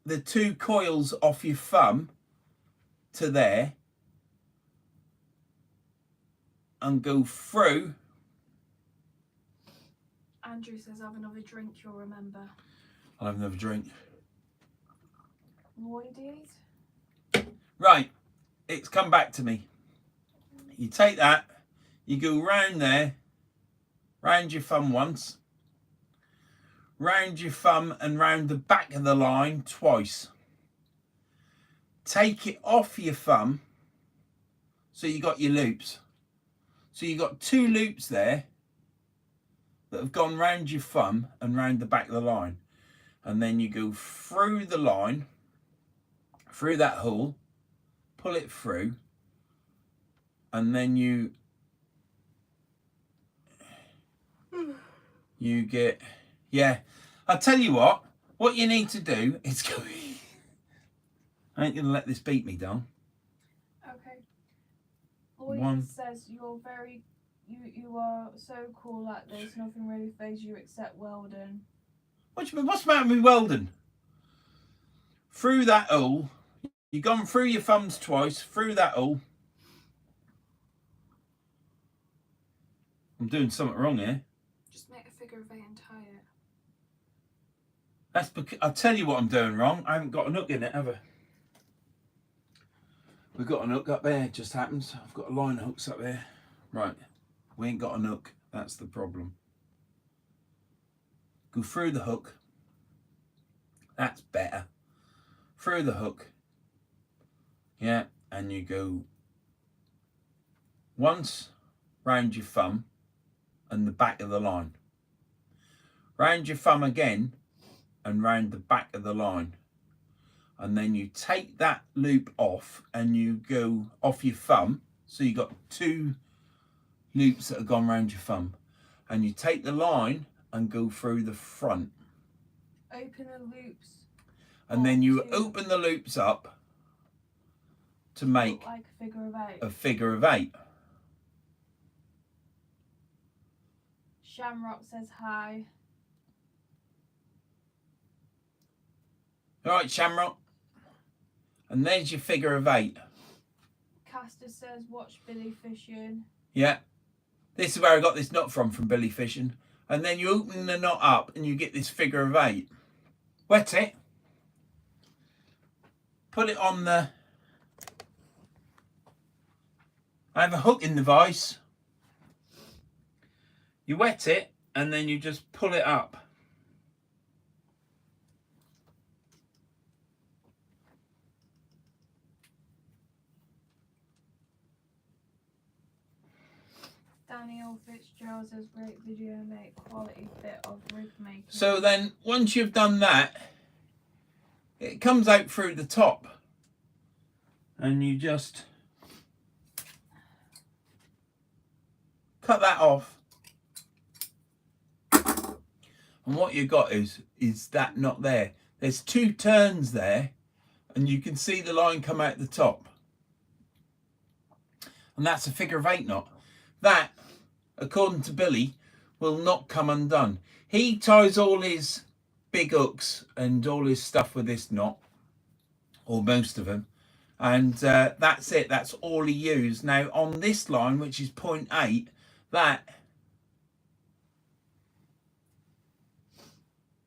the 2 coils off your thumb to there and go through. Andrew says, have another drink, you'll remember. I'll have another drink. Lloydies? Right, it's come back to me. You take that, you go round there, round your thumb once, round your thumb and round the back of the line twice. Take it off your thumb, so you got your loops. So you got 2 loops there that have gone round your thumb and round the back of the line. And then you go through the line, through that hole, pull it through, and then you get, yeah. I'll tell you what you need to do is go, I ain't gonna let this beat me down. Okay. Lloyd One. says, you are so cool at this, nothing really phases you except Welding. What do you mean? What's the matter with Welding? Through that hole, you've gone through your thumbs twice, through that hole. I'm doing something wrong here. Just make a figure of 8 and tie it. That's because, I'll tell you what I'm doing wrong. I haven't got a hook in it, have I? We've got an hook up there, it just happens. I've got a line of hooks up there. Right, we ain't got an hook. That's the problem. Go through the hook. That's better. Through the hook. Yeah, and you go once round your thumb and the back of the line. Round your thumb again and round the back of the line. And then you take that loop off and you go off your thumb. So you got 2 loops that have gone round your thumb. And you take the line and go through the front. Open the loops. And then you open the loops up to make like a figure of 8. a figure of 8. Shamrock says hi. All right, Shamrock. And there's your figure of 8. Caster says watch Billy fishing. Yeah. This is where I got this knot from Billy Fishing. And then you open the knot up and you get this figure of 8. Wet it. Put it on the... I have a hook in the vise. You wet it and then you just pull it up. Daniel Fitzgerald says great video, mate. Quality bit of rig making. So then once you've done that, it comes out through the top. And you just cut that off. And what you got is that knot there. There's 2 turns there and you can see the line come out the top. And that's a figure of 8 knot. That, according to Billy, will not come undone. He ties all his big hooks and all his stuff with this knot, or most of them, and that's it. That's all he used. Now on this line, which is 0.8, that...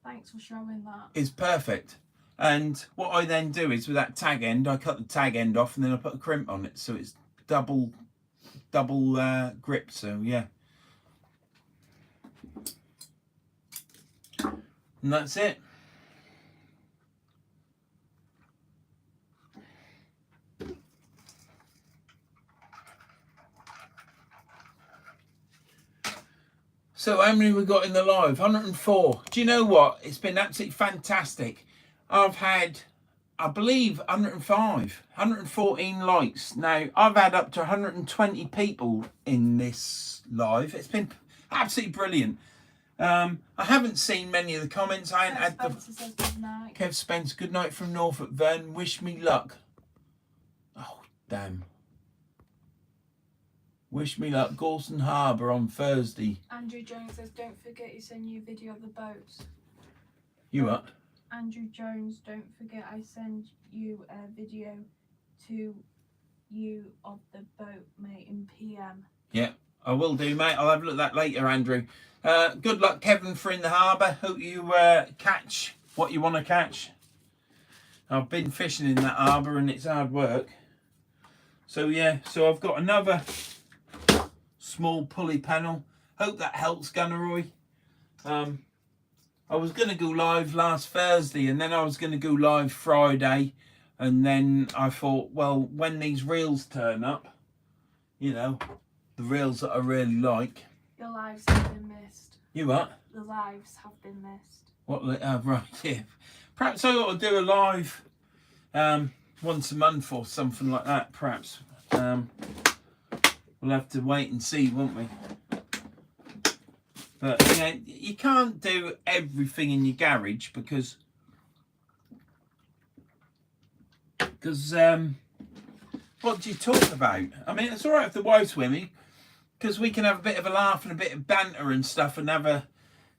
Thanks for showing that. is perfect. And what I then do is with that tag end, I cut the tag end off and then I put a crimp on it, so it's double grip. So yeah, and that's it. So how many we got in the live? 104. Do you know what? It's been absolutely fantastic. I've had, I believe, 105, 114 likes. Now, I've had up to 120 people in this live. It's been absolutely brilliant. I haven't seen many of the comments. I ain't had the... Says good night. Kev Spence, good night from Norfolk. Vern, wish me luck. Oh, damn. Wish me luck. Gorson Harbour on Thursday. Andrew Jones says, don't forget you send you video of the boats. You what? Andrew Jones, don't forget I send you a video to you of the boat, mate, in PM. Yeah, I will do, mate. I'll have a look at that later, Andrew. Good luck, Kevin, for in the harbour. Hope you catch what you want to catch. I've been fishing in that harbour and it's hard work. So, yeah, so I've got another small pulley panel. Hope that helps, Gunnerroy. I was going to go live last Thursday and then I was going to go live Friday. And then I thought, well, when these reels turn up, you know, the reels that I really like. Your lives have been missed. You what? The lives have been missed. What? Right, yeah. Perhaps I ought to do a live once a month or something like that, perhaps. We'll have to wait and see, won't we? But, you know, you can't do everything in your garage because what do you talk about? I mean, it's all right if the wife's with me because we can have a bit of a laugh and a bit of banter and stuff and have a,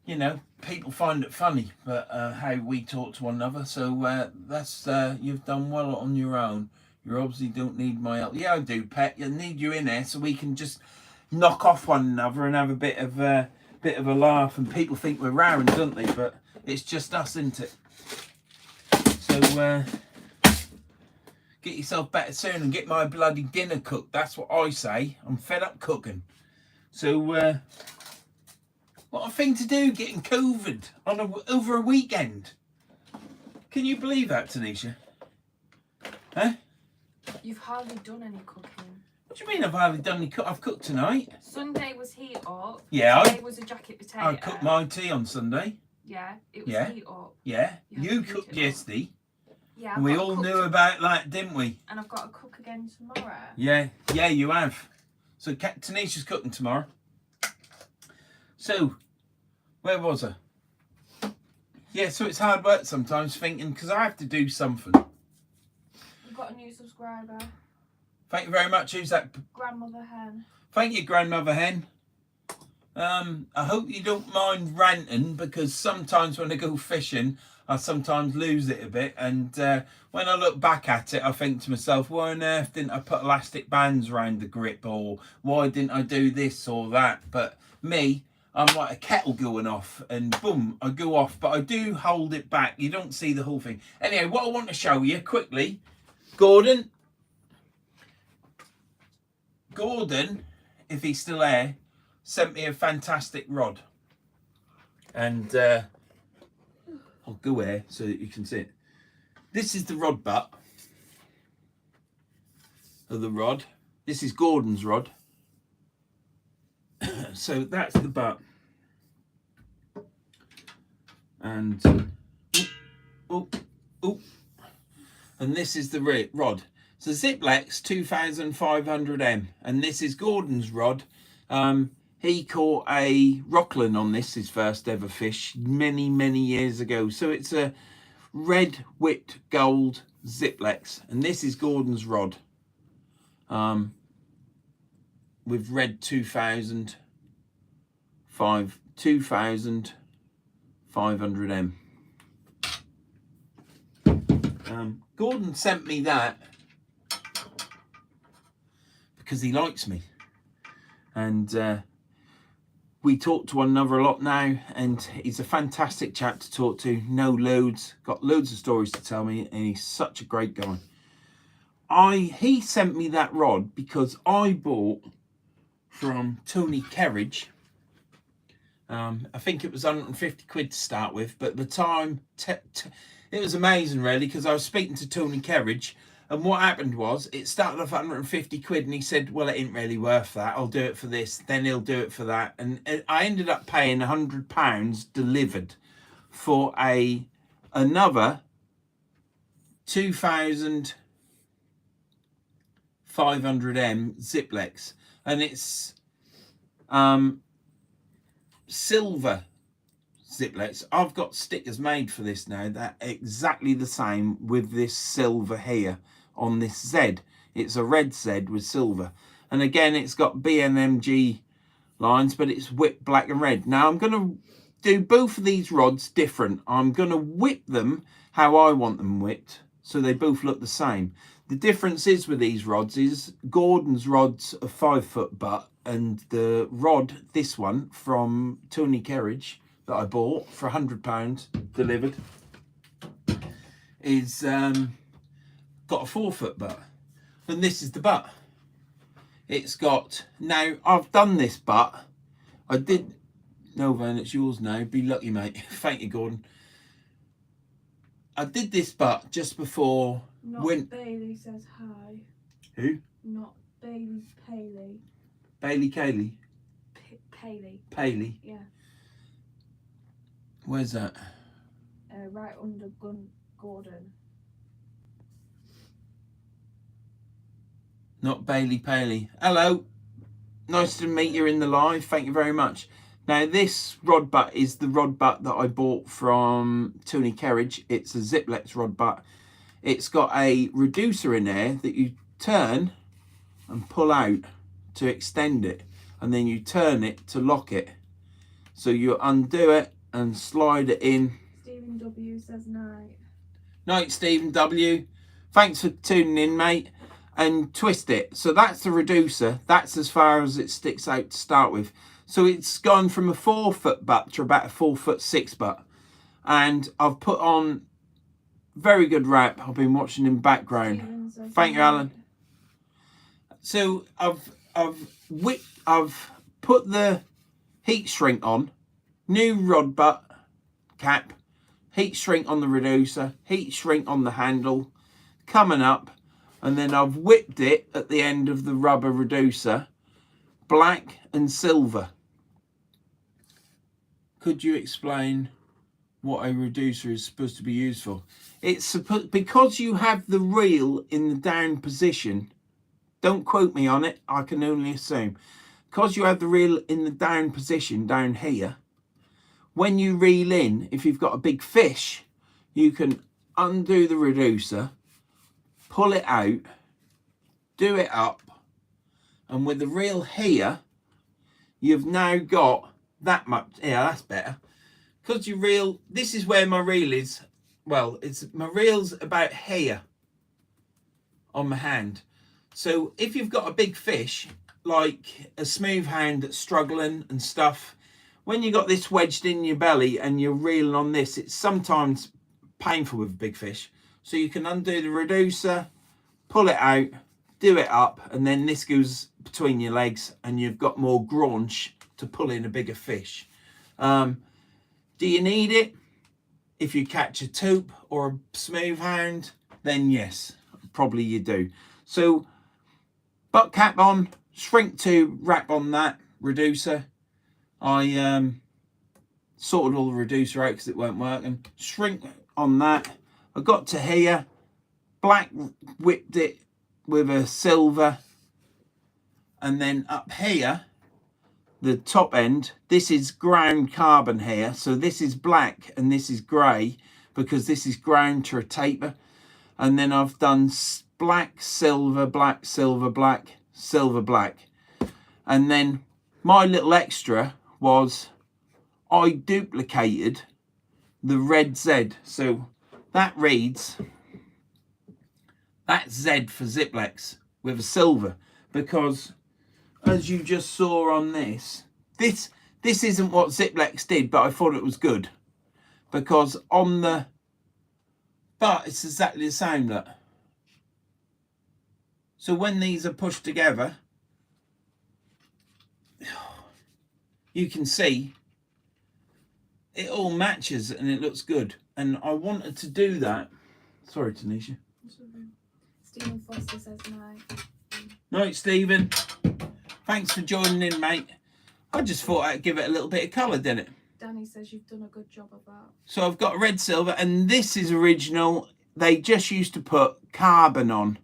you know, people find it funny, but how we talk to one another. So that's, you've done well on your own. You obviously don't need my help. Yeah, I do, Pet. I need you in there so we can just knock off one another and have a bit of a laugh. And people think we're round, don't they? But it's just us, isn't it? So get yourself better soon and get my bloody dinner cooked. That's what I say. I'm fed up cooking. So what a thing to do, getting COVID on over a weekend. Can you believe that, Tanisha? Huh? You've hardly done any cooking. What do you mean I've hardly done any cook? I've cooked tonight. Sunday was heat up. Yeah. Today was a jacket potato. I cooked my tea on Sunday. Yeah, it was heat up. Yeah. You You have to heat cooked it up. yesterday. Yeah. We all knew about that, didn't we? And I've got to cook again tomorrow. Yeah. Yeah, you have. So Tanisha's cooking tomorrow. So, where was I? Yeah, so it's hard work sometimes thinking because I have to do something. We've got a new subscriber. Thank you very much. Who's that? Grandmother Hen. Thank you, Grandmother Hen. I hope you don't mind ranting because sometimes when I go fishing, I sometimes lose it a bit. And when I look back at it, I think to myself, why on earth didn't I put elastic bands around the grip? Or why didn't I do this or that? But me, I'm like a kettle going off and boom, I go off. But I do hold it back. You don't see the whole thing. Anyway, what I want to show you quickly, Gordon, if he's still there, sent me a fantastic rod. And I'll go here so that you can see it. This is the rod butt of the rod. This is Gordon's rod. So that's the butt. And and this is the rod. So Ziplex 2500M, and this is Gordon's rod. He caught a Rockland on this, his first ever fish, many years ago. So it's a red whipped gold Ziplex, and this is Gordon's rod. With red 2500M. Gordon sent me that because he likes me, and we talk to one another a lot now, and he's a fantastic chap to talk to. Got loads of stories to tell me, and he's such a great guy. He sent me that rod because I bought from Tony Kerridge. I think it was 150 quid to start with, but at the time it was amazing really, because I was speaking to Tony Kerridge And what happened was, it started off 150 quid, and he said, well, it ain't really worth that. I'll do it for this. Then he'll do it for that. And I ended up paying £100 delivered for another 2500M Ziplex. And it's silver Ziplex. I've got stickers made for this now that are exactly the same with this silver here on this Z. It's a red Z with silver, and again it's got BNMG lines, but it's whipped black and red. Now I'm going to do both of these rods different. I'm going to whip them how I want them whipped, so they both look the same. The difference is with these rods is Gordon's rods are 5 foot butt, and the rod, this one from Tony Kerridge that I bought for £100 delivered, is got a 4 foot butt, and this is the butt. It's got, now I've done this butt, I did, no Vern, it's yours now, be lucky mate. Thank you Gordon. I did this butt just before Bailey says hi. Who? Not Bailey, Paley. Bailey Cayley? Paley. Paley? Yeah. Where's that? Right under Gordon. Not Bailey Paley. Hello. Nice to meet you in the live. Thank you very much. Now this rod butt is the rod butt that I bought from Tony Kerridge. It's a Ziplex rod butt. It's got a reducer in there that you turn and pull out to extend it, and then you turn it to lock it. So you undo it and slide it in. Stephen W says night. Night Stephen W. Thanks for tuning in, mate. And twist it. So that's the reducer. That's as far as it sticks out to start with. So it's gone from a 4 foot butt to about a 4'6" butt. And I've put on very good wrap. I've been watching in background. Thank you, Alan. So I've put the heat shrink on, new rod butt cap, heat shrink on the reducer, heat shrink on the handle, coming up, and then I've whipped it at the end of the rubber reducer, black and silver. Could you explain what a reducer is supposed to be used for? It's supposed, because you have the reel in the down position, don't quote me on it, I can only assume. Because you have the reel in the down position down here, when you reel in, if you've got a big fish, you can undo the reducer, pull it out, do it up, and with the reel here, you've now got that much. Yeah, that's better. Because you reel, this is where my reel is. Well, my reel's about here on my hand. So if you've got a big fish, like a smooth hound that's struggling and stuff, when you got this wedged in your belly and you're reeling on this, it's sometimes painful with a big fish. So you can undo the reducer, pull it out, do it up, and then this goes between your legs and you've got more graunch to pull in a bigger fish. Do you need it? If you catch a taupe or a smooth hound, then yes, probably you do. So butt cap on, shrink to wrap on that reducer. I sorted all the reducer out because it weren't working. Shrink on that. I got to here, black whipped it with a silver, and then up here, the top end, this is ground carbon here, so this is black and this is grey because this is ground to a taper. And then I've done black, silver, black, silver, black, silver, black. And then my little extra was I duplicated the red Z. So that reads, that's Z for Ziplex with a silver, because as you just saw on this isn't what Ziplex did, but I thought it was good because on the, but it's exactly the same, look. So when these are pushed together, you can see it all matches and it looks good. And I wanted to do that. Sorry, Tanisha. Stephen Foster says night. Right, Stephen. Thanks for joining in, mate. I just thought I'd give it a little bit of colour, didn't it? Danny says you've done a good job of that. So I've got red silver, and this is original. They just used to put carbon on.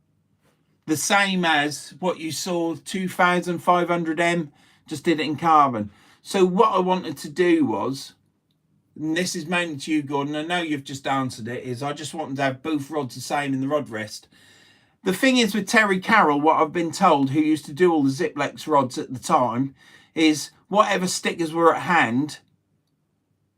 The same as what you saw 2500M, just did it in carbon. So what I wanted to do was, and this is mainly to you, Gordon, I know you've just answered it, is I just wanted to have both rods the same in the rod rest. The thing is with Terry Carroll, what I've been told, who used to do all the Ziplex rods at the time, is whatever stickers were at hand,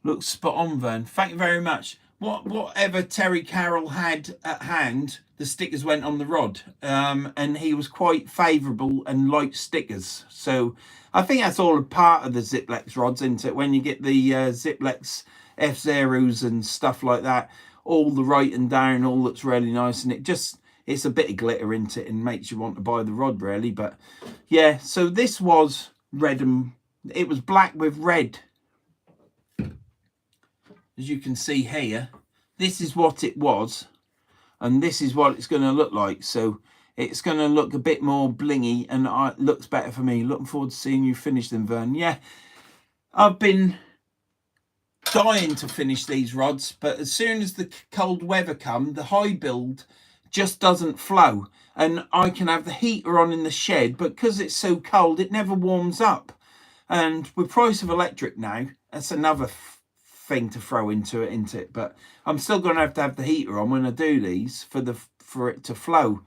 looks spot on, Vern. Thank you very much. Whatever Terry Carroll had at hand, the stickers went on the rod. And he was quite favourable and liked stickers. So I think that's all a part of the Ziplex rods, isn't it? When you get the Ziplex F-Zeros and stuff like that, all the writing down all looks really nice, and it's a bit of glitter into it and makes you want to buy the rod, really. But yeah, so this was red, and it was black with red. As you can see here, this is what it was, and this is what it's going to look like. So it's going to look a bit more blingy, and it looks better for me. Looking forward to seeing you finish them, Vern. Yeah, I've been dying to finish these rods, but as soon as the cold weather come, the high build just doesn't flow, and I can have the heater on in the shed, but because it's so cold, it never warms up. And with price of electric now, that's another thing to throw into it. But I'm still going to have the heater on when I do these for it to flow,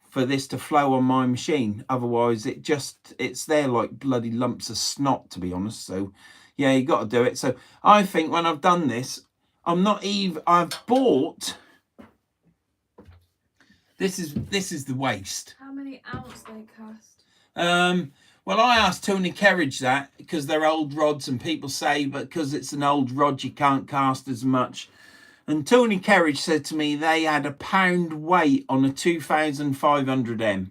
for this to flow on my machine. Otherwise, it's there like bloody lumps of snot, to be honest. So yeah, you got to do it. So I think when I've done this, I've bought. This is the waste. How many ounce they cast? Well, I asked Tony Kerridge that, because they're old rods, and people say, but because it's an old rod, you can't cast as much. And Tony Kerridge said to me they had a pound weight on a 2500M,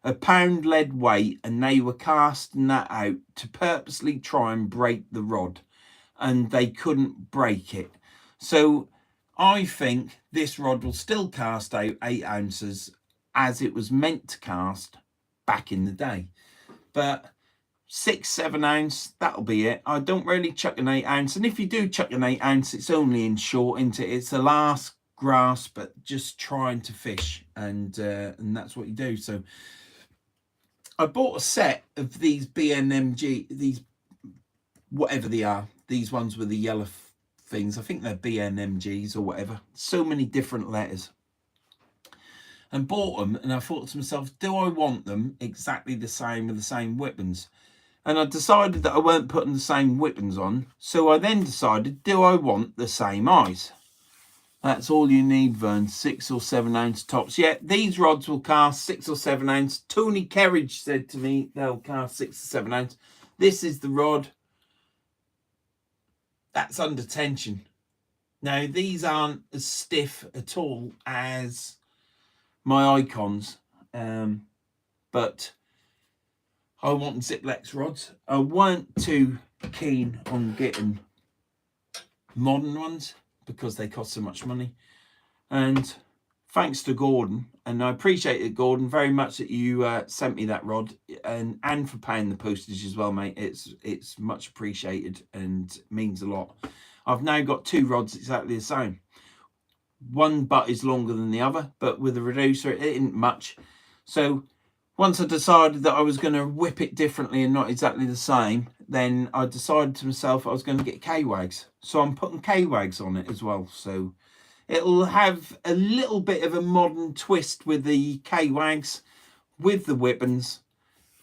a pound lead weight, and they were casting that out to purposely try and break the rod, and they couldn't break it. So I think this rod will still cast out 8 ounces as it was meant to cast back in the day. But 6-7 ounce, that'll be it. I don't really chuck an 8 ounce, and if you do chuck an 8 ounce, it's only in short, into it's the last grasp at just trying to fish, and that's what you do. So I bought a set of these BNMG, these whatever they are, these ones with the yellow things. I think they're BNMGs or whatever. So many different letters. And bought them, and I thought to myself, do I want them exactly the same with the same weapons? And I decided that I weren't putting the same weapons on. So I then decided, do I want the same eyes? That's all you need, Vern. 6 or 7 ounce tops. Yeah, these rods will cast 6 or 7 ounce. Tony Kerridge said to me they'll cast 6 or 7 ounce. This is the rod. That's under tension. Now, these aren't as stiff at all as my icons, but I want Ziplex rods. I weren't too keen on getting modern ones because they cost so much money, and thanks to Gordon, and I appreciate it, Gordon, very much that you sent me that rod, and for paying the postage as well, mate. It's much appreciated and means a lot. I've now got 2 rods exactly the same. One butt is longer than the other, but with a reducer it isn't much. So once I decided that I was going to whip it differently and not exactly the same, then I decided to myself I was going to get K-Wags. So I'm putting K-Wags on it as well. So it'll have a little bit of a modern twist with the K-Wags, with the weapons,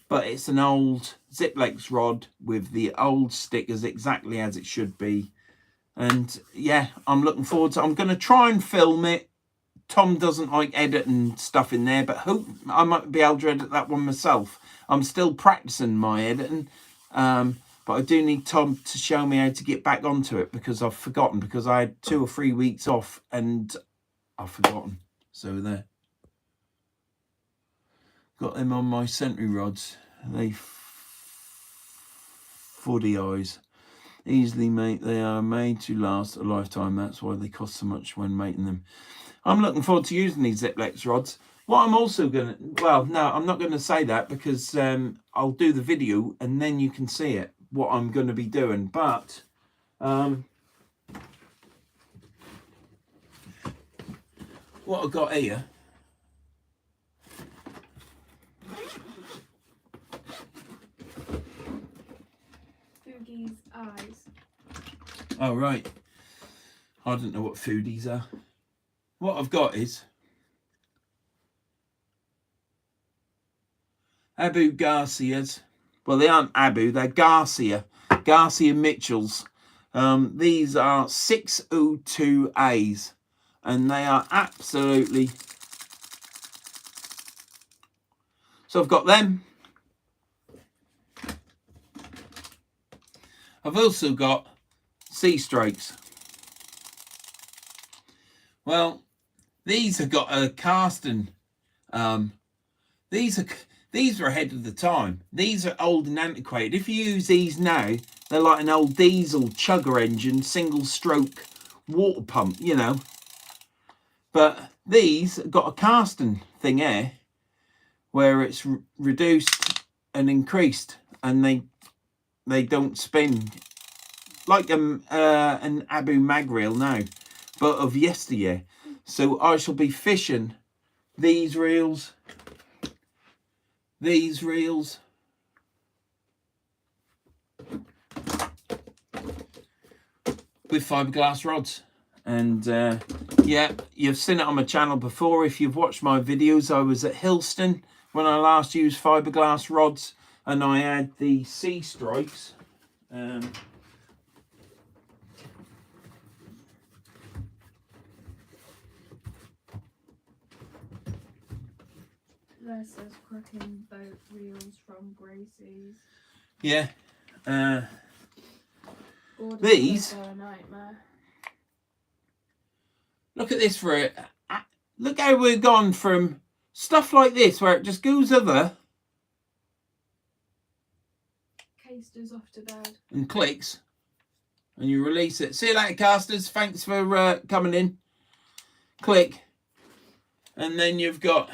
but it's an old Ziplex rod with the old stickers exactly as it should be. And yeah, I'm looking forward to it. I'm going to try and film it. Tom doesn't like editing stuff in there, but hope I might be able to edit that one myself. I'm still practicing my editing, but I do need Tom to show me how to get back onto it, because I've forgotten, because I had 2 or 3 weeks off and I've forgotten. So there. Got them on my Sentry rods. They footy eyes. Easily mate, they are made to last a lifetime. That's why they cost so much when mating them. I'm looking forward to using these Ziplex rods. What I'm also gonna, well, no, I'm not gonna say that because I'll do the video and then you can see it, what I'm gonna be doing. But what I've got here, Foodie's eyes. oh right, I don't know what foodies are. What I've got is Abu Garcias. Well, they aren't Abu, they're Garcia Mitchells. These are 602As, and they are absolutely... So I've got them. I've also got Sea Strikes. Well, these have got a casting. These are ahead of the time. These are old and antiquated. If you use these now, they're like an old diesel chugger engine, single stroke water pump, you know. But these have got a casting thing here where it's reduced and increased, and they don't spin like an Abu mag reel now, but of yesteryear. So I shall be fishing these reels, with fiberglass rods. And yeah, you've seen it on my channel before. If you've watched my videos, I was at Hillston when I last used fiberglass rods, and I had the Sea Strikes. This is cracking boat reels from Gracie's. Yeah. Gordon's These. a nightmare. Look at this for it. Look how we've gone from stuff like this where it just goes over Caster's off to bed. and clicks, and you release it. See you later, casters. Thanks for coming in. Click, and then you've got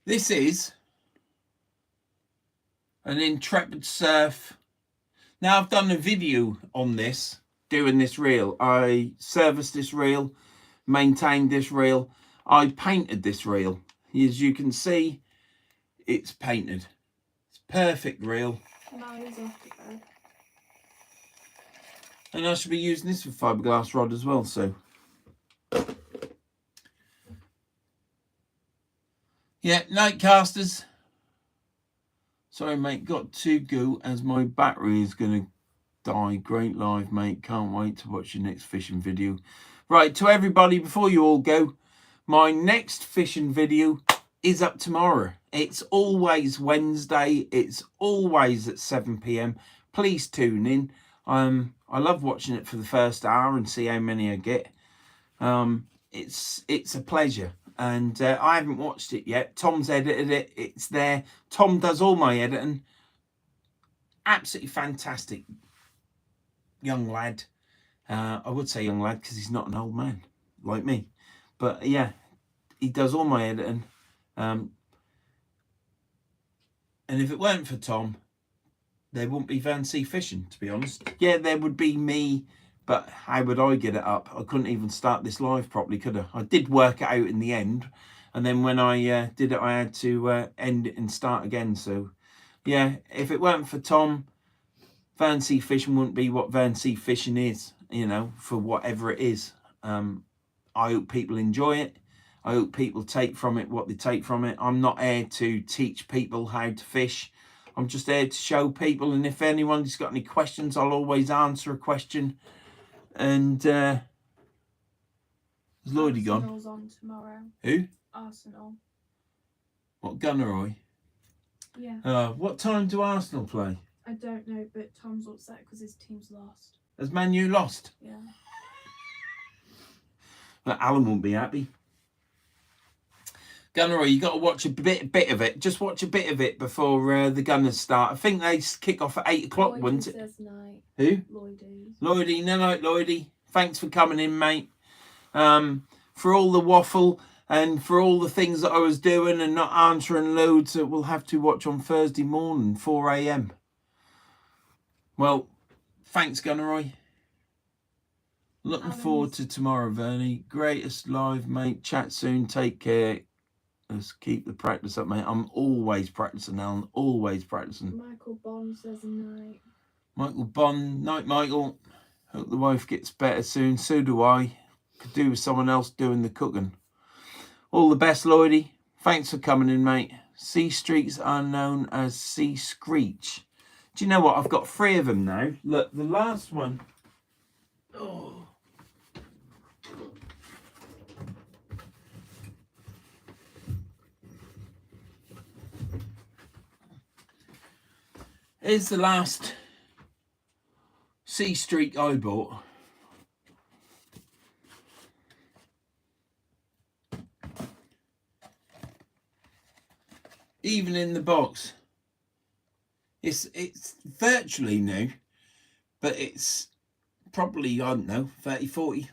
this is an Intrepid Surf. Now, I've done a video on this, doing this reel. I serviced this reel, maintained this reel. I painted this reel. As you can see, it's painted. It's perfect reel. Now he's off to bed. And I should be using this with fiberglass rod as well, so. Yeah, night casters. Sorry, mate, got to go as my battery is going to die. Great live, mate. Can't wait to watch your next fishing video. Right, to everybody, before you all go, my next fishing video is up tomorrow. It's always Wednesday. It's always at 7 p.m. Please tune in. I love watching it for the first hour and see how many I get. It's a pleasure. And I haven't watched it yet. Tom's edited it. It's there. Tom does all my editing. Absolutely fantastic young lad. I would say young lad because he's not an old man like me. But yeah, he does all my editing. And if it weren't for Tom, there wouldn't be Verns fishing, to be honest. Yeah, there would be me. But how would I get it up? I couldn't even start this live properly, could I? I did work it out in the end. And then when I did it, I had to end it and start again. So, yeah, if it weren't for Tom, Verns fishing wouldn't be what Verns fishing is, you know, for whatever it is. I hope people enjoy it. I hope people take from it what they take from it. I'm not here to teach people how to fish. I'm just here to show people. And if anyone's got any questions, I'll always answer a question. And is Lloydie gone? Arsenal's on tomorrow. Who? Arsenal. What, Gunnerroy? Yeah. What time do Arsenal play? I don't know, but Tom's upset because his team's lost. Has Man U lost? Yeah. Well, Alan won't be happy. Gunnerroy, you got to watch a bit of it. Just watch a bit of it before the Gunners start. I think they kick off at 8 o'clock, wouldn't it? Says night. Who? Lloydie. Lloydie, no, Lloydie. Thanks for coming in, mate. For all the waffle and for all the things that I was doing and not answering loads that we'll have to watch on Thursday morning, 4 a.m. Well, thanks, Gunnerroy. Looking forward to tomorrow, Vernie. Greatest live, mate. Chat soon. Take care. Let's keep the practice up, mate. I'm always practicing, Alan. Always practicing. Michael Bond says night. Michael Bond. Night, Michael. Hope the wife gets better soon. So do I. Could do with someone else doing the cooking. All the best, Lloydie. Thanks for coming in, mate. Sea streaks are known as Sea Screech. Do you know what? I've got 3 of them now. Look, the last one. Oh. Here's the last Sea Streak I bought. Even in the box. It's virtually new, but it's probably, I don't know, 30, 40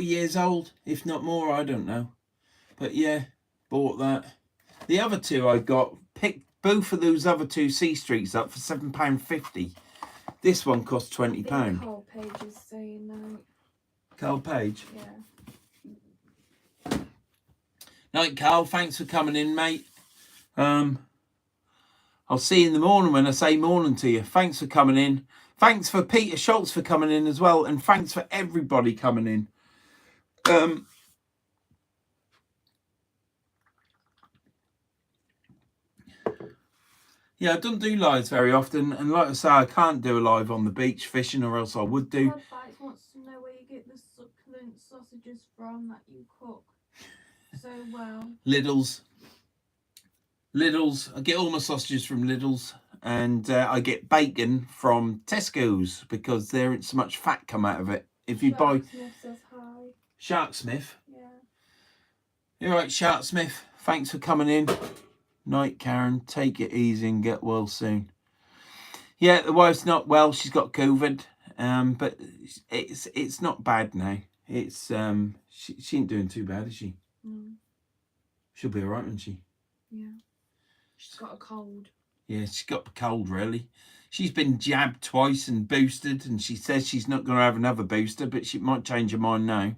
years old, if not more, I don't know. But yeah, bought that. The other 2 I got, picked both of those other 2 Sea Streaks up for £7.50. This one cost £20. Carl Page is saying night. Carl Page? Yeah. Night, Carl. Thanks for coming in, mate. I'll see you in the morning when I say morning to you. Thanks for coming in. Thanks for Peter Schultz for coming in as well. And thanks for everybody coming in. Yeah, I don't do lives very often. And like I say, I can't do a live on the beach fishing or else I would do. Rod Bites wants to know where you get the succulent sausages from that you cook so well. Lidl's. I get all my sausages from Lidl's. And I get bacon from Tesco's because there isn't so much fat come out of it. If you buy... Smith says hi. Sharksmith? Yeah. You're right, Sharksmith. Thanks for coming in. Night, Karen. Take it easy and get well soon. Yeah, the wife's not well. She's got COVID. But it's not bad now. It's she ain't doing too bad, is she? Mm. She'll be all right, won't she? Yeah. She's got a cold. Yeah, she's got a cold, really. She's been jabbed twice and boosted, and she says she's not going to have another booster, but she might change her mind now.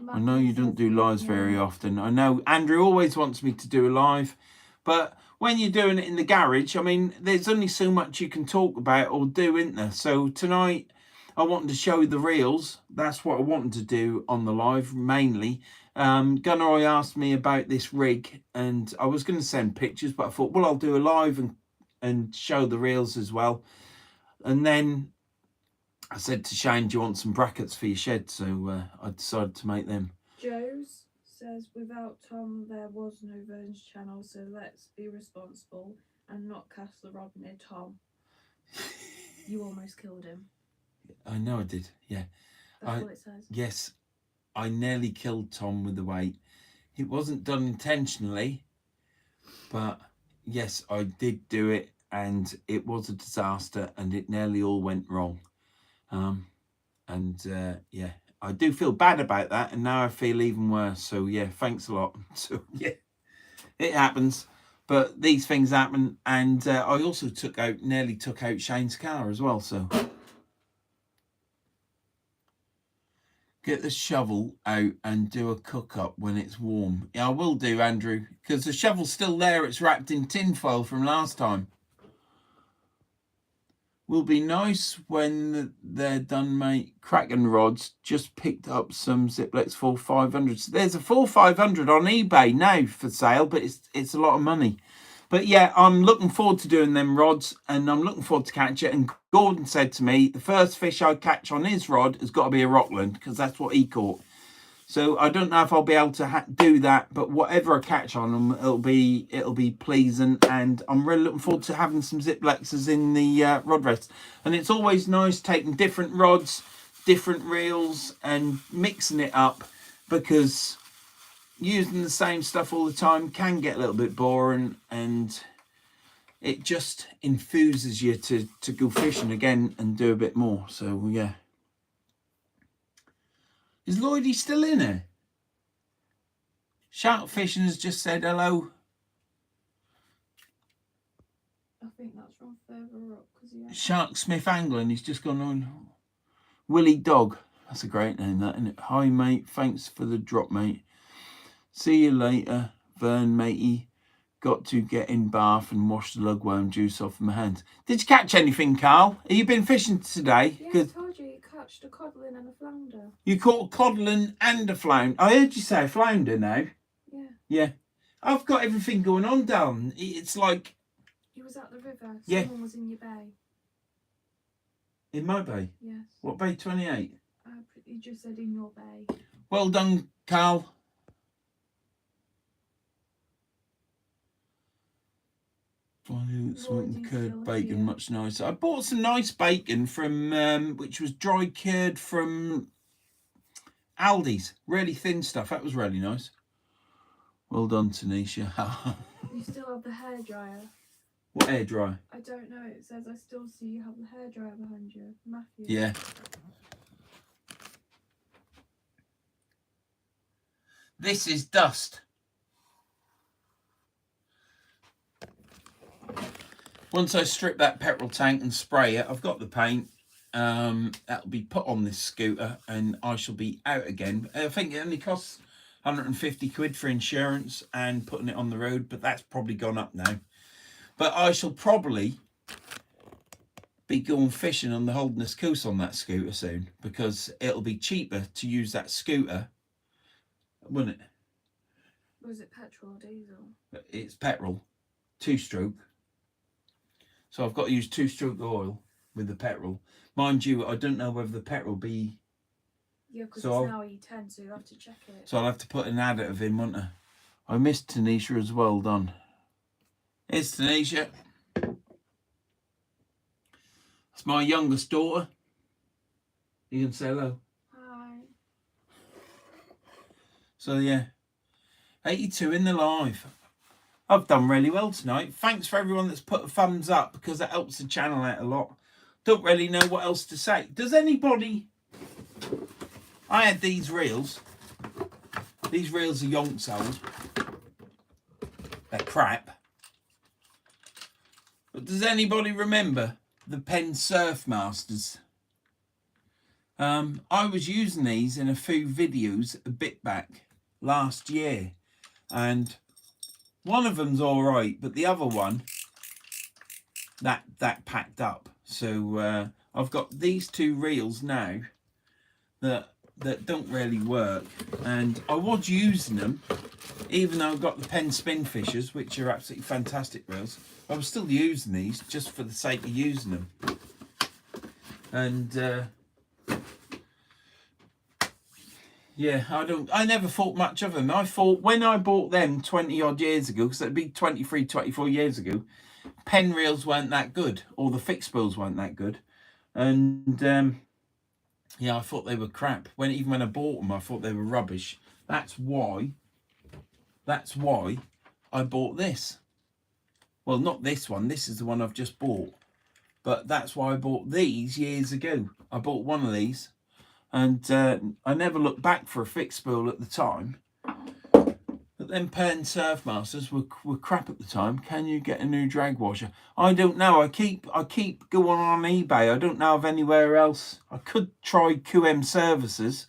I know you don't do lives very often. I know Andrew always wants me to do a live, but when you're doing it in the garage, I mean, there's only so much you can talk about or do, isn't there? So tonight, I wanted to show you the reels. That's what I wanted to do on the live, mainly. Gunnerroy asked me about this rig, and I was going to send pictures, but I thought, well, I'll do a live and show the reels as well. And then I said to Shane, do you want some brackets for your shed? So I decided to make them. Joe's says, without Tom, there was no Verns channel, so let's be responsible and not cast the rod near Tom. You almost killed him. I know I did, yeah. That's what it says. Yes, I nearly killed Tom with the weight. It wasn't done intentionally, but yes, I did do it, and it was a disaster, and it nearly all went wrong. Yeah, I do feel bad about that, and now I feel even worse. So yeah, thanks a lot. So yeah, it happens, but these things happen, and I also nearly took out Shane's car as well. So get the shovel out and do a cook up when it's warm. Yeah, I will do, Andrew, because the shovel's still there. It's wrapped in tin foil from last time. Will be nice when they're done, mate. Kraken rods. Just picked up some Ziplex 4500s. There's a 4500 on eBay now for sale, but it's a lot of money. But yeah, I'm looking forward to doing them rods, and I'm looking forward to catch it. And Gordon said to me, the first fish I catch on his rod has got to be a Rockland, because that's what he caught. So I don't know if I'll be able to do that, but whatever I catch on them, it'll be pleasing, and I'm really looking forward to having some Ziplexes in the rod rest. And it's always nice taking different rods, different reels, and mixing it up, because using the same stuff all the time can get a little bit boring, and it just enthuses you to go fishing again and do a bit more. So yeah. Is Lloydie still in here? Shark Fishing has just said hello. I think that's from further up. Shark Smith Angling, he's just gone on. Willie Dog. That's a great name, that, isn't it? Hi, mate. Thanks for the drop, mate. See you later, Vern, matey. Got to get in bath and wash the lugworm juice off my hands. Did you catch anything, Carl? Have you been fishing today? Yeah, I told you catched a codlin and a flounder. You caught a codlin and a flounder. I heard you say a flounder now. Yeah. Yeah. I've got everything going on, down. It's like... He was at the river. Yeah. Someone was in your bay. In my bay? Yes. What bay? 28? He just said in your bay. Well done, Carl. Smoking curd bacon, much nicer. I bought some nice bacon from, which was dry curd from Aldi's. Really thin stuff. That was really nice. Well done, Tanisha. You still have the hairdryer. What hairdryer? I don't know. It says I still see you have the hairdryer behind you. Matthew. Yeah. This is dust. Once I strip that petrol tank and spray it, I've got the paint. That'll be put on this scooter and I shall be out again. I think it only costs 150 quid for insurance and putting it on the road, but that's probably gone up now. But I shall probably be going fishing on the Holderness Coast on that scooter soon, because it'll be cheaper to use that scooter, wouldn't it? Was it petrol or diesel? It's petrol, 2-stroke. So I've got to use 2-stroke oil with the petrol. Mind you, I don't know whether the petrol be... Yeah, because so it's now E10, so you'll have to check it. So I'll have to put an additive in, won't I? I missed Tanisha as well done. Here's Tanisha. That's my youngest daughter. You can say hello. Hi. So yeah, 82 in the live. I've done really well tonight. Thanks for everyone that's put a thumbs up, because that helps the channel out a lot. Don't really know what else to say. Does anybody... I had these reels. These reels are yonk sold. They're crap. But does anybody remember the Penn Surf Masters? I was using these in a few videos a bit back last year, and one of them's all right, but the other one that packed up. So I've got these two reels now that don't really work, and I was using them even though I've got the Penn Spin Fishers, which are absolutely fantastic reels. I was still using these just for the sake of using them. And yeah, I never thought much of them. I thought when I bought them 20 odd years ago, because it'd be 23, 24 years ago, Penn reels weren't that good, or the fixed spools weren't that good. And yeah, I thought they were crap. Even when I bought them, I thought they were rubbish. That's why I bought this. Well, not this one. This is the one I've just bought. But that's why I bought these years ago. I bought one of these, and I never looked back for a fixed spool at the time. But then Penn Surf Masters were crap at the time. Can you get a new drag washer? I don't know. I keep going on eBay. I don't know of anywhere else. I could try QM Services.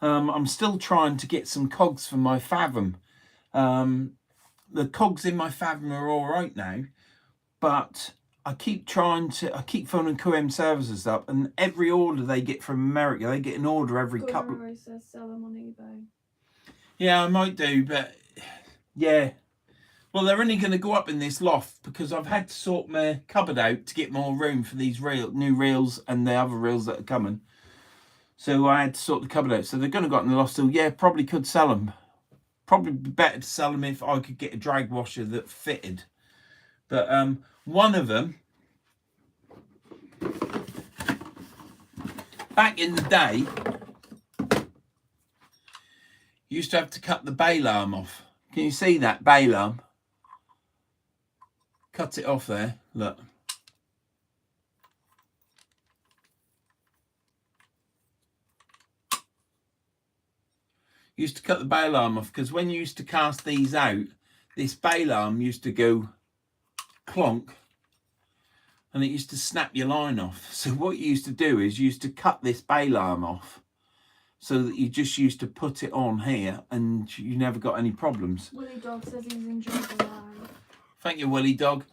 I'm still trying to get some cogs for my Fathom. The cogs in my Fathom are all right now, but I keep phoning QM Services up, and every order they get from America, they get an order every couple. Gunnerroy says sell them on eBay. Yeah, I might do, but yeah. Well, they're only going to go up in this loft because I've had to sort my cupboard out to get more room for these new reels and the other reels that are coming. So I had to sort the cupboard out. So they're going to go up in the loft. So yeah, probably could sell them. Probably be better to sell them if I could get a drag washer that fitted. But one of them, back in the day, You used to have to cut the bail arm off. Can you see that bail arm? Cut it off there, look. Used to cut the bail arm off because when you used to cast these out, this bail arm used to go clonk and it used to snap your line off. So what you used to do is you used to cut this bail arm off so that you just used to put it on here and you never got any problems. Willie Dog says he's enjoyed the ride. Thank you, Willie Dog.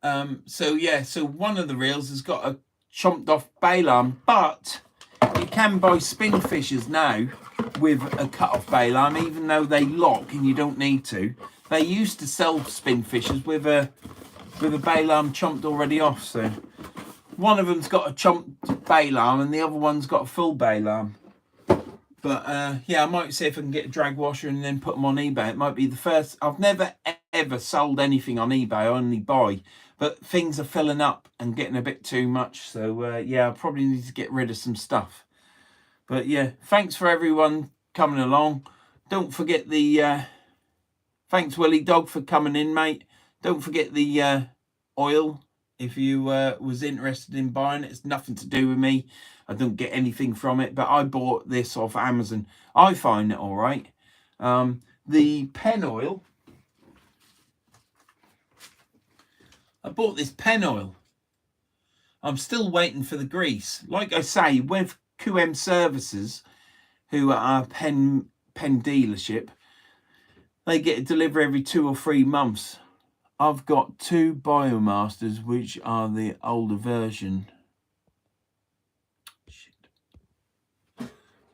So yeah, so one of the reels has got a chomped off bail arm, but you can buy spin fishers now with a cut off bail arm, even though they lock and you don't need to. They used to sell spin fishers with a bail arm chomped already off. So one of them's got a chomped bail arm and the other one's got a full bail arm. But yeah, I might see if I can get a drag washer and then put them on eBay. It might be the first. I've never ever sold anything on eBay. I only buy. But things are filling up and getting a bit too much. So yeah, I probably need to get rid of some stuff. But yeah, thanks for everyone coming along. Don't forget the thanks Willie Dog for coming in, mate. Don't forget the oil if you was interested in buying it. It's nothing to do with me. I don't get anything from it, but I bought this off Amazon. I find it all right. The pen oil. I bought this pen oil. I'm still waiting for the grease. Like I say, with QM Services, who are a pen dealership, they get a delivery every 2 or 3 months. I've got 2 Biomasters, which are the older version.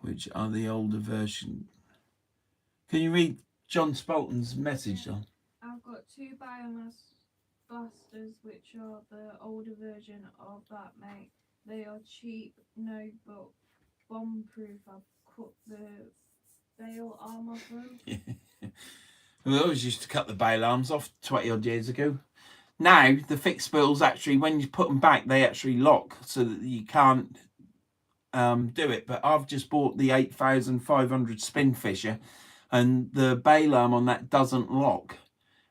Which are the older version. Can you read John Spalton's message, John? I've got 2 Biomass Busters, which are the older version of that, mate. They are cheap, no, but bomb-proof. I've cut the bail arm off them. We always used to cut the bail arms off 20 odd years ago. Now, the fixed spools actually, when you put them back, they actually lock so that you can't do it. But I've just bought the 8,500 spin fisher and the bail arm on that doesn't lock.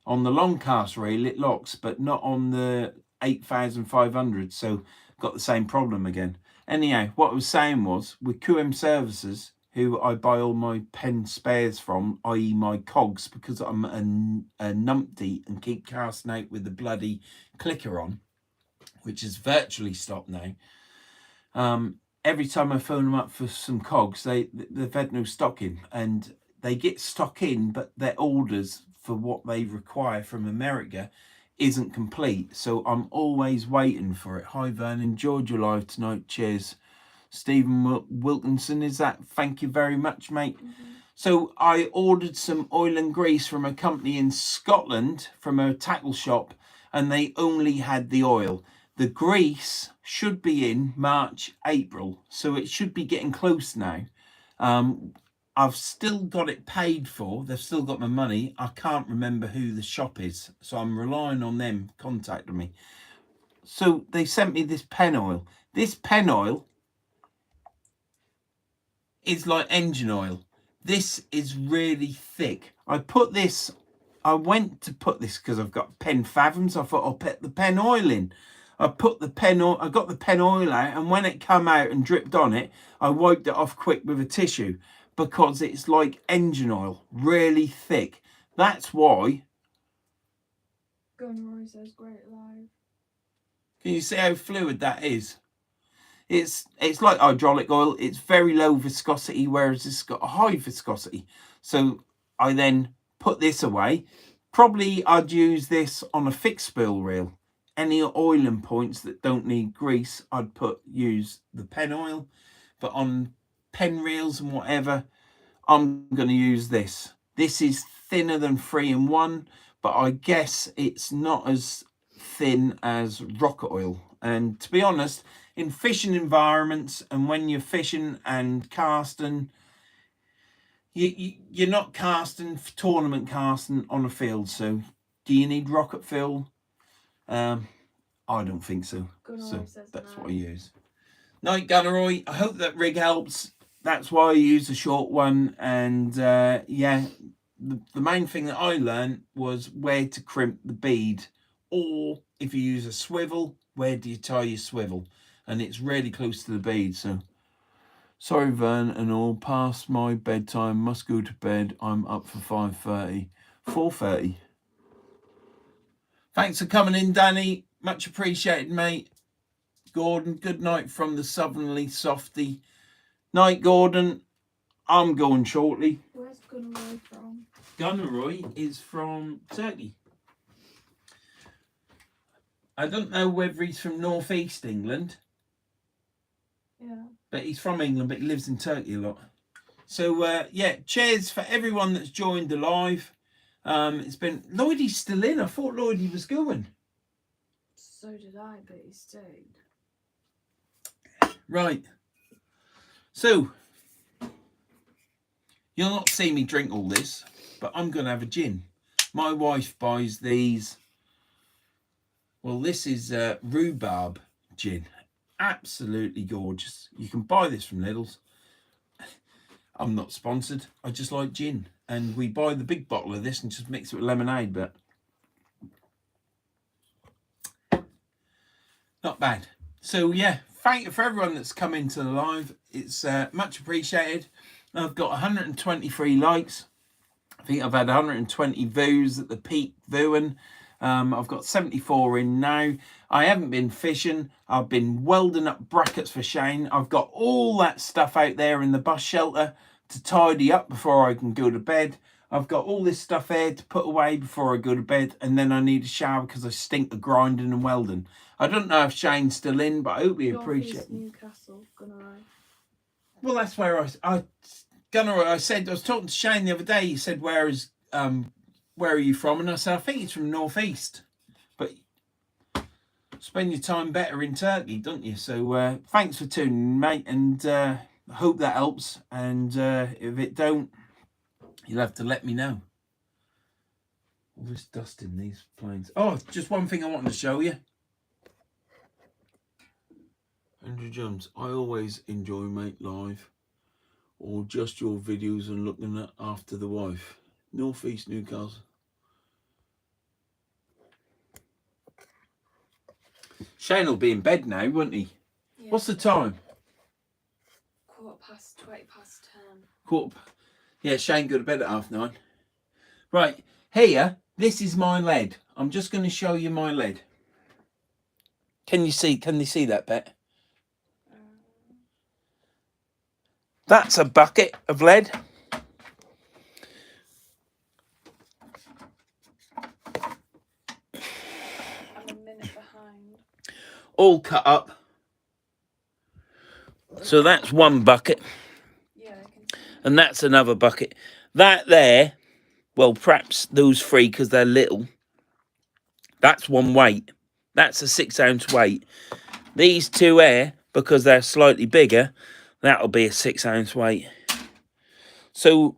On the long cast reel it locks, but not on the 8,500, so got the same problem again. Anyhow, what I was saying was, with QM Services, who I buy all my pen spares from, i.e. my cogs, because I'm a numpty and keep casting out with the bloody clicker on, which is virtually stopped now. Every time I phone them up for some cogs, they've had no stock in, and they get stock in, but their orders for what they require from America isn't complete. So I'm always waiting for it. Hi Vern, enjoyed your live tonight. Cheers. Stephen Wilkinson, is that? Thank you very much, mate. So I ordered some oil and grease from a company in Scotland, from a tackle shop, and they only had the oil. The grease should be in March, April, so it should be getting close now. I've still got it paid for. They've still got my money. I can't remember who the shop is, so I'm relying on them contacting me. So they sent me this pen oil. This pen oil is like engine oil. This is really thick. I went to put this because I've got pen fathoms. I thought I'll put the pen oil in. I got the pen oil out, and when it come out and dripped on it, I wiped it off quick with a tissue, because it's like engine oil, really thick. That's why. Gunnerroy says great live. Can you see how fluid that is? It's like hydraulic oil. It's very low viscosity, whereas this has got a high viscosity. So I then put this away. Probably I'd use this on a fixed spool reel. Any oiling points that don't need grease, I'd use the pen oil. But on pen reels and whatever, I'm going to use this. This is thinner than 3-in-1, but I guess it's not as thin as rocket oil. And to be honest, in fishing environments, and when you're fishing and casting, you're not casting for tournament casting on a field. So do you need rocket fill? I don't think so. Gunnerroy So says that's no. what I use. Night Gunnerroy. I hope that rig helps. that's why I use a short one. And yeah, the main thing that I learned was where to crimp the bead, or if you use a swivel, where do you tie your swivel? And it's really close to the bead. So sorry, Vern and all, past my bedtime, must go to bed. I'm up for 5:30, 4:30. Thanks for coming in, Danny. Much appreciated, mate. Gordon, good night from the southerly softy. Night, Gordon. I'm going shortly. Where's Gunnerroy from? Gunnerroy is from Turkey. I don't know whether he's from northeast England, Yeah. but he's from England, but he lives in Turkey a lot. So yeah, cheers for everyone that's joined the live. It's been Lloydie's still in. I thought Lloydie was going. So did I, but he stayed. Right. So you'll not see me drink all this, but I'm going to have a gin. My wife buys these. Well, this is rhubarb gin. Absolutely gorgeous. You can buy this from Lidl's. I'm not sponsored. I just like gin. And we buy the big bottle of this and just mix it with lemonade, but not bad. So yeah, thank you for everyone that's come into the live. It's much appreciated. I've got 123 likes. I think I've had 120 views at the peak viewing. I've got 74 in now. I haven't been fishing. I've been welding up brackets for Shane. I've got all that stuff out there in the bus shelter to tidy up before I can go to bed. I've got all this stuff here to put away before I go to bed, and then I need a shower because I stink of grinding and welding. I don't know if Shane's still in, but I hope he appreciates it. Newcastle, Gunnerroy. Well, that's where Gunnerroy, I said, I was talking to Shane the other day. He said, where are you from? And I said, I think he's from northeast. But spend your time better in Turkey, don't you? So thanks for tuning in, mate, and I hope that helps. And if it don't, you'll have to let me know. All this dust in these planes. Oh, just one thing I wanted to show you. Andrew Jones, I always enjoy Mate Live, or just your videos and looking at after the wife. Northeast Newcastle. Shane will be in bed now, won't he? Yeah. What's the time? 10:15. Yeah, Shane go to bed at 9:30. Right, here, this is my lead. I'm just going to show you my lead. Can you see that bit? That's a bucket of lead. I'm a minute behind. All cut up. So that's one bucket. Yeah, I can see. And that's another bucket. That there, well, perhaps those three because they're little. That's one weight. That's a 6 ounce weight. These two here, because they're slightly bigger, that'll be a 6 ounce weight. So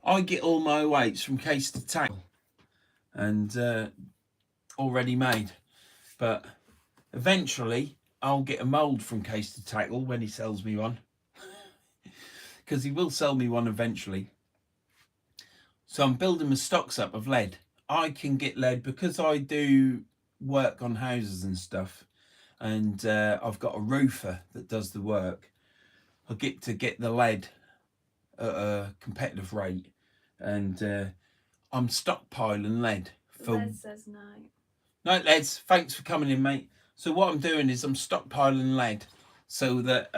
I get all my weights from Case to Tackle and already made. But eventually I'll get a mould from Case to Tackle when he sells me one. Because he will sell me one eventually. So I'm building my stocks up of lead. I can get lead because I do work on houses and stuff. And I've got a roofer that does the work. I get to get the lead at a competitive rate. And I'm stockpiling lead. Les says night. Night, Leds. Thanks for coming in, mate. So what I'm doing is I'm stockpiling lead so that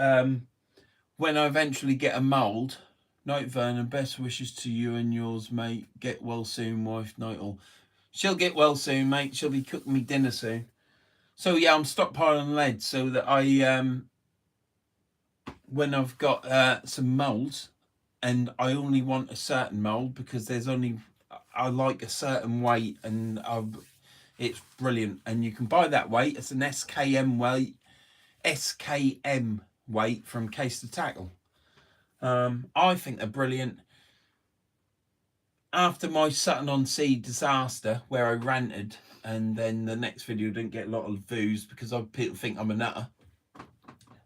when I eventually get a mould, night, Vernon, best wishes to you and yours, mate. Get well soon, wife, night all. She'll get well soon, mate. She'll be cooking me dinner soon. So yeah, I'm stockpiling lead so that I, when I've got some moulds, and I only want a certain mould because there's only, I like a certain weight, and it's brilliant. And you can buy that weight. It's an SKM weight from Case to Tackle. I think they're brilliant. After my Sutton-on-Sea disaster, where I ranted, and then the next video didn't get a lot of views because people think I'm a nutter.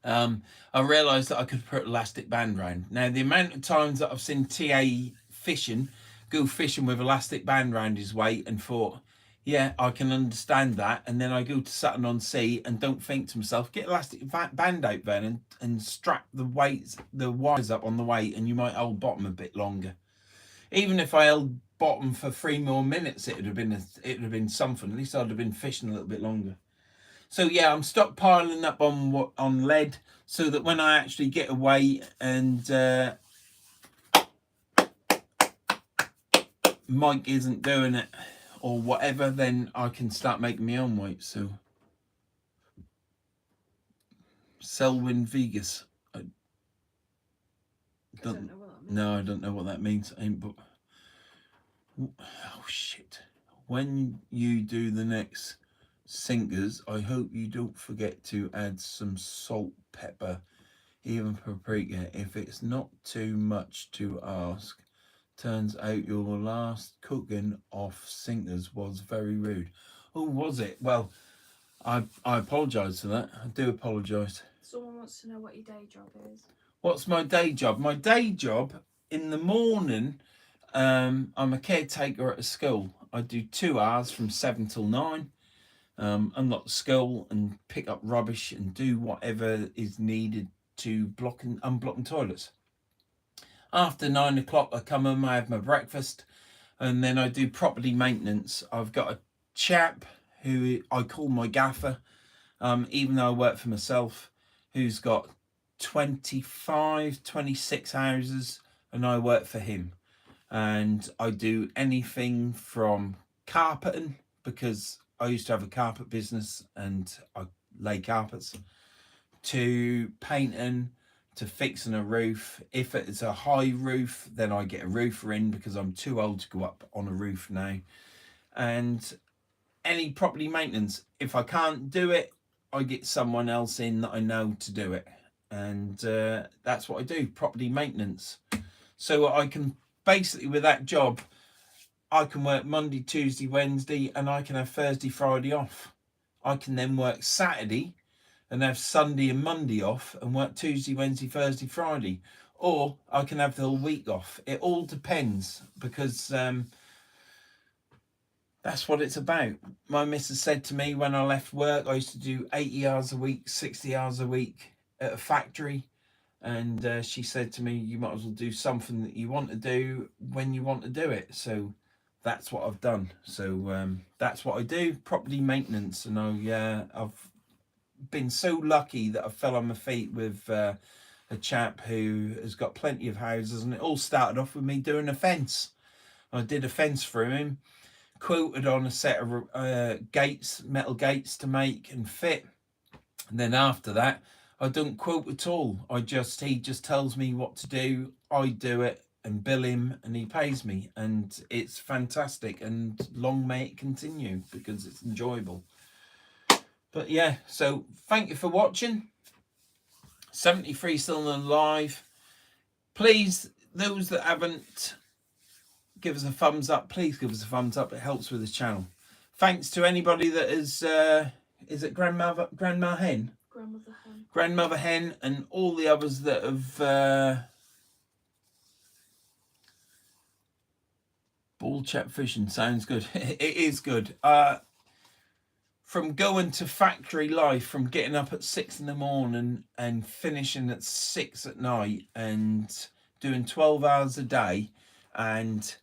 I realised that I could put elastic band round. Now, the amount of times that I've seen TA fishing go fishing with elastic band round his weight and thought, yeah, I can understand that. And then I go to Saturn on Sea and don't think to myself, get elastic band out then and strap the wires up on the weight, and you might hold bottom a bit longer. Even if I held bottom for 3 more minutes, it would have been something. At least I'd have been fishing a little bit longer. So yeah, I'm stockpiling up on lead so that when I actually get away and Mike isn't doing it or whatever, then I can start making my own weight. So Selwyn Vegas. I don't know what that means. No, I don't know what that means. But oh shit! When you do the next sinkers, I hope you don't forget to add some salt, pepper, even paprika. If it's not too much to ask. Turns out your last cooking off sinkers was very rude. Oh, was it? Well, I apologise for that. I do apologise. Someone wants to know what your day job is. What's my day job? My day job in the morning, I'm a caretaker at a school. I do 2 hours from 7 till 9. Unlock the school and pick up rubbish and do whatever is needed to block and unblock toilets. After 9 o'clock, I come home, I have my breakfast, and then I do property maintenance. I've got a chap who I call my gaffer, even though I work for myself, who's got 25, 26 houses, and I work for him. And I do anything from carpeting, because I used to have a carpet business and I lay carpets, to painting, to fixing a roof. If it's a high roof, then I get a roofer in because I'm too old to go up on a roof now. And any property maintenance, if I can't do it, I get someone else in that I know to do it. And that's what I do, property maintenance. So I can basically, with that job, I can work Monday, Tuesday, Wednesday, and I can have Thursday, Friday off. I can then work Saturday and have Sunday and Monday off and work Tuesday, Wednesday, Thursday, Friday. Or I can have the whole week off. It all depends, because that's what it's about. My missus said to me when I left work, I used to do 80 hours a week, 60 hours a week at a factory. And she said to me, you might as well do something that you want to do when you want to do it. So that's what I've done. So that's what I do, property maintenance. And I've been so lucky that I fell on my feet with a chap who has got plenty of houses, and it all started off with me doing a fence. I did a fence for him, quoted on a set of gates, metal gates to make and fit, and then after that I don't quote at all. He just tells me what to do, I do it and bill him, and he pays me, and it's fantastic, and long may it continue because it's enjoyable. But yeah, so thank you for watching. 73 still alive. Please, those that haven't, give us a thumbs up. Please give us a thumbs up. It helps with the channel. Thanks to anybody that is it Grandma Hen? Grandmother Hen. Grandmother Hen, and all the others that have ball chat fishing sounds good. It is good. From going to factory life, from getting up at 6 in the morning and finishing at 6 at night and doing 12 hours a day, and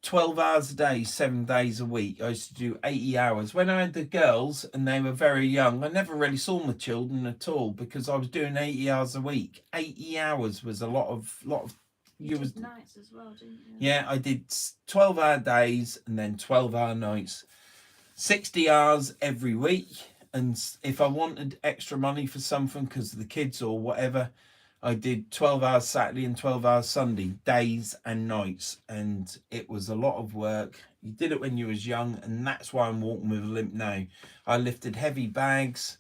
12 hours a day, 7 days a week. I used to do 80 hours. When I had the girls and they were very young, I never really saw my children at all because I was doing 80 hours a week. 80 hours was a lot of You did nights as well, didn't you? Yeah, I did 12-hour days and then 12-hour nights. 60 hours every week, and if I wanted extra money for something because of the kids or whatever, I did 12 hours Saturday and 12 hours Sunday, days and nights, and it was a lot of work. You did it when you was young, and that's why I'm walking with a limp now. I lifted heavy bags,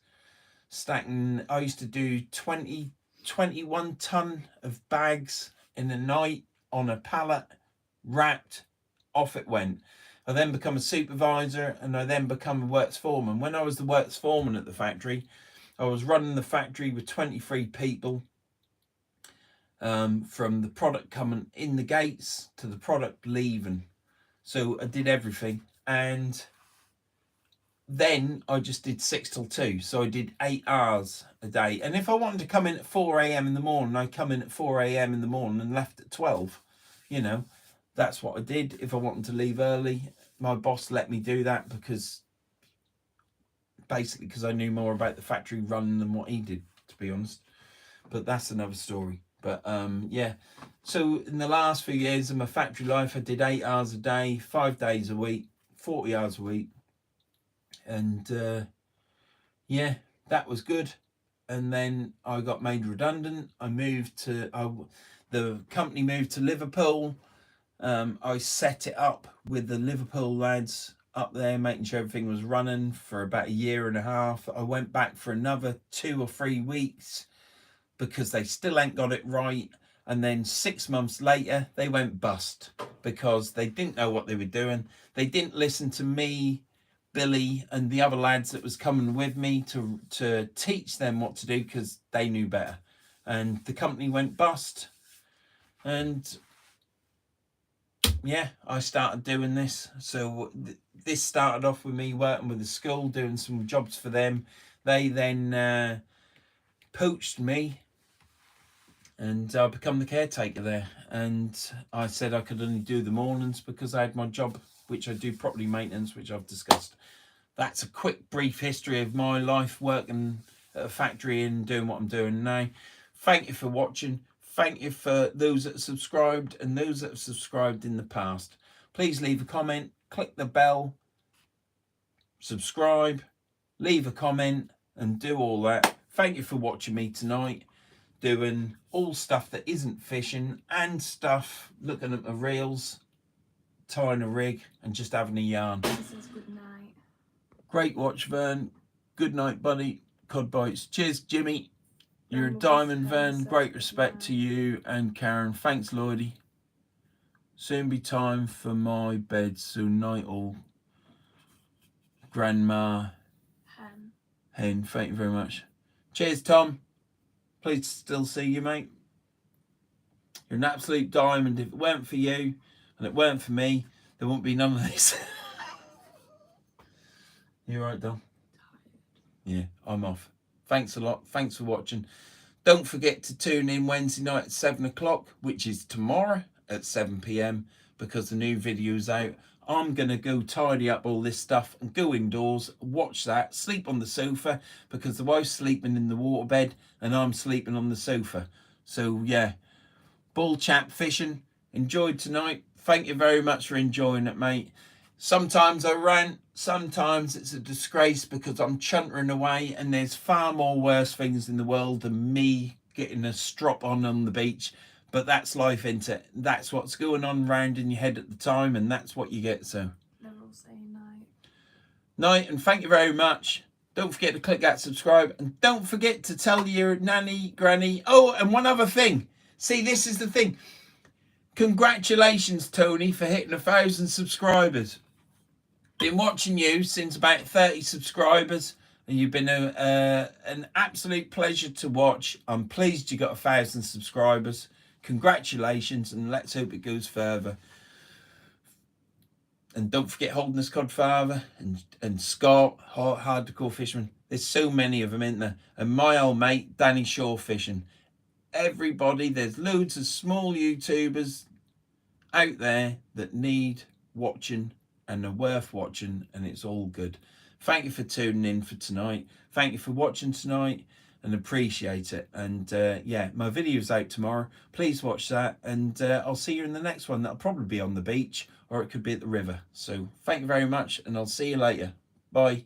stacking. I used to do 21 ton of bags in a night on a pallet, wrapped, off it went. I then become a supervisor, and I then become a works foreman. When I was the works foreman at the factory, I was running the factory with 23 people, from the product coming in the gates to the product leaving. So I did everything, and then I just did 6 till 2. So I did 8 hours a day. And if I wanted to come in at 4 a.m. in the morning, I come in at 4 a.m. in the morning and left at 12. You know, that's what I did. If I wanted to leave early, my boss let me do that, because basically because I knew more about the factory running than what he did, to be honest. But that's another story. But yeah, so in the last few years of my factory life, I did 8 hours a day, 5 days a week, 40 hours a week. And yeah, that was good. And then I got made redundant. I moved to the company moved to Liverpool. I set it up with the Liverpool lads up there, making sure everything was running for about 1.5 years. I went back for another 2 or 3 weeks because they still ain't got it right. And then 6 months later, they went bust because they didn't know what they were doing. They didn't listen to me, Billy, and the other lads that was coming with me to teach them what to do, because they knew better. And the company went bust. And yeah, I started doing this. So this started off with me working with the school, doing some jobs for them. They then poached me, and I become the caretaker there. And I said I could only do the mornings because I had my job, which I do property maintenance, which I've discussed. That's a quick brief history of my life working at a factory and doing what I'm doing now. Thank you for watching. Thank you for those that have subscribed and those that have subscribed in the past. Please leave a comment, click the bell, subscribe, leave a comment, and do all that. Thank you for watching me tonight, doing all stuff that isn't fishing and stuff, looking at the reels, tying a rig, and just having a yarn. This is good night. Great watch, Vern. Good night, buddy. Cod bites. Cheers, Jimmy. You're a Vern diamond, was Vern. says Great good respect night. to you and Karen. Thanks, Lloydie. Soon be time for my bed, so night all. Grandma Hen. Thank you very much. Cheers, Tom. Pleased to still see you, mate. You're an absolute diamond. If it weren't for you and it weren't for me, there wouldn't be none of this. You right, Dom? Yeah, I'm off. Thanks a lot. Thanks for watching. Don't forget to tune in Wednesday night at 7 o'clock, which is tomorrow at 7 p.m, because the new video's out. I'm going to go tidy up all this stuff and go indoors, watch that, sleep on the sofa, because the wife's sleeping in the waterbed and I'm sleeping on the sofa. So, yeah, bull chap fishing. Enjoyed tonight. Thank you very much for enjoying it, mate. Sometimes I rant, sometimes it's a disgrace because I'm chuntering away, and there's far more worse things in the world than me getting a strop on the beach. But that's life, isn't it? That's what's going on round in your head at the time, and that's what you get. So They're all saying night. night, and thank you very much. Don't forget to click that subscribe, and don't forget to tell your nanny, granny. Oh, and one other thing. See, this is the thing. Congratulations, Tony, for hitting 1,000 subscribers. Been watching you since about 30 subscribers, and you've been an absolute pleasure to watch. I'm pleased you got 1,000 subscribers. Congratulations, and let's hope it goes further. And don't forget Holderness Codfather and Scott, Hard to Call Fisherman. There's so many of them, isn't there? And my old mate Danny Shore Fishing. Everybody, there's loads of small YouTubers out there that need watching and are worth watching, and it's all good. Thank you for tuning in for tonight. Thank you for watching tonight, and appreciate it. And yeah, my video's out tomorrow. Please watch that, and I'll see you in the next one. That'll probably be on the beach, or it could be at the river. So thank you very much, and I'll see you later. Bye.